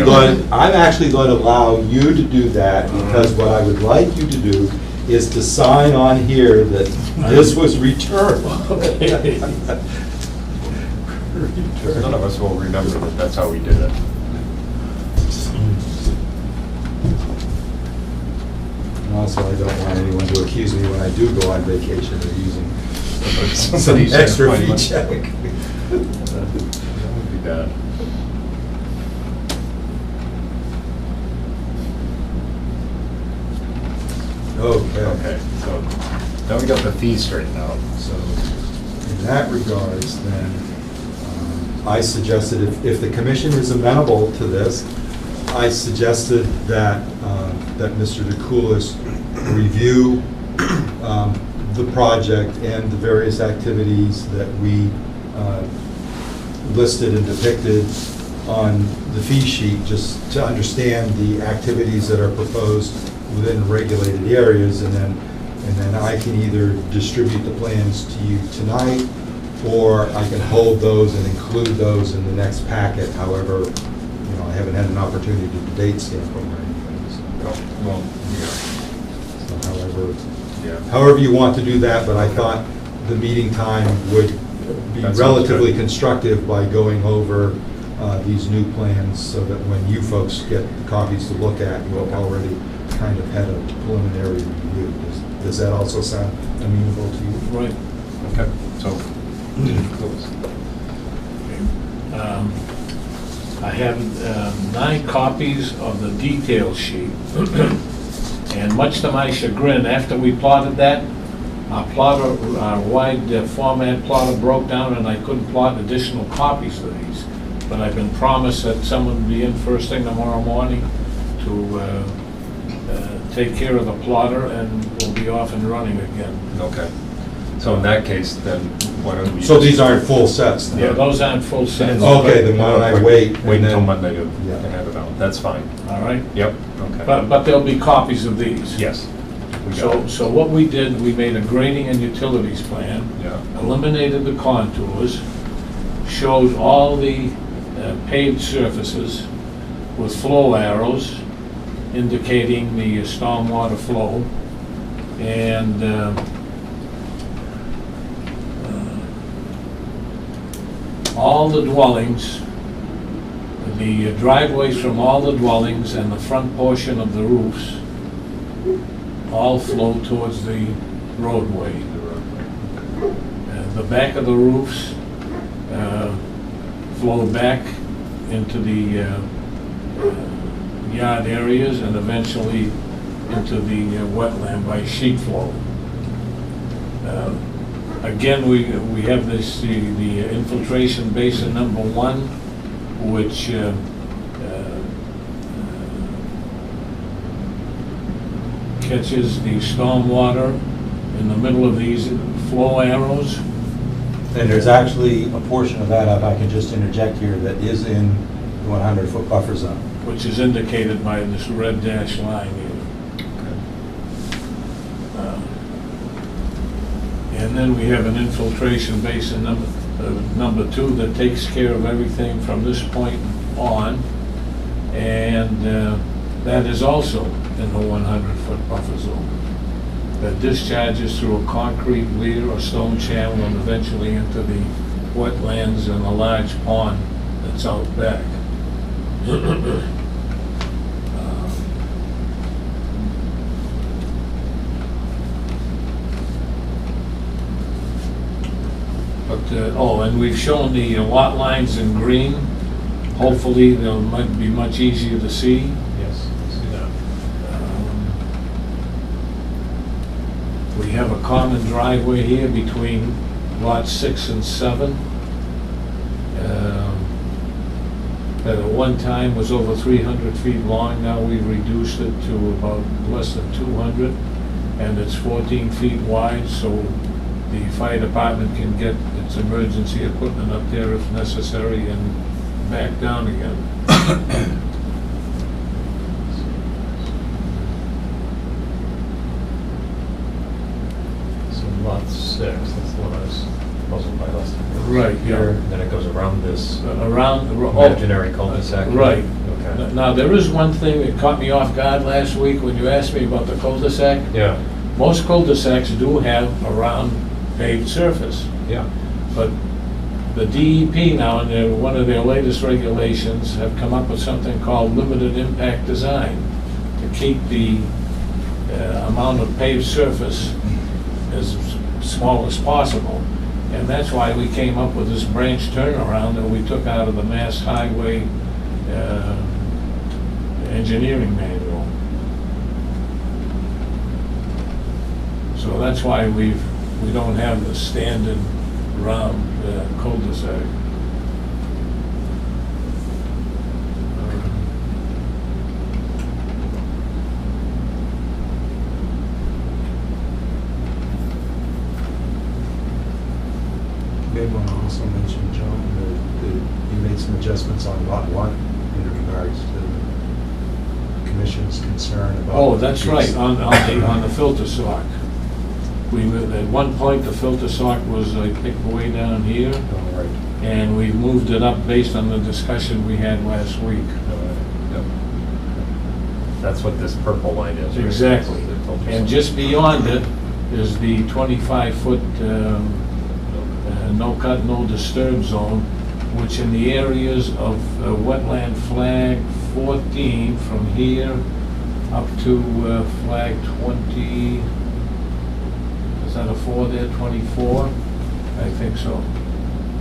[SPEAKER 6] going to allow you to do that, because what I would like you to do is to sign on here that this was returned.
[SPEAKER 4] None of us will remember that that's how we did it.
[SPEAKER 6] And also, I don't want anyone to accuse me when I do go on vacation of using some
[SPEAKER 4] Somebody's
[SPEAKER 6] extra
[SPEAKER 4] gonna
[SPEAKER 6] fee
[SPEAKER 4] find
[SPEAKER 6] check.
[SPEAKER 4] That would be bad. Okay, so now we got the fees straightened out.
[SPEAKER 6] So in that regards, then, I suggested if the commission is amenable to this, I suggested that, that Mr. DeCoulis review the project and the various activities that we listed and depicted on the fee sheet, just to understand the activities that are proposed within regulated areas, and then I can either distribute the plans to you tonight, or I can hold those and include those in the next packet. However, you know, I haven't had an opportunity to debate stamp them or anything. So,
[SPEAKER 4] Well,
[SPEAKER 6] however you want to do that, but I thought the meeting time would be
[SPEAKER 4] That sounds
[SPEAKER 6] relatively
[SPEAKER 4] good.
[SPEAKER 6] constructive by going over these new plans, so that when you folks get the copies to look at, you'll already kind of had a preliminary review. Does that also sound amenable to you?
[SPEAKER 11] Right.
[SPEAKER 4] Okay, so,
[SPEAKER 11] I have 9 copies of the detail sheet. And much to my chagrin, after we plotted that, our wide format plotter broke down, and I couldn't plot additional copies of these. But I've been promised that someone will be in first thing tomorrow morning to take care of the plotter, and we'll be off and running again.
[SPEAKER 4] okay. So in that case, then, why don't we?
[SPEAKER 6] So
[SPEAKER 4] just-
[SPEAKER 6] these aren't full sets? then?
[SPEAKER 11] Yeah, those aren't full sets.
[SPEAKER 6] Okay, then why don't I wait?
[SPEAKER 4] Wait
[SPEAKER 6] and
[SPEAKER 4] until
[SPEAKER 6] then-
[SPEAKER 4] Monday to
[SPEAKER 6] Yeah.
[SPEAKER 4] have it out. That's fine.
[SPEAKER 11] All right?
[SPEAKER 4] Yep, okay.
[SPEAKER 11] But there'll be copies of these.
[SPEAKER 4] Yes. We got it.
[SPEAKER 11] So what we did, we made a grading and utilities plan,
[SPEAKER 4] Yeah.
[SPEAKER 11] eliminated the contours, showed all the paved surfaces with flow arrows indicating the stormwater flow, and all the dwellings, the driveways from all the dwellings and the front portion of the roofs all flow towards the roadway. The back of the roofs flow back into the yard areas and eventually into the wetland by sheet flow. Again, we have this, the infiltration basin number 1, which catches the stormwater in the middle of these flow arrows.
[SPEAKER 6] And there's actually a portion of that, if I can just interject here, that is in the 100-foot buffer zone.
[SPEAKER 11] Which is indicated by this red dashed line here. And then we have an infiltration basin number 2 that takes care of everything from this point on. And that is also in the 100-foot buffer zone. That discharges through a concrete weir or stone channel and eventually into the wetlands and a large pond that's out back.
[SPEAKER 14] But, oh, and we've shown the lot lines in green. Hopefully, they'll might be much easier to see.
[SPEAKER 4] Yes, see that.
[SPEAKER 14] We have a common driveway here between lots 6 and 7. That at one time was over 300 feet long, now we've reduced it to about less than 200, and it's 14 feet wide, so the fire department can get its emergency equipment up there if necessary and back down again.
[SPEAKER 4] So lot 6, that's the one I was puzzled by last time.
[SPEAKER 14] Right, yeah.
[SPEAKER 4] Here, and then it goes around this
[SPEAKER 14] Around the...
[SPEAKER 4] imaginary cul-de-sac.
[SPEAKER 14] Right.
[SPEAKER 4] Okay.
[SPEAKER 14] Now, there is one thing that caught me off guard last week when you asked me about the cul-de-sac.
[SPEAKER 4] Yeah,
[SPEAKER 14] Most cul-de-sacs do have a round paved surface,
[SPEAKER 4] yeah.
[SPEAKER 14] but the DEP now, in one of their latest regulations, have come up with something called limited impact design to keep the amount of paved surface as small as possible. And that's why we came up with this branch turnaround that we took out of the Mass Highway engineering manual. So that's why we don't have the standard round cul-de-sac.
[SPEAKER 6] May want to also mention, John, that you made some adjustments on lot 1 in regards to the commission's concern about...
[SPEAKER 14] Oh, that's right, on the filter sock. At one point, the filter sock was, I think, way down here,
[SPEAKER 4] All right.
[SPEAKER 14] and we moved it up based on the discussion we had last week.
[SPEAKER 4] Yep. That's what this purple line is, right?
[SPEAKER 14] Exactly.
[SPEAKER 4] The filter
[SPEAKER 14] And
[SPEAKER 4] zone.
[SPEAKER 14] just beyond it is the 25-foot no cut, no disturb zone, which in the areas of wetland flag 14 from here up to flag 20, is that a 4 there, 24? I think so.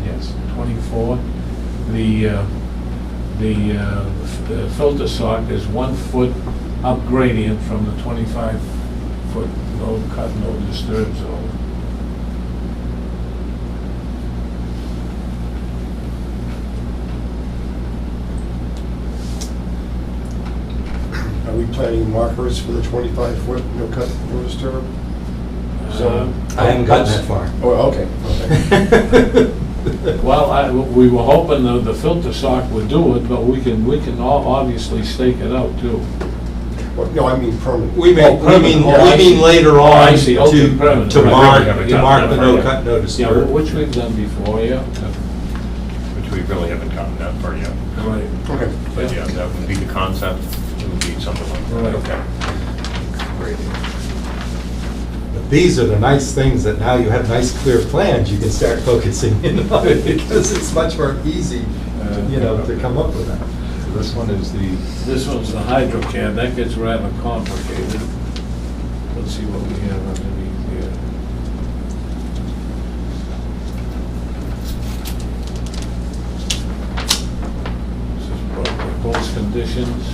[SPEAKER 14] Yes, 24. The filter sock is 1 foot up gradient from the 25-foot no cut, no disturb zone.
[SPEAKER 13] Are we planning markers for the 25-foot, no cut, no disturb zone?
[SPEAKER 6] I haven't gotten that far.
[SPEAKER 13] Oh, okay.
[SPEAKER 14] Well, we were hoping the filter sock would do it, but we can obviously stake it out too.
[SPEAKER 13] Well, no, I mean permanent.
[SPEAKER 8] We mean later
[SPEAKER 14] Oh, I
[SPEAKER 8] on
[SPEAKER 14] see. Okay, permanent.
[SPEAKER 8] to
[SPEAKER 14] Right.
[SPEAKER 8] mark
[SPEAKER 14] Yeah,
[SPEAKER 8] the no cut, no
[SPEAKER 14] Yeah,
[SPEAKER 8] disturb.
[SPEAKER 14] which we've done before, yeah.
[SPEAKER 4] Which we really haven't gotten that far yet.
[SPEAKER 14] Right.
[SPEAKER 13] Okay.
[SPEAKER 4] But yeah, that would be the concept, it would be something like that.
[SPEAKER 14] Right.
[SPEAKER 4] Okay. Great.
[SPEAKER 6] But these are the nice things that now you have nice, clear plans, you can start focusing in on it, because it's much more easy, to come up with that.
[SPEAKER 4] So this one is
[SPEAKER 14] This one's the HydroCAD, that gets rather complicated. Let's see what we have underneath here. This is proposed conditions.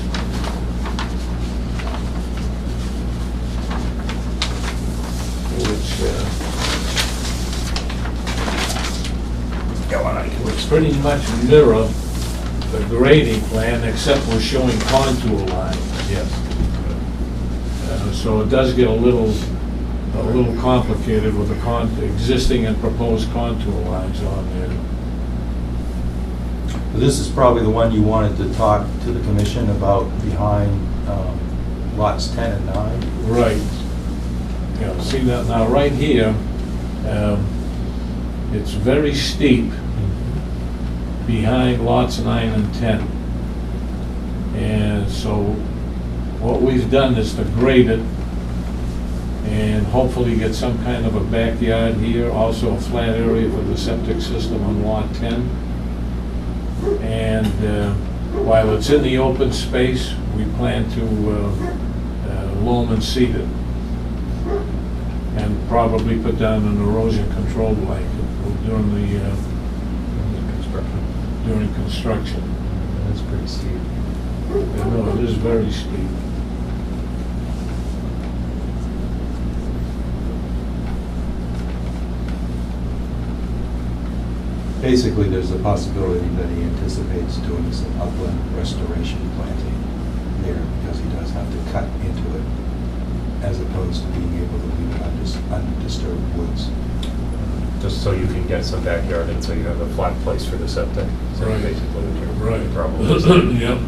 [SPEAKER 14] Which pretty much mirror the grading plan, except we're showing contour lines.
[SPEAKER 4] yes.
[SPEAKER 14] So it does get a little complicated with the existing and proposed contour lines on there.
[SPEAKER 6] This is probably the one you wanted to talk to the commission about behind lots 10 and 9.
[SPEAKER 14] Right. Yeah, see that now, right here, it's very steep behind lots 9 and 10. And so what we've done is to grade it and hopefully get some kind of a backyard here, also a flat area for the septic system on lot 10. And while it's in the open space, we plan to loam and seed it. And probably put down an erosion control blanket. We'll during construction.
[SPEAKER 4] That's pretty steep.
[SPEAKER 14] I know, it is very steep.
[SPEAKER 6] Basically, there's a possibility that he anticipates doing some upland restoration planting there, because he does have to cut into it, as opposed to being able to leave it undisturbed woods.
[SPEAKER 4] Just so you can get some backyard and so you have a flat place for the septic. So
[SPEAKER 14] Right.
[SPEAKER 4] basically what you're
[SPEAKER 14] Right.
[SPEAKER 4] probably saying.
[SPEAKER 14] Yep.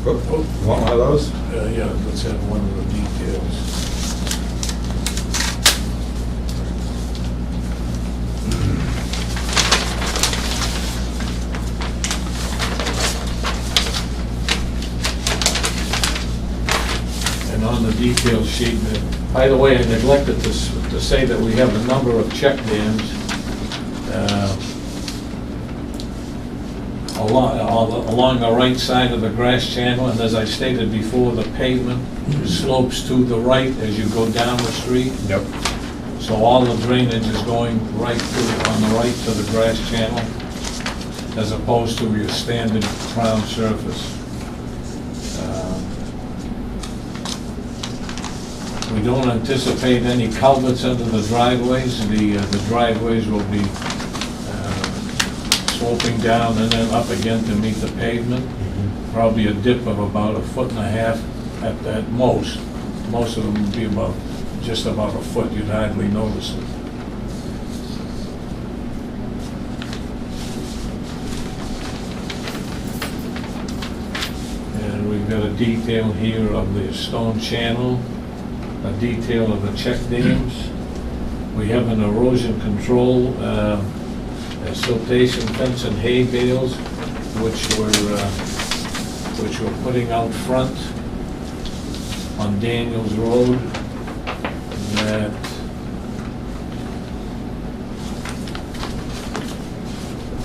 [SPEAKER 6] Oh, you want one of those?
[SPEAKER 14] Yeah, let's have one of the details. And on the detail sheet, by the way, I neglected to say that we have a number of check dams along the right side of the grass channel, and as I stated before, the pavement slopes to the right as you go down the street.
[SPEAKER 4] Yep.
[SPEAKER 14] So all the drainage is going right to, on the right to the grass channel, as opposed to your standard crown surface. We don't anticipate any culverts under the driveways. The driveways will be sloping down and then up again to meet the pavement. Probably a dip of about 1.5 feet at most. Most of them will be about, just about a foot. You'd hardly notice it. And we've got a detail here of the stone channel, a detail of the check dams. We have an erosion control siltation fence and hay bales, which we're putting out front on Daniels Road. That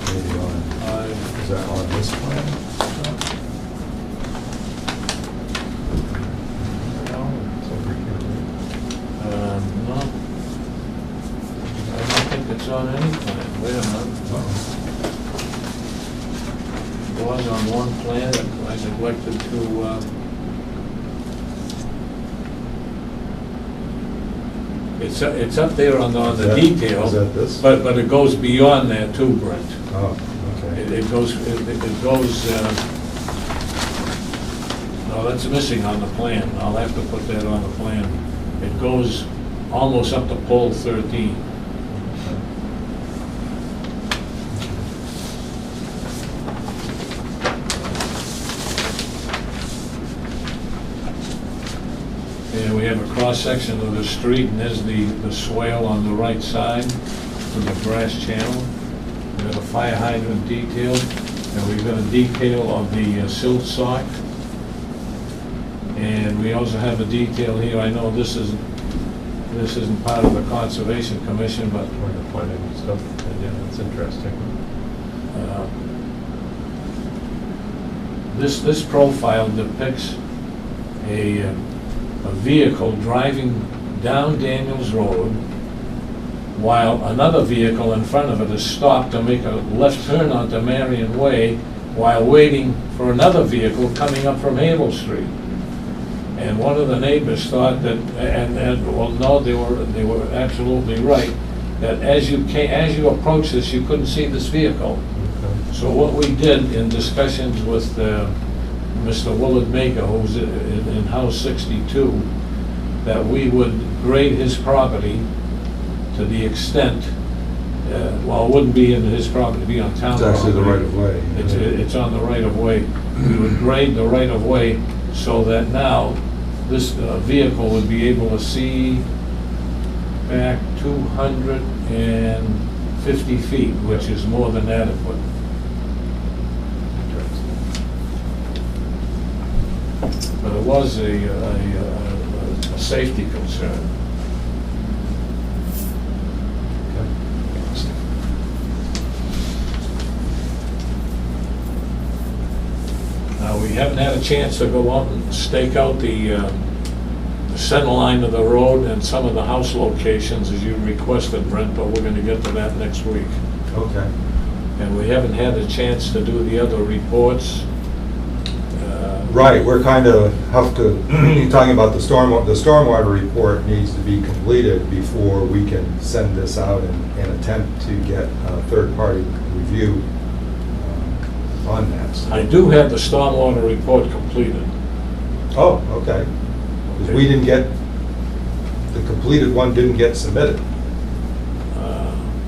[SPEAKER 6] Maybe on, is that on this plan?
[SPEAKER 14] no, I don't think it's on any plan. Wait a minute. It was on one plan that I neglected to, it's up there on the detail.
[SPEAKER 6] Is that this?
[SPEAKER 14] But it goes beyond that too, Brent.
[SPEAKER 6] Oh, okay.
[SPEAKER 14] It goes, no, that's missing on the plan. I'll have to put that on the plan. It goes almost up to pole 13. And we have a cross-section of the street, and there's the swale on the right side with the grass channel. We've got a fire hydrant detail, and we've got a detail of the silt sock. And we also have a detail here, I know this isn't part of the Conservation Commission, but
[SPEAKER 4] Point of planning and stuff. Yeah, that's interesting.
[SPEAKER 14] This profile depicts a vehicle driving down Daniels Road while another vehicle in front of it is stopped to make a left turn onto Marion Way while waiting for another vehicle coming up from Hable Street. And one of the neighbors thought that, well, no, they were absolutely right, that as you approach this, you couldn't see this vehicle. So what we did in discussions with Mr. Willard Maker, who's in House 62, that we would grade his property to the extent, well, it wouldn't be in his property, it'd be on town property.
[SPEAKER 6] It's actually the right of way.
[SPEAKER 14] It's on the right of way. We would grade the right of way so that now this vehicle would be able to see back 250 feet, which is more than adequate. But it was a safety concern. we haven't had a chance to go out and stake out the center line of the road and some of the house locations as you requested, Brent, but we're gonna get to that next week.
[SPEAKER 6] Okay.
[SPEAKER 14] And we haven't had a chance to do the other reports.
[SPEAKER 6] Right, we're kind of have to, you're talking about the stormwater report needs to be completed before we can send this out and attempt to get a third-party review on that.
[SPEAKER 14] I do have the stormwater report completed.
[SPEAKER 6] Oh, okay. Because we didn't get, the completed one didn't get submitted.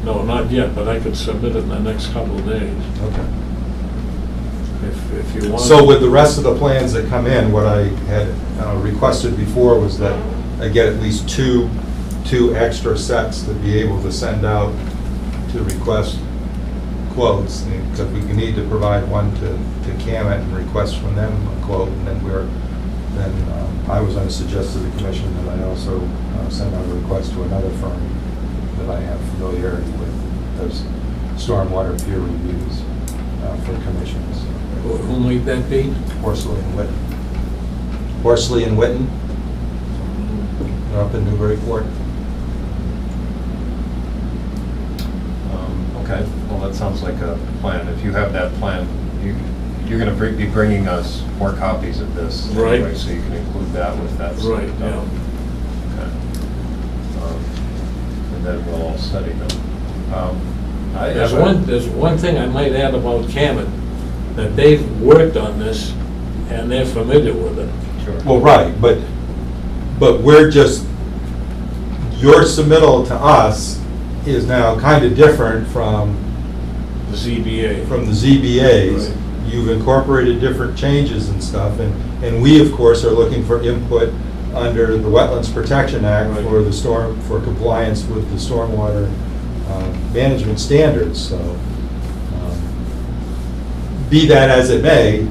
[SPEAKER 14] No, not yet, but I could submit it in the next couple of days.
[SPEAKER 6] Okay.
[SPEAKER 14] If you want.
[SPEAKER 6] So with the rest of the plans that come in, what I had requested before was that I get at least two extra sets to be able to send out to request quotes, because we need to provide one to Camet and request from them a quote, and then I was going to suggest to the commission that I also send out a request to another firm that I have familiarity with, those stormwater peer reviews for commissions.
[SPEAKER 14] Who might that be?
[SPEAKER 6] Horsley and Witten. Horsley and Witten, they're up in Newburyport.
[SPEAKER 4] Okay, well, that sounds like a plan. If you have that plan, you're going to be bringing us more copies of this
[SPEAKER 14] Right.
[SPEAKER 4] anyway, so you can include that with that.
[SPEAKER 14] Right, yeah.
[SPEAKER 4] Okay. And then we'll all study them.
[SPEAKER 14] There's one thing I might add about Camet, that they've worked on this and they're familiar with it.
[SPEAKER 4] Sure.
[SPEAKER 6] Well, right, but we're just, your submittal to us is now kind of different from
[SPEAKER 14] The ZBA.
[SPEAKER 6] the ZBA's.
[SPEAKER 14] Right.
[SPEAKER 6] You've incorporated different changes and stuff, and we, of course, are looking for input under the Wetlands Protection Act
[SPEAKER 14] Right.
[SPEAKER 6] for compliance with the stormwater management standards, so. Be that as it may,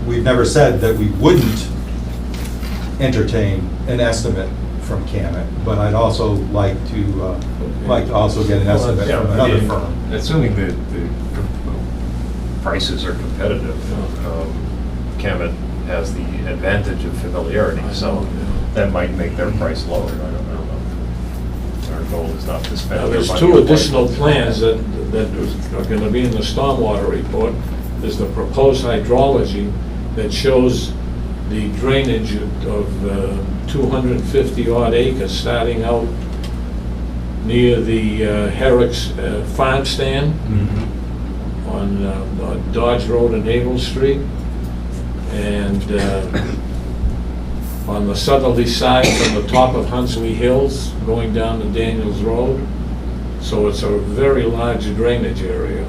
[SPEAKER 6] we've never said that we wouldn't entertain an estimate from Camet, but I'd also like to also get an estimate
[SPEAKER 4] Yeah,
[SPEAKER 6] from
[SPEAKER 4] I
[SPEAKER 6] another
[SPEAKER 4] mean,
[SPEAKER 6] firm.
[SPEAKER 4] Assuming the prices are competitive, Camet has the advantage of familiarity, so that might make their price lower. I don't know. Our goal is not to spend.
[SPEAKER 14] Now, there's
[SPEAKER 4] their
[SPEAKER 14] two
[SPEAKER 4] money on
[SPEAKER 14] additional
[SPEAKER 4] one.
[SPEAKER 14] plans that are going to be in the stormwater report. There's the proposed hydrology that shows the drainage of 250 odd acres starting out near the Herrick's farm stand on Dodge Road and Havel Street. And on the southerly side from the top of Hunsley Hills going down to Daniels Road. So it's a very large drainage area.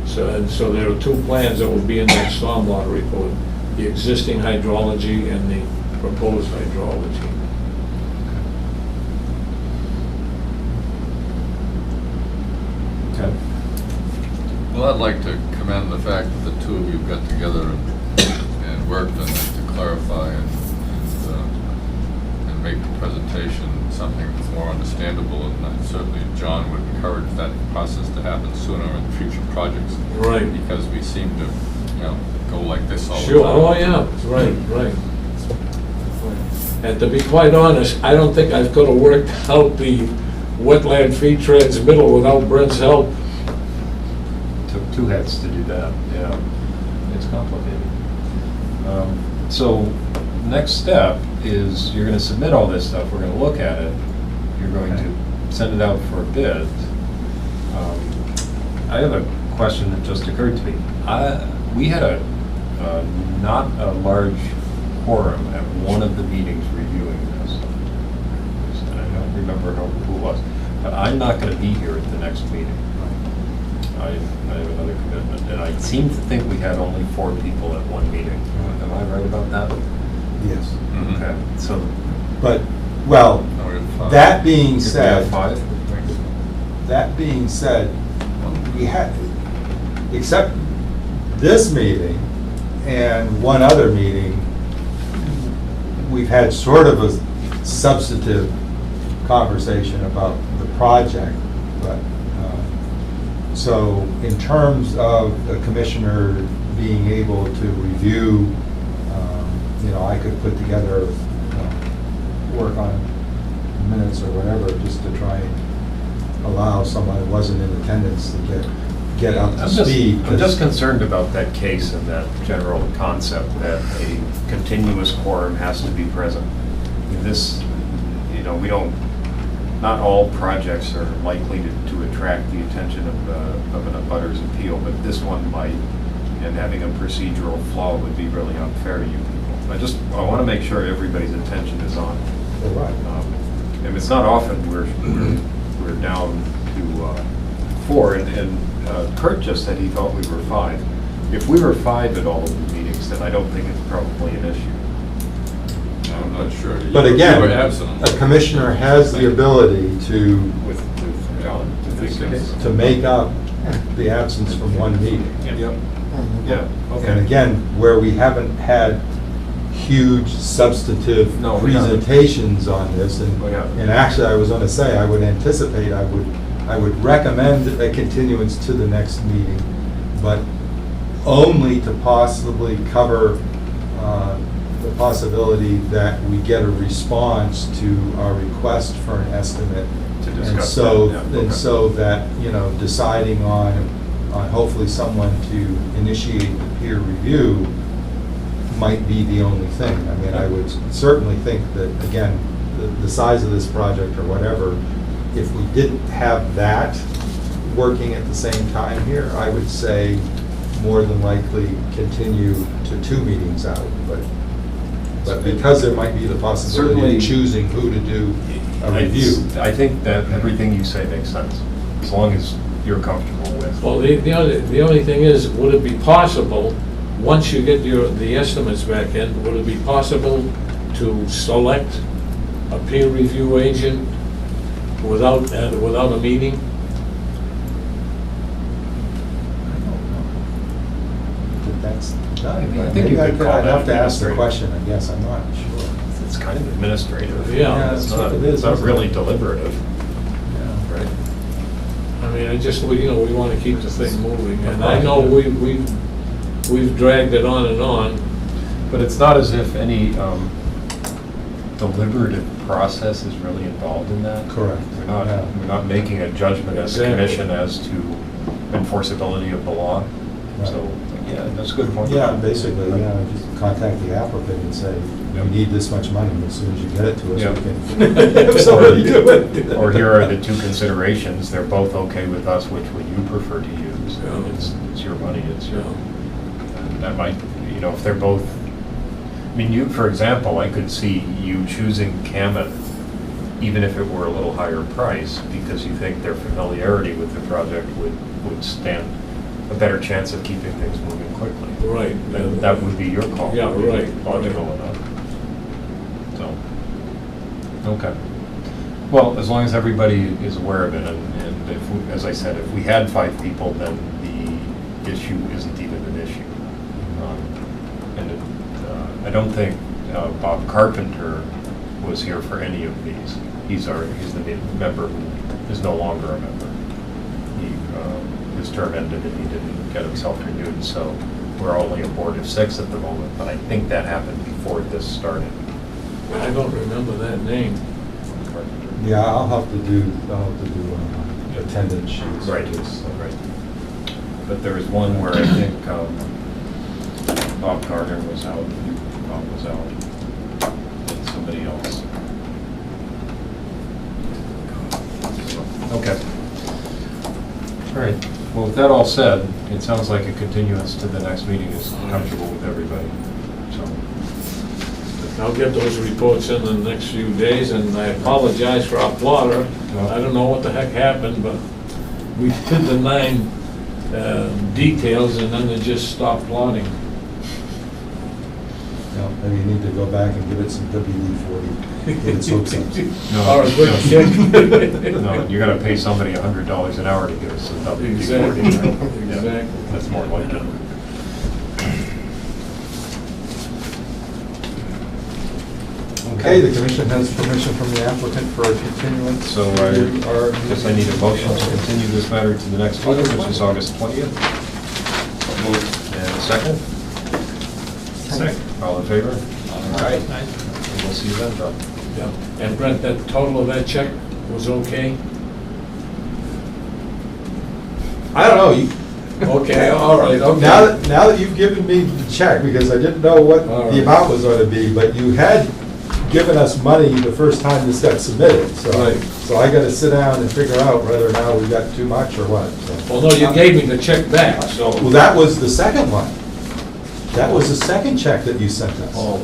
[SPEAKER 14] So there are two plans that will be in that stormwater report, the existing hydrology and the proposed hydrology.
[SPEAKER 6] Okay.
[SPEAKER 2] Well, I'd like to commend the fact that the two of you got together and worked on this to clarify and make the presentation something that's more understandable, and certainly John would encourage that process to happen sooner in future projects.
[SPEAKER 14] Right.
[SPEAKER 2] Because we seem to, go like this all the time.
[SPEAKER 14] Sure, oh yeah, right. And to be quite honest, I don't think I could have worked out the wetland fee transmittal without Brent's help.
[SPEAKER 4] Took two heads to do that, yeah. It's complicated. So, next step is you're going to submit all this stuff, we're going to look at it, you're going to send it out for a bid. I have a question that just occurred to me. We had not a large quorum at one of the meetings reviewing this. And I don't remember who it was, but I'm not going to be here at the next meeting. I have another commitment, and I seem to think we had only 4 people at one meeting. Am I right about that?
[SPEAKER 6] Yes.
[SPEAKER 4] Okay, so.
[SPEAKER 6] But, well,
[SPEAKER 2] No, we have 5.
[SPEAKER 6] that being
[SPEAKER 4] We
[SPEAKER 6] said,
[SPEAKER 4] have 5?
[SPEAKER 6] we had, except this meeting and one other meeting, we've had sort of a substantive conversation about the project, but, So in terms of the commissioner being able to review, I could put together, work on minutes or whatever, just to try and allow someone who wasn't in attendance to get up to speed.
[SPEAKER 4] I'm just concerned about that case and that general concept that a continuous quorum has to be present. This, we don't, not all projects are likely to attract the attention of an abutters appeal, but this one might, and having a procedural flaw would be really unfair to you people. I want to make sure everybody's attention is on.
[SPEAKER 6] All right.
[SPEAKER 4] And it's not often we're down to 4, and Kurt just said he thought we were 5. If we were 5 at all of the meetings, then I don't think it's probably an issue.
[SPEAKER 2] I'm not sure.
[SPEAKER 6] But
[SPEAKER 2] You
[SPEAKER 6] again,
[SPEAKER 2] were absent.
[SPEAKER 6] a commissioner has the ability
[SPEAKER 4] With Alan, to think that's-
[SPEAKER 6] to make up the absence from one meeting.
[SPEAKER 4] Yep. Yeah,
[SPEAKER 6] And
[SPEAKER 4] okay.
[SPEAKER 6] again, where we haven't had huge substantive
[SPEAKER 4] No, we haven't.
[SPEAKER 6] presentations on this,
[SPEAKER 4] We haven't.
[SPEAKER 6] and actually, I was gonna say, I would anticipate, I would recommend a continuance to the next meeting, but only to possibly cover the possibility that we get a response to our request for an estimate.
[SPEAKER 4] To
[SPEAKER 6] And
[SPEAKER 4] discuss
[SPEAKER 6] so,
[SPEAKER 4] that, yeah, okay.
[SPEAKER 6] and so that, deciding on hopefully someone to initiate the peer review might be the only thing. I mean, I would certainly think that, again, the size of this project or whatever, if we didn't have that working at the same time here, I would say more than likely continue to 2 meetings out. But because there might be the possibility
[SPEAKER 4] Certainly-
[SPEAKER 6] of choosing who to do a review.
[SPEAKER 4] I think that everything you say makes sense, as long as you're comfortable with.
[SPEAKER 14] Well, the only thing is, would it be possible, once you get the estimates back in, would it be possible to select a peer review agent without a meeting?
[SPEAKER 6] That's done.
[SPEAKER 4] I think you
[SPEAKER 6] Maybe
[SPEAKER 4] could call
[SPEAKER 6] I'd
[SPEAKER 4] that
[SPEAKER 6] have to ask the
[SPEAKER 4] administrative.
[SPEAKER 6] question, I guess, I'm not sure.
[SPEAKER 4] It's kind of administrative.
[SPEAKER 14] Yeah.
[SPEAKER 4] It's
[SPEAKER 6] that's
[SPEAKER 4] not,
[SPEAKER 6] what it is,
[SPEAKER 4] it's not
[SPEAKER 6] isn't
[SPEAKER 4] really
[SPEAKER 6] it?
[SPEAKER 4] deliberative,
[SPEAKER 6] Yeah.
[SPEAKER 4] right?
[SPEAKER 14] I mean, we want to keep the thing moving, and I know we've dragged it on and on.
[SPEAKER 4] But it's not as if any deliberative process is really involved in that.
[SPEAKER 6] Correct. Yeah.
[SPEAKER 4] We're not making a judgment as a
[SPEAKER 14] Exactly.
[SPEAKER 4] commission as to enforceability of the law. So, yeah, that's a good point.
[SPEAKER 6] Yeah, basically, just contact the applicant and say, we need this much money, as soon as you get it to us,
[SPEAKER 4] Yeah.
[SPEAKER 6] we can have somebody do it.
[SPEAKER 4] Or here are the 2 considerations, they're both okay with us, which would you prefer to use?
[SPEAKER 14] Yeah.
[SPEAKER 4] It's your money, it's your,
[SPEAKER 14] Yeah.
[SPEAKER 4] that might, if they're both, I mean, you, for example, I could see you choosing Camet, even if it were a little higher price, because you think their familiarity with the project would stand a better chance of keeping things moving quickly.
[SPEAKER 14] Right.
[SPEAKER 4] And that would be your call.
[SPEAKER 14] Yeah, right.
[SPEAKER 4] Logical enough. So, okay. Well, as long as everybody is aware of it, and if, as I said, if we had 5 people, then the issue isn't even an issue. I don't think Bob Carpenter was here for any of these. He's the member who is no longer a member. His term ended and he didn't get himself renewed, so we're only a board of 6 at the moment, but I think that happened before this started.
[SPEAKER 14] I don't remember that name.
[SPEAKER 4] Carpenter.
[SPEAKER 6] Yeah, I'll have to do attendance sheets.
[SPEAKER 4] Right, right. But there was one where I think Bob Carter was out, Bob was out, and somebody else. Okay. All right, well, with that all said, it sounds like a continuance to the next meeting is comfortable with everybody, so.
[SPEAKER 14] I'll get those reports in the next few days, and I apologize for our plotter. I don't know what the heck happened, but we did the 9 details, and then they just stopped plotting.
[SPEAKER 6] Maybe you need to go back and give it some WD-40, give it soap suds.
[SPEAKER 14] Or a good kick.
[SPEAKER 4] No, you gotta pay somebody $100 an hour to give us some WD-40.
[SPEAKER 14] Exactly,
[SPEAKER 4] Yeah,
[SPEAKER 14] exactly.
[SPEAKER 4] that's more like it.
[SPEAKER 6] Okay, the commission has permission from the applicant for a continuance.
[SPEAKER 4] So I guess I need a motion to continue this matter to the next meeting, which is August 20th. And a second? Second. All in favor? All right. And we'll see you then, John.
[SPEAKER 14] Yeah. And Brent, that total of that check was okay?
[SPEAKER 6] I don't know, you,
[SPEAKER 14] Okay, all right, okay.
[SPEAKER 6] now that you've given me the check, because I didn't know what
[SPEAKER 14] All right.
[SPEAKER 6] the amount was going to be, but you had given us money the first time this got submitted, so.
[SPEAKER 14] Right.
[SPEAKER 6] So I gotta sit down and figure out whether now we got too much or what, so.
[SPEAKER 14] Well, no, you gave me the check back, so.
[SPEAKER 6] Well, that was the second one. That was the second check that you sent us.
[SPEAKER 14] Oh.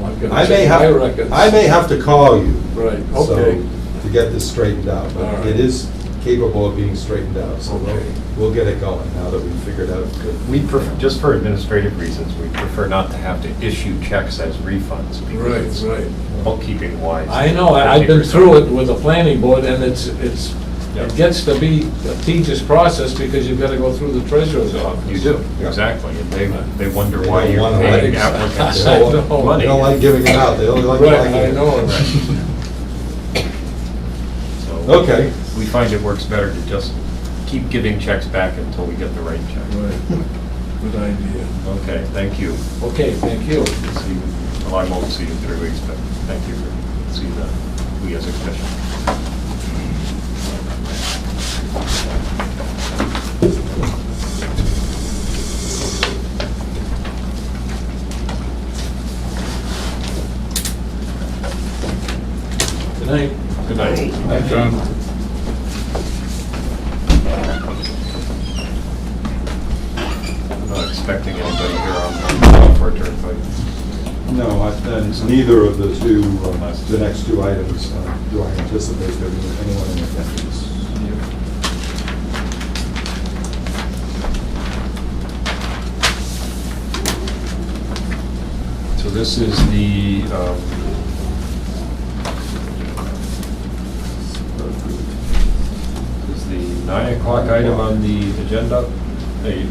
[SPEAKER 14] Well, I've got to
[SPEAKER 6] I may
[SPEAKER 14] check my records.
[SPEAKER 6] have to call you.
[SPEAKER 14] Right,
[SPEAKER 6] so,
[SPEAKER 14] okay.
[SPEAKER 6] To get this straightened out,
[SPEAKER 14] All
[SPEAKER 6] but
[SPEAKER 14] right.
[SPEAKER 6] it is capable of being straightened out, so
[SPEAKER 14] Okay.
[SPEAKER 6] we'll get it going now that we've figured out good.
[SPEAKER 4] We prefer, just for administrative reasons, we prefer not to have to issue checks as refunds.
[SPEAKER 14] Right,
[SPEAKER 4] because
[SPEAKER 14] right.
[SPEAKER 4] Bookkeeping wise.
[SPEAKER 14] I know, I've been through it with the planning board, and it
[SPEAKER 4] Yeah.
[SPEAKER 14] gets to be a tedious process because you've got to go through the treasurer's office.
[SPEAKER 4] You do, exactly, and they wonder why
[SPEAKER 6] They
[SPEAKER 4] you're
[SPEAKER 6] don't wanna
[SPEAKER 4] paying
[SPEAKER 6] like-
[SPEAKER 4] applicants
[SPEAKER 14] I know.
[SPEAKER 4] money.
[SPEAKER 6] They don't like giving it out, they only like
[SPEAKER 14] Right,
[SPEAKER 6] liking
[SPEAKER 14] I
[SPEAKER 6] it.
[SPEAKER 14] know.
[SPEAKER 4] So
[SPEAKER 6] Okay.
[SPEAKER 4] We find it works better to just keep giving checks back until we get the right check.
[SPEAKER 14] Right, good idea.
[SPEAKER 4] Okay, thank you.
[SPEAKER 14] Okay, thank you.
[SPEAKER 4] See you, well, I won't see you in 3 weeks, but thank you for seeing that, we as a commission.
[SPEAKER 14] Good night.
[SPEAKER 4] Good night.
[SPEAKER 6] Thank you.
[SPEAKER 4] I'm not expecting anybody here on for a turnpike.
[SPEAKER 6] No, and neither of the two, the next two items, do I anticipate there being anyone in attendance.
[SPEAKER 4] So this is the, is the 9 o'clock item on the agenda. A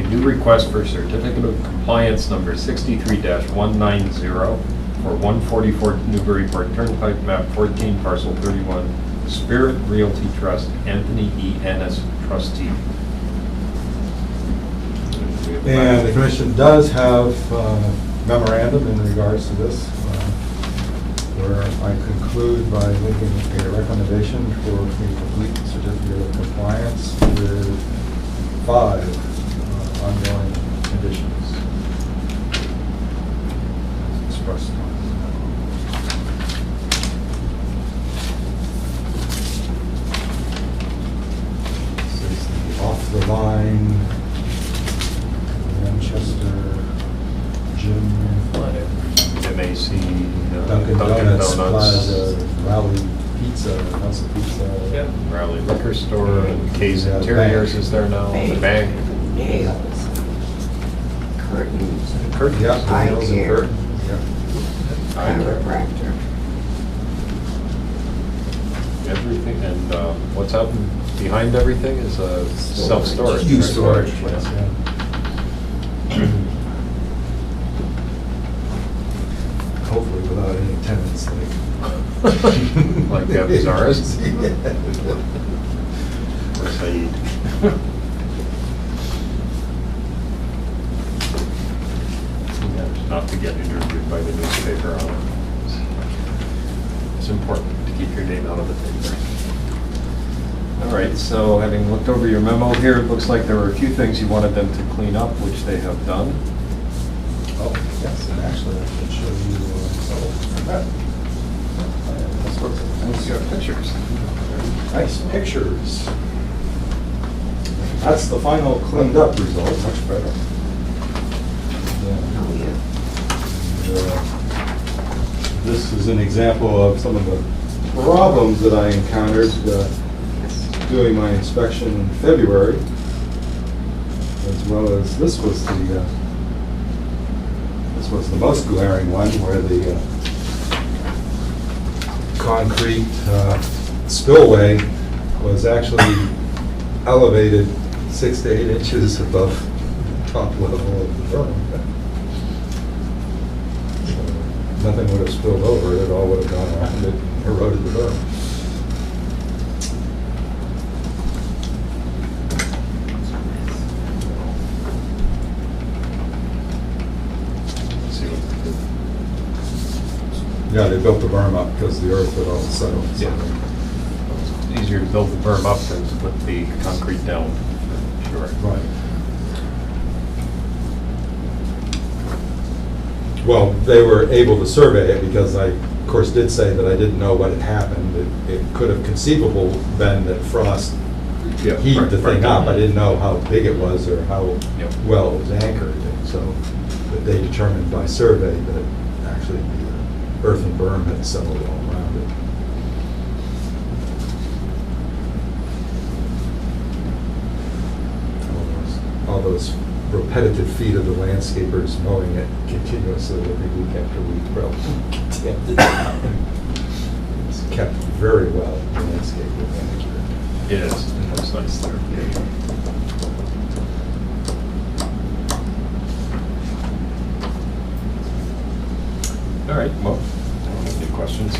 [SPEAKER 4] new request for certificate of compliance number 63-190 for 144 Newburyport Turnpike, map 14, parcel 31, Spirit Realty Trust, Anthony E. Ennis, trustee.
[SPEAKER 6] And the commission does have memorandum in regards to this, where I conclude by making a recommendation for a complete certificate of compliance with 5 ongoing conditions. Expressed on. This is the off the line Manchester Gym,
[SPEAKER 4] MAC,
[SPEAKER 6] Dunkin' Donuts, Plaza, Rally Pizza, House of Pizza.
[SPEAKER 4] Raleigh Liquor Store, and K's
[SPEAKER 6] Yeah,
[SPEAKER 4] Interiors
[SPEAKER 6] bank.
[SPEAKER 4] is there now, the bank.
[SPEAKER 9] Nails, curtains,
[SPEAKER 4] Curtains.
[SPEAKER 6] Yeah,
[SPEAKER 9] Eye
[SPEAKER 6] nails and
[SPEAKER 9] care.
[SPEAKER 6] curtains, yeah.
[SPEAKER 9] chiropractor.
[SPEAKER 4] Everything, and what's out behind everything is a self-storage.
[SPEAKER 6] Huge storage place,
[SPEAKER 4] Yeah.
[SPEAKER 6] yeah. Hopefully without any tenants, like.
[SPEAKER 4] Like the Bizarrest? Or Said. Not to get interviewed by the newspaper on it. It's important to keep your name out of the paper. All right, so having looked over your memo here, it looks like there were a few things you wanted them to clean up, which they have done.
[SPEAKER 6] Oh, yes, and actually I should show you,
[SPEAKER 4] Let's go pictures.
[SPEAKER 6] nice pictures. That's the final cleaned up result, much better. Yeah.
[SPEAKER 9] Oh, yeah.
[SPEAKER 6] This is an example of some of the problems that I encountered doing my inspection in February, as well as this was the most glaring one, where the concrete spillway was actually elevated 6 to 8 inches above the top level of the berm. nothing would have spilled over, it all would have gone around it, eroded the berm.
[SPEAKER 4] Let's see what they
[SPEAKER 6] Yeah, they built the berm up because the earth had all settled. so-
[SPEAKER 4] Yeah. It's easier to build the berm up than to put the concrete down, sure.
[SPEAKER 6] Right. Well, they were able to survey it because I, of course, did say that I didn't know what had happened. It could have conceivable been that frost
[SPEAKER 4] Yeah,
[SPEAKER 6] heaved the
[SPEAKER 4] right,
[SPEAKER 6] thing
[SPEAKER 4] right.
[SPEAKER 6] up. I didn't know how big it was or how
[SPEAKER 4] Yep.
[SPEAKER 6] well it was anchored. And so, but they determined by survey that actually the earthen berm had settled all around it. All those repetitive feet of the landscapers mowing it continuously every week after week, probably kept it down. It's kept very well, the landscape manicured.
[SPEAKER 4] It is, it looks nice there. All right, well, I don't have any questions.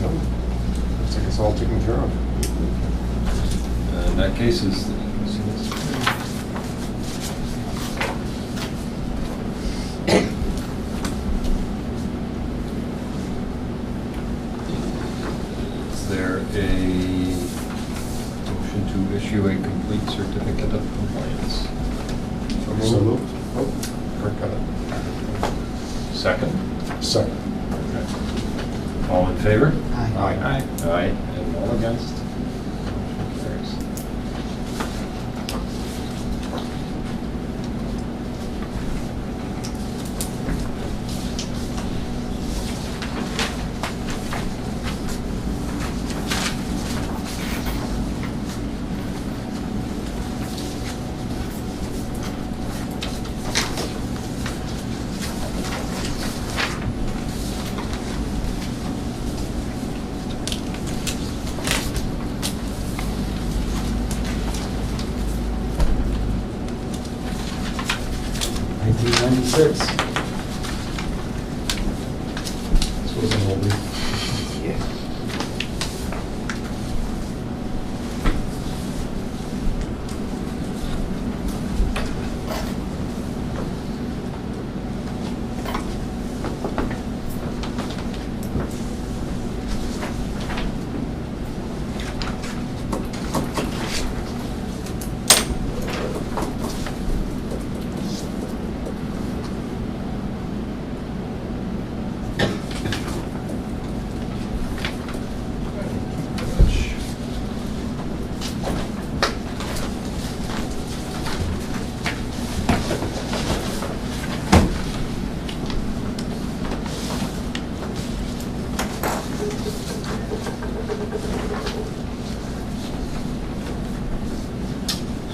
[SPEAKER 13] No. Looks like it's all taken care of.
[SPEAKER 4] In that case, is there a motion to issue a complete certificate of compliance?
[SPEAKER 13] So moved. Oh, Kirk got it.
[SPEAKER 4] Second?
[SPEAKER 13] Second.
[SPEAKER 4] Okay. All in favor?
[SPEAKER 13] Aye.
[SPEAKER 4] Aye, and all against? Motion carries.
[SPEAKER 6] $1996. This was an oldie.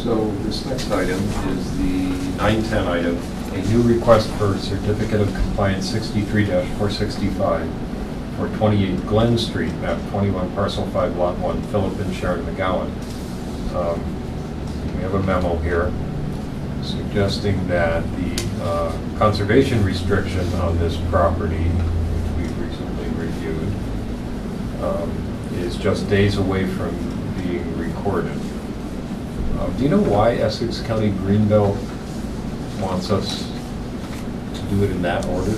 [SPEAKER 4] So this next item is the 910 item, a new request for certificate of compliance 63-465 for 28 Glen Street, map 21, parcel 5, lot 1, Philip and Sharon McGowan. We have a memo here suggesting that the conservation restriction on this property, which we've recently reviewed, is just days away from being recorded. Do you know why Essex County Greenbelt wants us to do it in that order?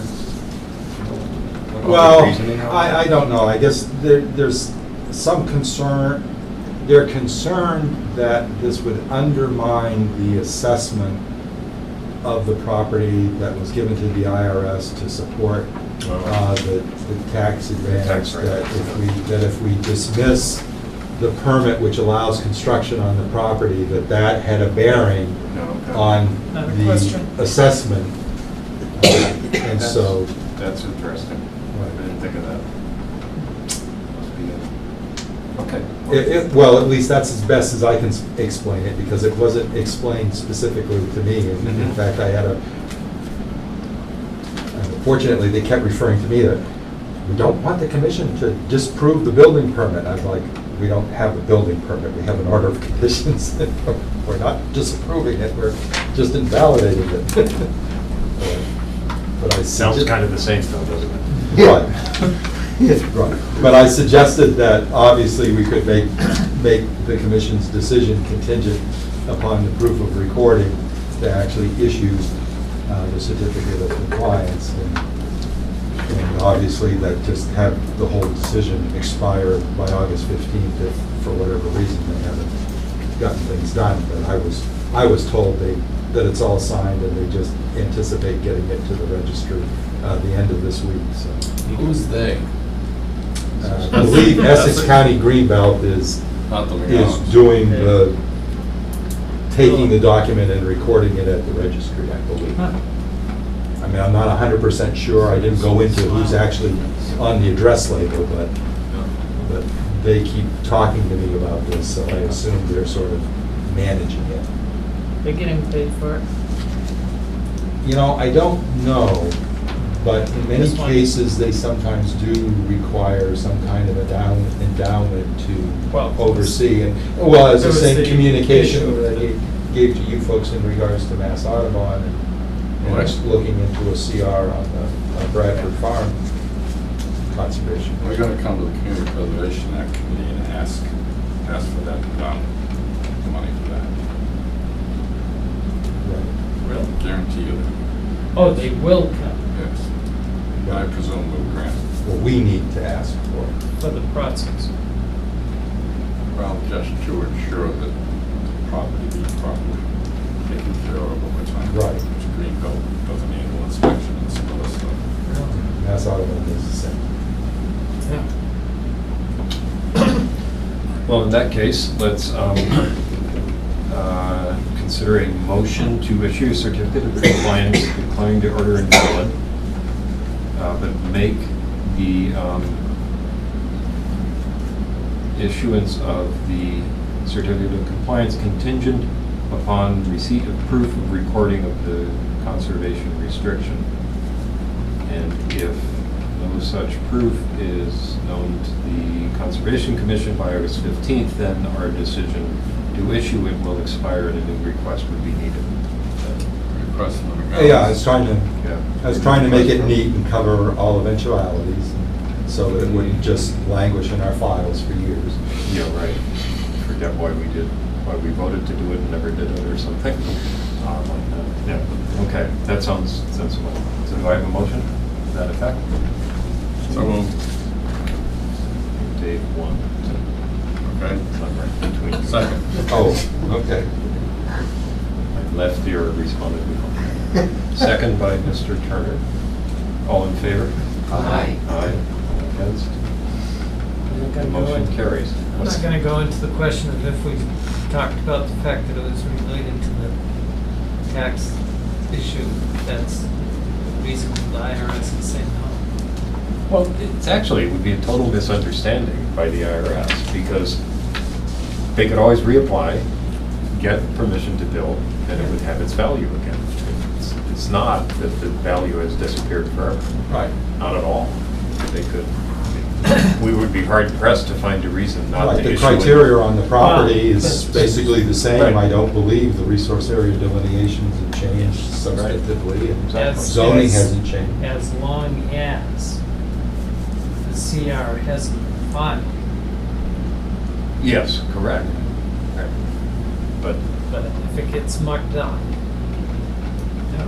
[SPEAKER 4] What
[SPEAKER 6] Well,
[SPEAKER 4] reasoning on that?
[SPEAKER 6] I don't know. I guess there's some concern. They're concerned that this would undermine the assessment of the property that was given to the IRS to support the tax advantage.
[SPEAKER 4] Tax rate.
[SPEAKER 6] That if we dismiss the permit which allows construction on the property, that had a bearing
[SPEAKER 4] No, okay.
[SPEAKER 6] on
[SPEAKER 3] Another
[SPEAKER 6] the
[SPEAKER 3] question?
[SPEAKER 6] assessment. And so,
[SPEAKER 4] That's interesting. I didn't think of that. Must be it. Okay.
[SPEAKER 6] well, at least that's as best as I can explain it, because it wasn't explained specifically to me. And in
[SPEAKER 4] Mhm.
[SPEAKER 6] fact, I had fortunately, they kept referring to me that, we don't want the commission to disprove the building permit. I was like, we don't have a building permit, we have an order of conditions. We're not disapproving it, we're just invalidating it. But I
[SPEAKER 4] Sounds kind of the same though, doesn't it?
[SPEAKER 6] Right. Right. But I suggested that obviously we could make the commission's decision contingent upon the proof of recording to actually issue the certificate of compliance. And obviously that just have the whole decision expire by August 15th if for whatever reason they haven't gotten things done. But I was told that it's all signed and they just anticipate getting it to the registry the end of this week, so.
[SPEAKER 12] Who's they?
[SPEAKER 6] I believe Essex County Greenbelt is
[SPEAKER 2] Not the
[SPEAKER 6] is
[SPEAKER 2] Leones.
[SPEAKER 6] doing the, taking the document and recording it at the registry, I believe.
[SPEAKER 3] Huh.
[SPEAKER 6] I mean, I'm not 100% sure, I didn't go into who's actually on the address label, but they keep talking to me about this, so I assume they're sort of managing it.
[SPEAKER 3] They're getting paid for it?
[SPEAKER 6] You know, I don't know, but in many
[SPEAKER 3] This one.
[SPEAKER 6] cases, they sometimes do require some kind of endowment to
[SPEAKER 3] Well,
[SPEAKER 6] oversee. And well, as
[SPEAKER 3] there
[SPEAKER 6] the
[SPEAKER 3] was
[SPEAKER 6] same
[SPEAKER 3] the
[SPEAKER 6] communication
[SPEAKER 3] issue
[SPEAKER 6] that I
[SPEAKER 3] with
[SPEAKER 6] gave to you folks in regards to Mass Audubon and
[SPEAKER 2] Right.
[SPEAKER 6] us looking into a CR on the Bradford Farm conservation.
[SPEAKER 2] We're gonna come to the Community Preservation Act committee and ask for that, money for that.
[SPEAKER 6] Right.
[SPEAKER 3] Really?
[SPEAKER 2] Guarantee you that,
[SPEAKER 3] Oh, they will come
[SPEAKER 2] yes. I presume we'll grant.
[SPEAKER 6] What we need to ask for.
[SPEAKER 3] for the process.
[SPEAKER 2] Well, just to ensure that the property be properly taken care of over time.
[SPEAKER 6] Right.
[SPEAKER 2] Which Greenbelt does an annual inspection and some other stuff.
[SPEAKER 6] Mass Audubon is the same.
[SPEAKER 3] Yeah.
[SPEAKER 4] Well, in that case, let's consider a motion to issue a certificate of compliance declaring the order invalid, but make the issuance of the certificate of compliance contingent upon receipt of proof of recording of the conservation restriction. And if no such proof is known to the Conservation Commission by August 15th, then our decision to issue it will expire and a new request would be needed.
[SPEAKER 2] Request from the
[SPEAKER 6] Yeah, I was trying to
[SPEAKER 4] Yeah.
[SPEAKER 6] make it neat and cover all eventualities, so that it wouldn't just languish in our files for years.
[SPEAKER 4] Yeah, right. Forget why we voted to do it and never did it or something. Like that. Yeah, okay, that sounds sensible. So do I have a motion to that effect?
[SPEAKER 2] So moved.
[SPEAKER 4] Dave, one.
[SPEAKER 2] Okay.
[SPEAKER 4] Somewhere between.
[SPEAKER 2] Second.
[SPEAKER 6] Oh, okay.
[SPEAKER 4] My left ear responded with one. Second by Mr. Turner. All in favor?
[SPEAKER 9] Aye.
[SPEAKER 4] Aye. All against? The motion carries.
[SPEAKER 3] I'm not going to go into the question of if we talked about the fact that it was related to the tax issue. That's reasonable. The IRS is saying no.
[SPEAKER 4] Well, it's actually, it would be a total misunderstanding by the IRS, because they could always reapply, get permission to build, and it would have its value again. It's not that the value has disappeared forever.
[SPEAKER 6] Right.
[SPEAKER 4] Not at all. They could, we would be hard pressed to find a reason not
[SPEAKER 6] Right,
[SPEAKER 4] to
[SPEAKER 6] the
[SPEAKER 4] issue it.
[SPEAKER 6] criteria on the property is
[SPEAKER 3] Wow.
[SPEAKER 6] basically the same.
[SPEAKER 4] Right.
[SPEAKER 6] I don't believe the resource area delineations have changed substantively, and
[SPEAKER 4] Exactly.
[SPEAKER 6] zoning hasn't changed.
[SPEAKER 3] As long as the CR hasn't been filed.
[SPEAKER 4] Yes, correct. But
[SPEAKER 3] But if it gets mucked up. Yeah.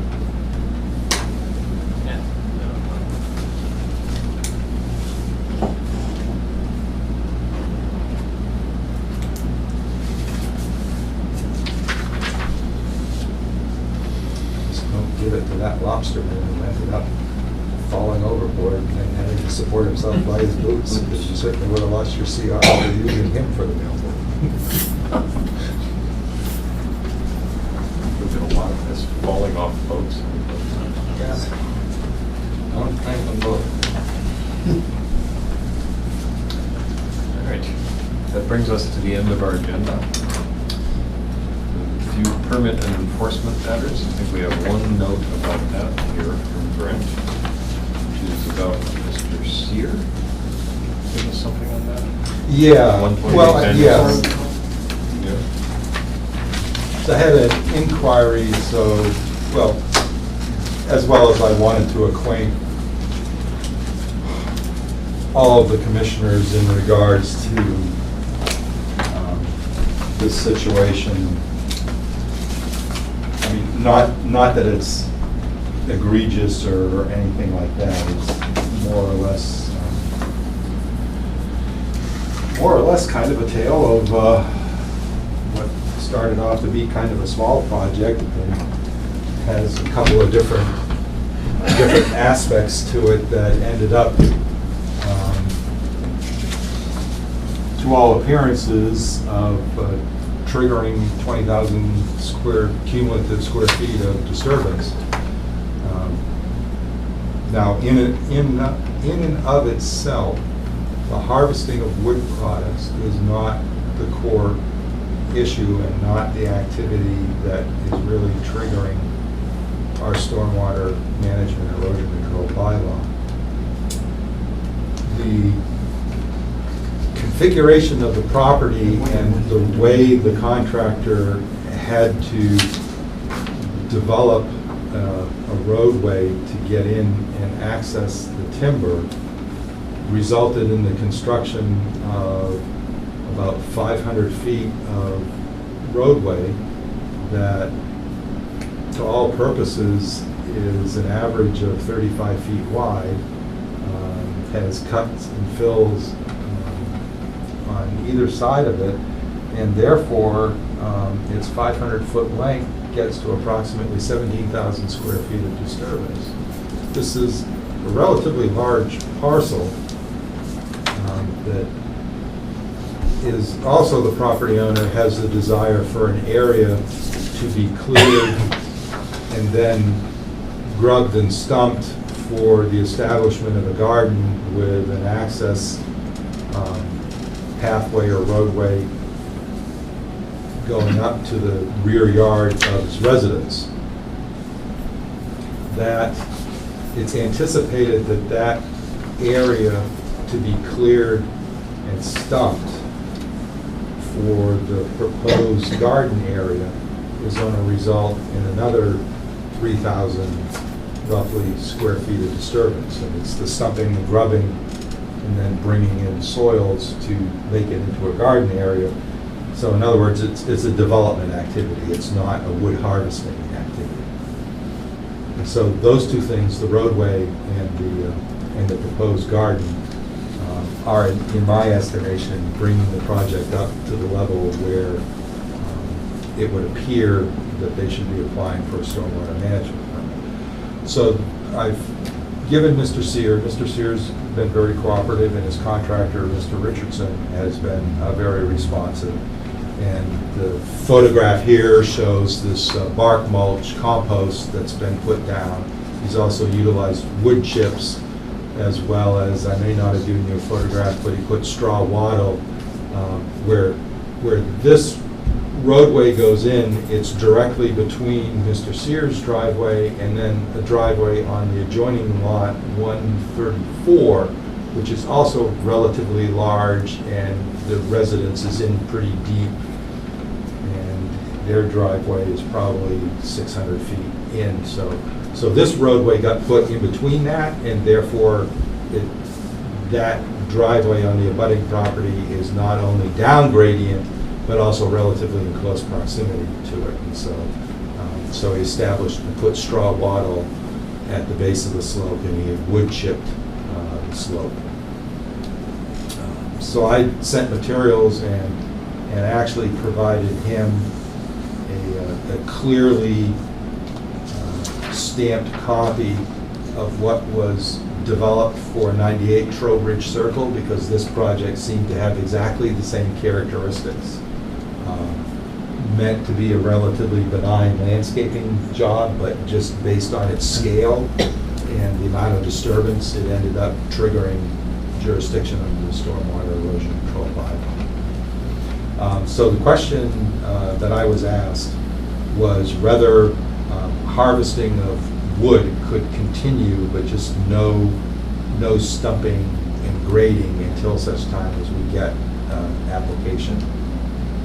[SPEAKER 3] Yeah.
[SPEAKER 6] Just don't give it to that lobster man who ended up falling overboard and having to support himself by his boots, because you certainly would have lost your CR for using him for the mailboat.
[SPEAKER 4] there's been a lot of this falling off boats.
[SPEAKER 2] Don't crank them both.
[SPEAKER 4] All right, that brings us to the end of our agenda. A few permit and enforcement matters. I think we have one note about that here from Brent, which is about Mr. Sear. Give us something on that?
[SPEAKER 6] Yeah,
[SPEAKER 4] 128
[SPEAKER 6] well,
[SPEAKER 4] Van
[SPEAKER 6] yes.
[SPEAKER 4] Horn. Yeah.
[SPEAKER 6] So I had an inquiry, so, well, as well as I wanted to acquaint all of the commissioners in regards to this situation. I mean, not that it's egregious or anything like that. It's more or less kind of a tale of what started off to be kind of a small project and has a couple of different aspects to it that ended up, to all appearances, of triggering 20,000 cumulative square feet of disturbance. Now, in and of itself, the harvesting of wood products is not the core issue and not the activity that is really triggering our stormwater management erosion control bylaw. The configuration of the property and the way the contractor had to develop a roadway to get in and access the timber resulted in the construction of about 500 feet of roadway that, to all purposes, is an average of 35 feet wide, has cuts and fills on either side of it, and therefore its 500-foot length gets to approximately 17,000 square feet of disturbance. This is a relatively large parcel that is also, the property owner has the desire for an area to be cleared and then grubbed and stumped for the establishment of a garden with an access pathway or roadway going up to the rear yard of its residence. That it's anticipated that that area to be cleared and stumped for the proposed garden area is going to result in another 3,000 roughly square feet of disturbance. And it's the stumping and grubbing and then bringing in soils to make it into a garden area. So in other words, it's a development activity. It's not a wood harvesting activity. And so those two things, the roadway and the proposed garden, are, in my estimation, bringing the project up to the level where it would appear that they should be applying for a stormwater management permit. So I've given Mr. Sear. Mr. Sear's been very cooperative, and his contractor, Mr. Richardson, has been very responsive. And the photograph here shows this bark mulch compost that's been put down. He's also utilized wood chips, as well as, I may not have given you a photograph, but he put straw wattle where this roadway goes in. It's directly between Mr. Sear's driveway and then a driveway on the adjoining lot 134, which is also relatively large, and the residence is in pretty deep, and their driveway is probably 600 feet in. So this roadway got put in between that, and therefore that driveway on the abutting property is not only down gradient, but also relatively in close proximity to it. And so he established and put straw wattle at the base of the slope, and he had wood chipped the slope. So I sent materials and actually provided him a clearly stamped copy of what was developed for 98 Trowbridge Circle, because this project seemed to have exactly the same characteristics. Meant to be a relatively benign landscaping job, but just based on its scale and the amount of disturbance, it ended up triggering jurisdiction under the stormwater erosion control bylaw. So the question that I was asked was whether harvesting of wood could continue, but just no stumping and grading until such time as we get application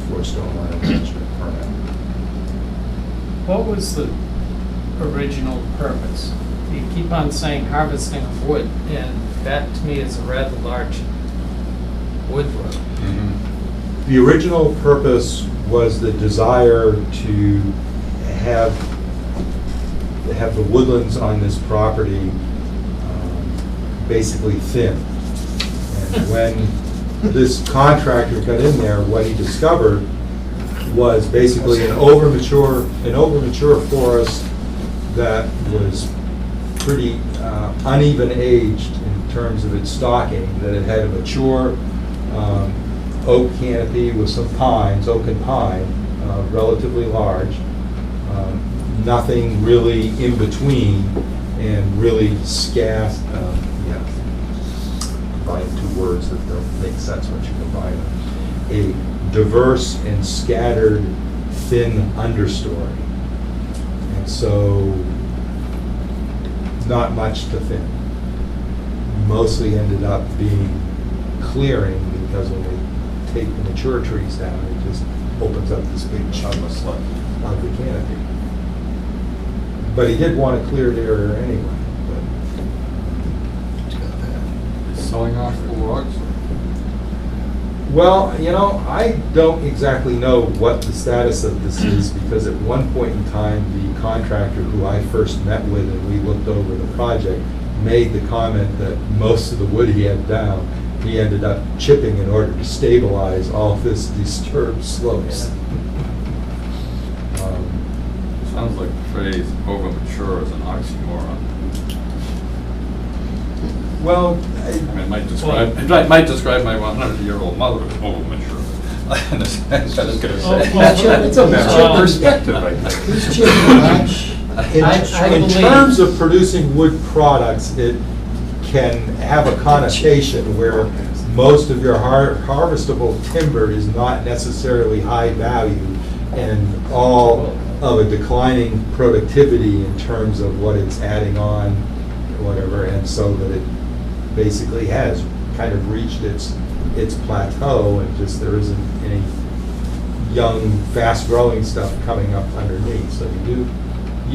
[SPEAKER 6] for a stormwater management permit.
[SPEAKER 3] What was the original purpose? You keep on saying harvesting of wood, and that to me is a rather large wood road.
[SPEAKER 6] The original purpose was the desire to have the woodlands on this property basically thin. And when this contractor got in there, what he discovered was basically an overmature forest that was pretty uneven aged in terms of its stocking, that it had a mature oak canopy with some pines, oak and pine, relatively large, nothing really in between, and really scarce, combine two words that don't make sense once you combine them. A diverse and scattered thin understory. And so, not much to thin. Mostly ended up being clearing, because when we take the mature trees down, it just opens up this big chunk of the canopy. But he did want a cleared area anyway.
[SPEAKER 2] Selling off the logs?
[SPEAKER 6] Well, I don't exactly know what the status of this is, because at one point in time, the contractor who I first met with and we looked over the project made the comment that most of the wood he had down, he ended up chipping in order to stabilize all this disturbed slopes.
[SPEAKER 2] Sounds like the phrase overmature is an oxymoron.
[SPEAKER 6] Well,
[SPEAKER 2] I mean, it might describe my 100-year-old mother as overmature. I was gonna say.
[SPEAKER 4] It's a matter of perspective, I think.
[SPEAKER 6] In terms of producing wood products, it can have a connotation where most of your harvestable timber is not necessarily high value, and all of a declining productivity in terms of what it's adding on, whatever, and so that it basically has kind of reached its plateau, and just there isn't any young, fast-growing stuff coming up underneath. So you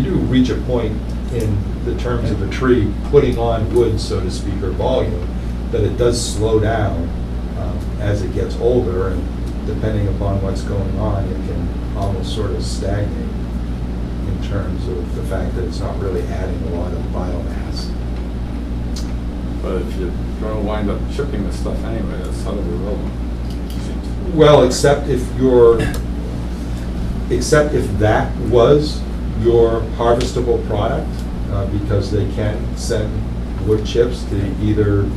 [SPEAKER 6] do reach a point in the terms of a tree putting on wood, so to speak, or volume, that it does slow down as it gets older, and depending upon what's going on, it can almost sort of stagnate in terms of the fact that it's not really adding a lot of biomass.
[SPEAKER 2] But if you're going to wind up chipping this stuff anyway, that's sort of irrelevant.
[SPEAKER 6] Well, except if that was your harvestable product, because they can send wood chips to either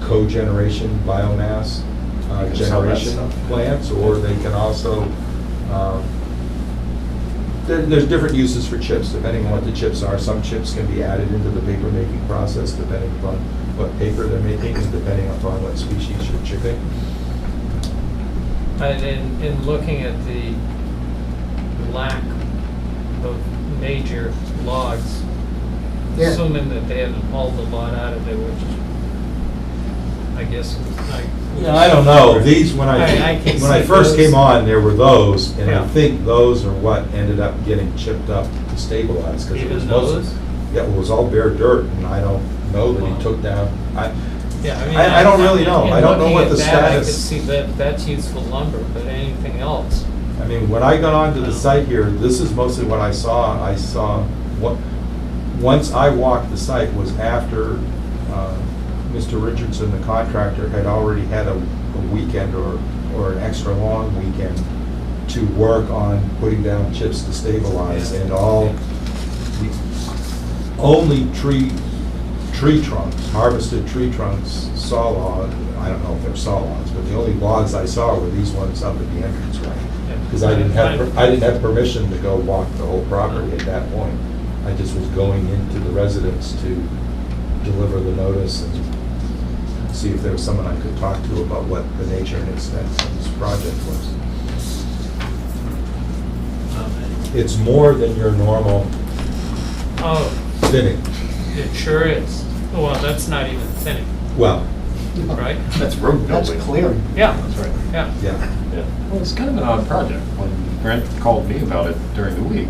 [SPEAKER 6] cogeneration biomass generation plants, or they can also, there's different uses for chips depending on what the chips are. Some chips can be added into the paper making process depending upon what paper they're making and depending upon what species you're chipping.
[SPEAKER 3] And in looking at the lack of major logs,
[SPEAKER 7] Yeah.
[SPEAKER 3] assuming that they hadn't hauled a lot out of there, which I guess was like.
[SPEAKER 6] Yeah, I don't know. These, when
[SPEAKER 3] I can
[SPEAKER 6] when I
[SPEAKER 3] see
[SPEAKER 6] first
[SPEAKER 3] those.
[SPEAKER 6] came on, there were those, and
[SPEAKER 3] Yeah.
[SPEAKER 6] I think those are what ended up getting chipped up to stabilize. 'Cause it was
[SPEAKER 3] Even
[SPEAKER 6] mostly-
[SPEAKER 3] those?
[SPEAKER 6] Yeah, it was all bare dirt, and I don't know that
[SPEAKER 3] Wow.
[SPEAKER 6] he took down,
[SPEAKER 3] Yeah, I mean.
[SPEAKER 6] I don't really know.
[SPEAKER 3] in
[SPEAKER 6] I don't know
[SPEAKER 3] looking
[SPEAKER 6] what
[SPEAKER 3] at
[SPEAKER 6] the
[SPEAKER 3] that, I could
[SPEAKER 6] status-
[SPEAKER 3] see that that's useful lumber, but anything else?
[SPEAKER 6] I mean, when I got onto the site here, this is mostly what I saw. I saw, once I walked the site was after Mr. Richardson, the contractor, had already had a weekend or an extra long weekend to work on putting down chips to stabilize, and all, the only tree trunks, harvested tree trunks, saw log, I don't know if they're saw logs, but the only logs I saw were these ones up at the entranceway. Because I didn't have permission to go walk the whole property at that point. I just was going into the residence to deliver the notice and see if there was someone I could talk to about what the nature and extent of this project was. It's more than your normal
[SPEAKER 3] Oh,
[SPEAKER 6] thinning.
[SPEAKER 3] it sure is. Well, that's not even thinning,
[SPEAKER 6] Well,
[SPEAKER 3] right?
[SPEAKER 4] That's road
[SPEAKER 7] That's
[SPEAKER 4] building.
[SPEAKER 7] clearing.
[SPEAKER 3] Yeah,
[SPEAKER 4] That's right.
[SPEAKER 3] yeah.
[SPEAKER 6] yeah.
[SPEAKER 4] Yeah. Well, it's kind of an odd project. When Brent called me about it during the week,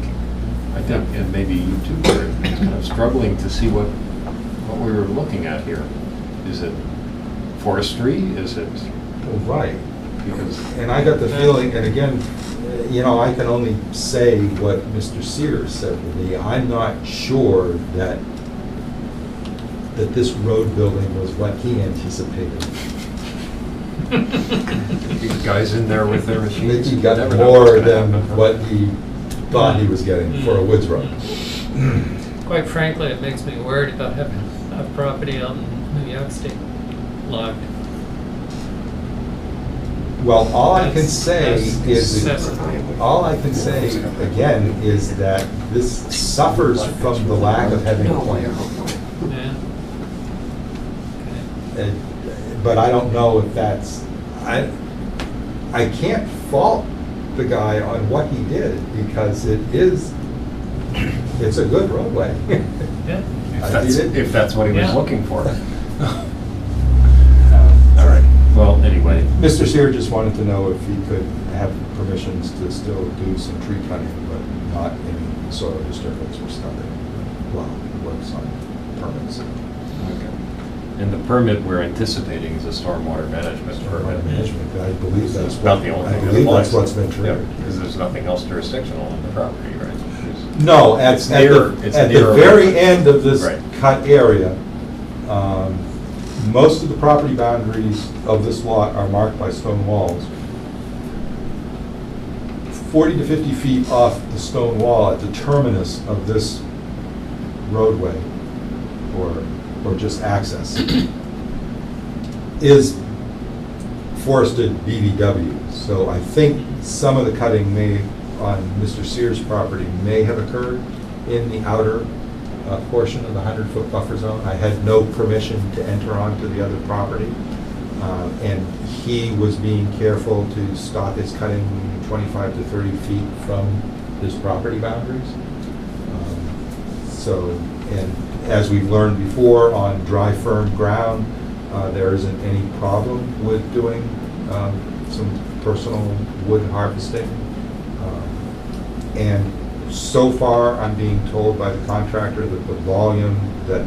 [SPEAKER 4] I think, and maybe you too, were kind of struggling to see what we were looking at here. Is it forestry? Is it,
[SPEAKER 6] Right.
[SPEAKER 4] because,
[SPEAKER 6] And I got the feeling, and again, you know, I can only say what Mr. Sears said to me. I'm not sure that this road building was what he anticipated.
[SPEAKER 4] these guys in there with their
[SPEAKER 6] I think
[SPEAKER 4] machines?
[SPEAKER 6] he
[SPEAKER 4] You
[SPEAKER 6] got
[SPEAKER 4] never know
[SPEAKER 6] more
[SPEAKER 4] what's gonna
[SPEAKER 6] than
[SPEAKER 4] happen.
[SPEAKER 6] what he thought he was getting for a woods road.
[SPEAKER 3] Quite frankly, it makes me worried about having a property out in New York State logged.
[SPEAKER 6] Well, all I can
[SPEAKER 3] That's-
[SPEAKER 6] say
[SPEAKER 3] that's
[SPEAKER 6] is,
[SPEAKER 3] excessive.
[SPEAKER 6] all I can say, again, is that this suffers from the lack of having a plan.
[SPEAKER 3] Yeah.
[SPEAKER 6] But I don't know if that's, I can't fault the guy on what he did, because it's a good roadway.
[SPEAKER 3] Yeah.
[SPEAKER 4] If that's what he was
[SPEAKER 3] Yeah.
[SPEAKER 4] looking for. All right, well, anyway,
[SPEAKER 6] Mr. Sear just wanted to know if he could have permissions to still do some tree cutting, but not any soil disturbance or stubbing while he works on permits.
[SPEAKER 4] and the permit we're anticipating is a stormwater management permit.
[SPEAKER 6] Management, I believe that's
[SPEAKER 4] Not
[SPEAKER 6] what,
[SPEAKER 4] the only
[SPEAKER 6] I
[SPEAKER 4] thing that
[SPEAKER 6] believe that's
[SPEAKER 4] applies.
[SPEAKER 6] what's been triggered.
[SPEAKER 4] Because there's nothing else jurisdictional on the property, right?
[SPEAKER 6] No, at
[SPEAKER 4] It's near- it's
[SPEAKER 6] the
[SPEAKER 4] near-
[SPEAKER 6] very end of this
[SPEAKER 4] Right.
[SPEAKER 6] cut area, most of the property boundaries of this lot are marked by stone walls. 40 to 50 feet off the stone wall at the terminus of this roadway, or just access, is forested BVW. So I think some of the cutting on Mr. Sears' property may have occurred in the outer portion of the 100-foot buffer zone. I had no permission to enter onto the other property, and he was being careful to stop his cutting 25 to 30 feet from his property boundaries. So, and as we've learned before, on dry, firm ground, there isn't any problem with doing some personal wood harvesting. And so far, I'm being told by the contractor that the volume that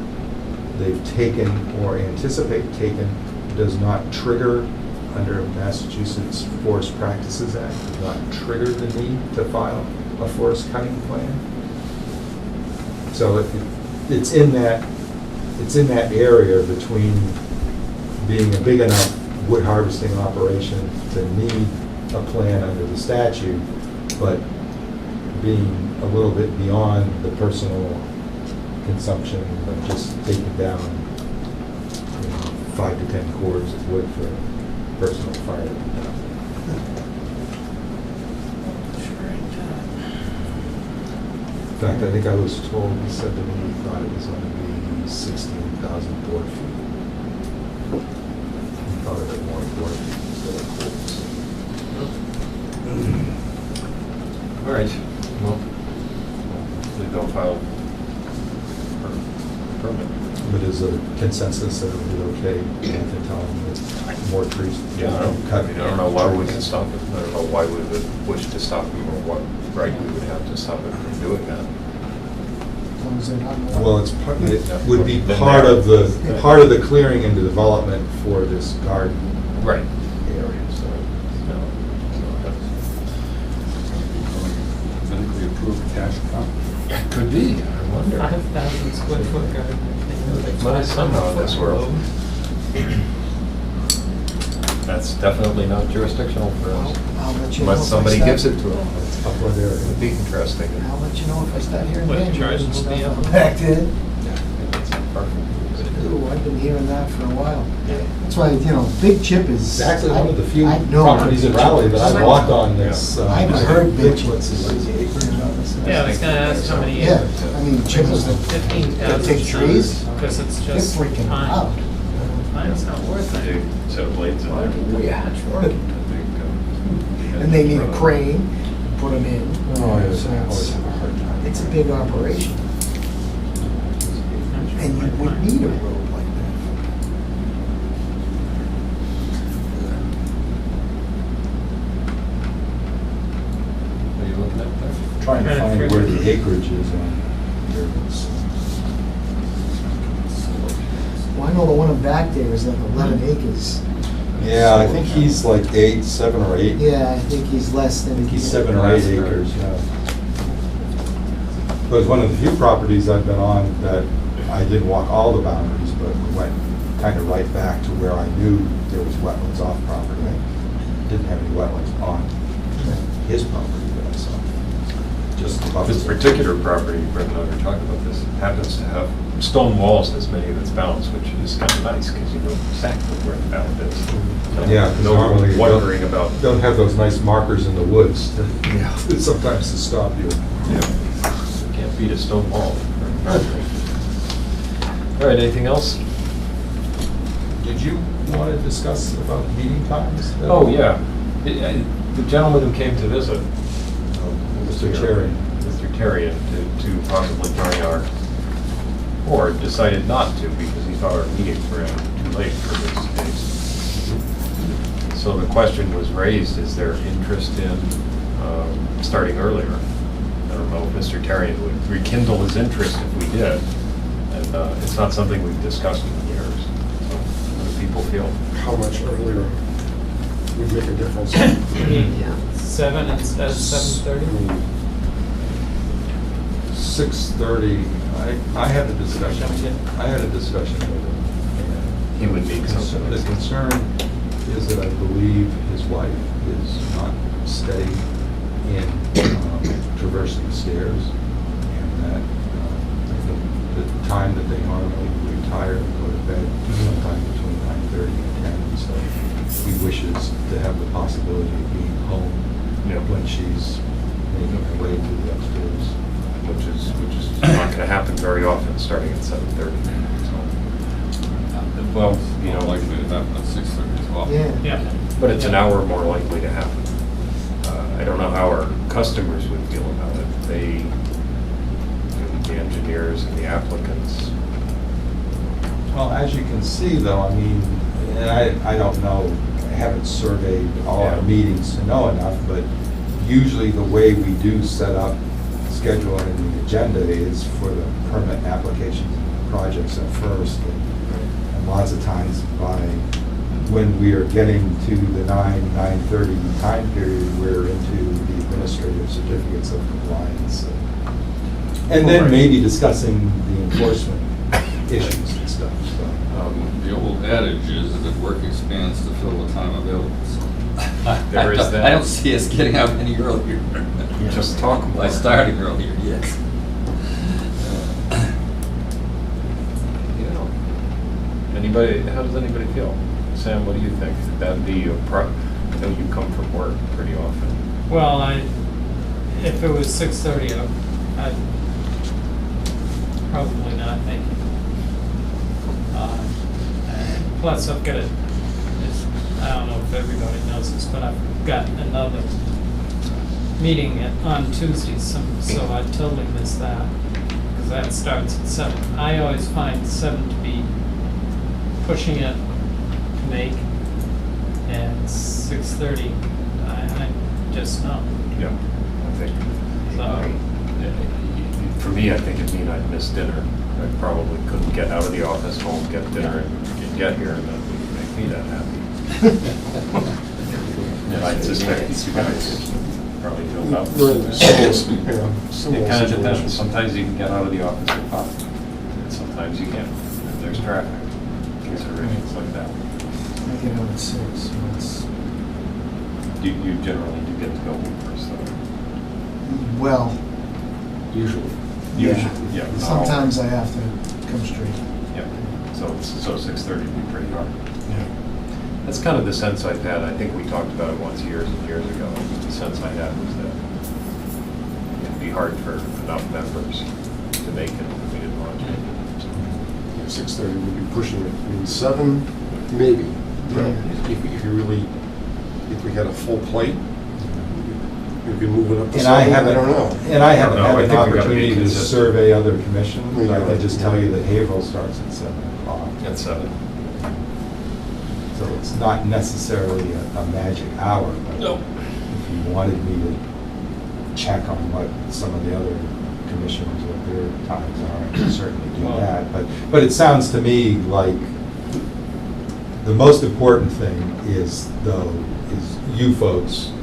[SPEAKER 6] they've taken or anticipate taking does not trigger, under Massachusetts Forest Practices Act, does not trigger the need to file a forest cutting plan. So it's in that area between being a big enough wood harvesting operation to need a plan under the statute, but being a little bit beyond the personal consumption of just taking down 5 to 10 cords of wood for personal fire. In fact, I think I was told, he said to me, he thought it was going to be 16,000 board feet. He thought of it more board feet instead of cords.
[SPEAKER 4] All right, well, we don't file permit.
[SPEAKER 6] But is a consensus that it would be okay, Anthony, telling him that more trees?
[SPEAKER 4] Yeah, I don't know why we would stop it. I don't know why we would wish to stop them, or what right we would have to stop it from doing that.
[SPEAKER 7] As long as they're not more.
[SPEAKER 6] Well, it would be
[SPEAKER 4] Then
[SPEAKER 6] part
[SPEAKER 4] there-
[SPEAKER 6] of the clearing and the development for this garden
[SPEAKER 4] Right.
[SPEAKER 6] area, so.
[SPEAKER 4] No, so
[SPEAKER 2] Medically approved cash crop.
[SPEAKER 4] that could be, I wonder.
[SPEAKER 3] 5,000 square foot garden.
[SPEAKER 4] Let us somehow in this world. That's definitely not jurisdictional for us.
[SPEAKER 7] I'll let you know.
[SPEAKER 4] Unless
[SPEAKER 7] if I
[SPEAKER 4] somebody
[SPEAKER 7] start-
[SPEAKER 4] gives it to them.
[SPEAKER 6] Upland area.
[SPEAKER 4] It would be interesting.
[SPEAKER 7] I'll let you know if I start hearing
[SPEAKER 3] What,
[SPEAKER 7] banjos
[SPEAKER 3] charges
[SPEAKER 7] and
[SPEAKER 3] will be
[SPEAKER 7] stuff.
[SPEAKER 3] up?
[SPEAKER 7] I'm back to it.
[SPEAKER 4] That's perfect.
[SPEAKER 7] Ooh, I've been hearing that for a while. That's why, Big Chip is.
[SPEAKER 6] It's actually one of the few
[SPEAKER 7] I know
[SPEAKER 6] properties in
[SPEAKER 7] Big Chip
[SPEAKER 6] Raleigh that
[SPEAKER 7] is.
[SPEAKER 6] I walked on this.
[SPEAKER 7] I've heard Big Chip.
[SPEAKER 3] Yeah, I was gonna ask how many.
[SPEAKER 7] Yeah, I mean, Chip is the.
[SPEAKER 3] 15,000.
[SPEAKER 7] Big trees?
[SPEAKER 3] Because it's
[SPEAKER 7] They're
[SPEAKER 3] just
[SPEAKER 7] freaking
[SPEAKER 3] pine.
[SPEAKER 7] loud.
[SPEAKER 3] Pine's not worth it.
[SPEAKER 4] Big set of blades in there.
[SPEAKER 7] Yeah.
[SPEAKER 4] Big,
[SPEAKER 7] And they need a crane, put them in.
[SPEAKER 6] Oh, yeah,
[SPEAKER 7] So
[SPEAKER 6] I always
[SPEAKER 7] it's-
[SPEAKER 6] have a hard time.
[SPEAKER 7] It's a big operation. And you would need a road like that.
[SPEAKER 4] Are you looking at there?
[SPEAKER 6] Trying to
[SPEAKER 3] Trying to
[SPEAKER 6] find
[SPEAKER 3] figure-
[SPEAKER 6] where the acreage is on here.
[SPEAKER 7] Why I know the one in back there is like 11 acres.
[SPEAKER 6] Yeah, I think he's like 7 or 8.
[SPEAKER 7] Yeah, I think he's less
[SPEAKER 6] I
[SPEAKER 7] than.
[SPEAKER 6] think he's 7 or 8 acres, yeah. But it's one of the few properties I've been on that I didn't walk all the boundaries, but went kind of right back to where I knew there was wetlands off property. I didn't have any wetlands on his property that I saw. Just above
[SPEAKER 4] This
[SPEAKER 6] his-
[SPEAKER 4] particular property, Brendan and I were talking about this, happens to have stone walls as many of its bounds, which is kind of nice, because you know exactly where the bound is.
[SPEAKER 6] Yeah, 'cause
[SPEAKER 4] No
[SPEAKER 6] normally you
[SPEAKER 4] wondering about.
[SPEAKER 6] don't have those nice markers in the woods that sometimes to stop you.
[SPEAKER 4] Yeah, can't beat a stone wall. All right, anything else?
[SPEAKER 6] Did you want to discuss about meeting times?
[SPEAKER 4] Oh, yeah. The gentleman who came to visit.
[SPEAKER 6] Mr. Cherry.
[SPEAKER 4] Mr. Terry, to possibly join our board, decided not to because he thought our meetings were too late for this case. So the question was raised, is there interest in starting earlier? I don't know if Mr. Terry would rekindle his interest if we did. And it's not something we've discussed in years. So what do people feel?
[SPEAKER 13] How much earlier would make a difference?
[SPEAKER 3] 7 instead of 7:30?
[SPEAKER 6] 6:30, I had a discussion with him.
[SPEAKER 4] He would need something.
[SPEAKER 6] The concern is that I believe his wife is not steady in traversing stairs, and that the time that they normally retire and go to bed, sometime between 9:30 and 10, so he wishes to have the possibility of being home when she's making her way to the upstairs.
[SPEAKER 4] Which is not going to happen very often, starting at 7:30. Well, you know,
[SPEAKER 2] Likely to happen at 6:30 as well.
[SPEAKER 3] Yeah.
[SPEAKER 4] but it's an hour more likely to happen. I don't know how our customers would feel about it. The engineers and the applicants.
[SPEAKER 6] Well, as you can see, though, I mean, and I don't know, I haven't surveyed all our
[SPEAKER 4] Yeah.
[SPEAKER 6] meetings to know enough, but usually the way we do set up scheduling the agenda is for the permit applications and projects at first. And lots of times when we are getting to the 9:30 time period, we're into the administrative certificates of compliance. And then maybe discussing the enforcement issues and stuff, so.
[SPEAKER 2] The old adage is that work expands to fill the time available, so.
[SPEAKER 4] There is that.
[SPEAKER 2] I don't see us getting out any earlier.
[SPEAKER 4] Just talk
[SPEAKER 2] By
[SPEAKER 4] more.
[SPEAKER 2] starting earlier, yes.
[SPEAKER 4] Anybody, how does anybody feel? Sam, what do you think? That'd be I know you come from work pretty often.
[SPEAKER 3] Well, if it was 6:30, I'd probably not make it. Plus, I've got I don't know if everybody knows this, but I've got another meeting on Tuesday, so I totally missed that, because that starts at 7. I always find 7 to be pushing it to make, and 6:30, I just know.
[SPEAKER 4] Yeah, I think.
[SPEAKER 3] So-
[SPEAKER 4] For me, I think it'd mean I'd miss dinner. I probably couldn't get out of the office, home, get dinner, and get here, and that wouldn't make me that happy. And I suspect you guys probably feel about
[SPEAKER 13] We're in
[SPEAKER 4] this.
[SPEAKER 13] similar
[SPEAKER 4] It kind of depends.
[SPEAKER 13] situations.
[SPEAKER 4] Sometimes you can get out of the office at 5, and sometimes you can't, if there's traffic, considerations like that.
[SPEAKER 7] I get out at 6, so it's,
[SPEAKER 4] You generally do get to go home first, though.
[SPEAKER 7] well,
[SPEAKER 4] Usually.
[SPEAKER 7] yeah.
[SPEAKER 4] Yeah. not
[SPEAKER 7] Sometimes I have to come straight.
[SPEAKER 4] always. Yeah, so 6:30 would be pretty hard. That's kind of the sense I've had. I think we talked about it once years and years ago. The sense I had was that it'd be hard for enough members to make it if we didn't want to.
[SPEAKER 13] 6:30 would be pushing it. I mean, 7, maybe. If we had a full plate, we could move it up to 7, I don't know.
[SPEAKER 6] And I haven't
[SPEAKER 4] No, I
[SPEAKER 6] had an
[SPEAKER 4] think we gotta be
[SPEAKER 6] opportunity to
[SPEAKER 4] consistent.
[SPEAKER 6] survey other commissions.
[SPEAKER 13] Yeah.
[SPEAKER 6] I can just tell you that Haverhill starts at 7 o'clock.
[SPEAKER 4] At 7.
[SPEAKER 6] So it's not necessarily a magic hour, but
[SPEAKER 2] No.
[SPEAKER 6] if you wanted me to check on what some of the other commissioners, what their times are, I can certainly do
[SPEAKER 3] Well-
[SPEAKER 6] that. But it sounds to me like The most important thing is, though, is you folks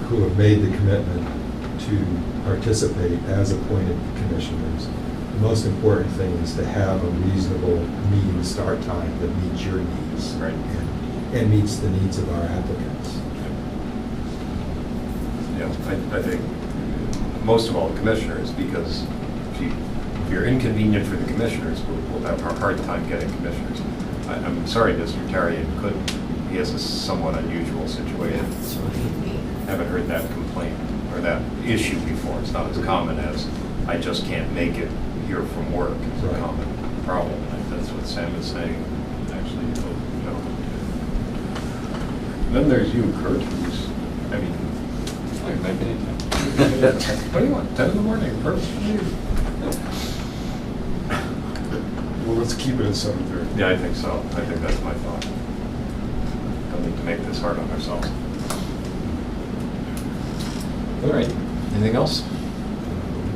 [SPEAKER 6] who have made the commitment to participate as appointed commissioners. The most important thing is to have a reasonable meeting start time that meets your needs.
[SPEAKER 4] Right.
[SPEAKER 6] And meets the needs of our applicants.
[SPEAKER 4] Yeah, I think most of all the commissioners, because if you're inconvenient for the commissioners, we'll have a hard time getting commissioners. I'm sorry Mr. Tarian couldn't, he has a somewhat unusual situation. Haven't heard that complaint or that issue before. It's not as common as, I just can't make it here from work. It's a common problem. That's what Sam is saying, actually, you know. Then there's you, Kurt, who's, I mean,
[SPEAKER 2] I can make any time.
[SPEAKER 4] what do you want, 10 in the morning, first?
[SPEAKER 13] Well, let's keep it at 7:30.
[SPEAKER 4] Yeah, I think so. I think that's my thought. Don't need to make this hard on ourselves. All right, anything else?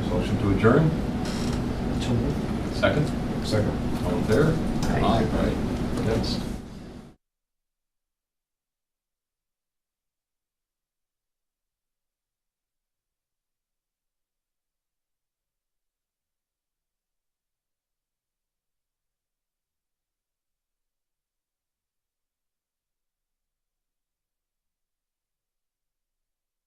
[SPEAKER 4] Motion to adjourn? Second?
[SPEAKER 13] Second.
[SPEAKER 4] All in favor?
[SPEAKER 2] Aye.
[SPEAKER 4] Against?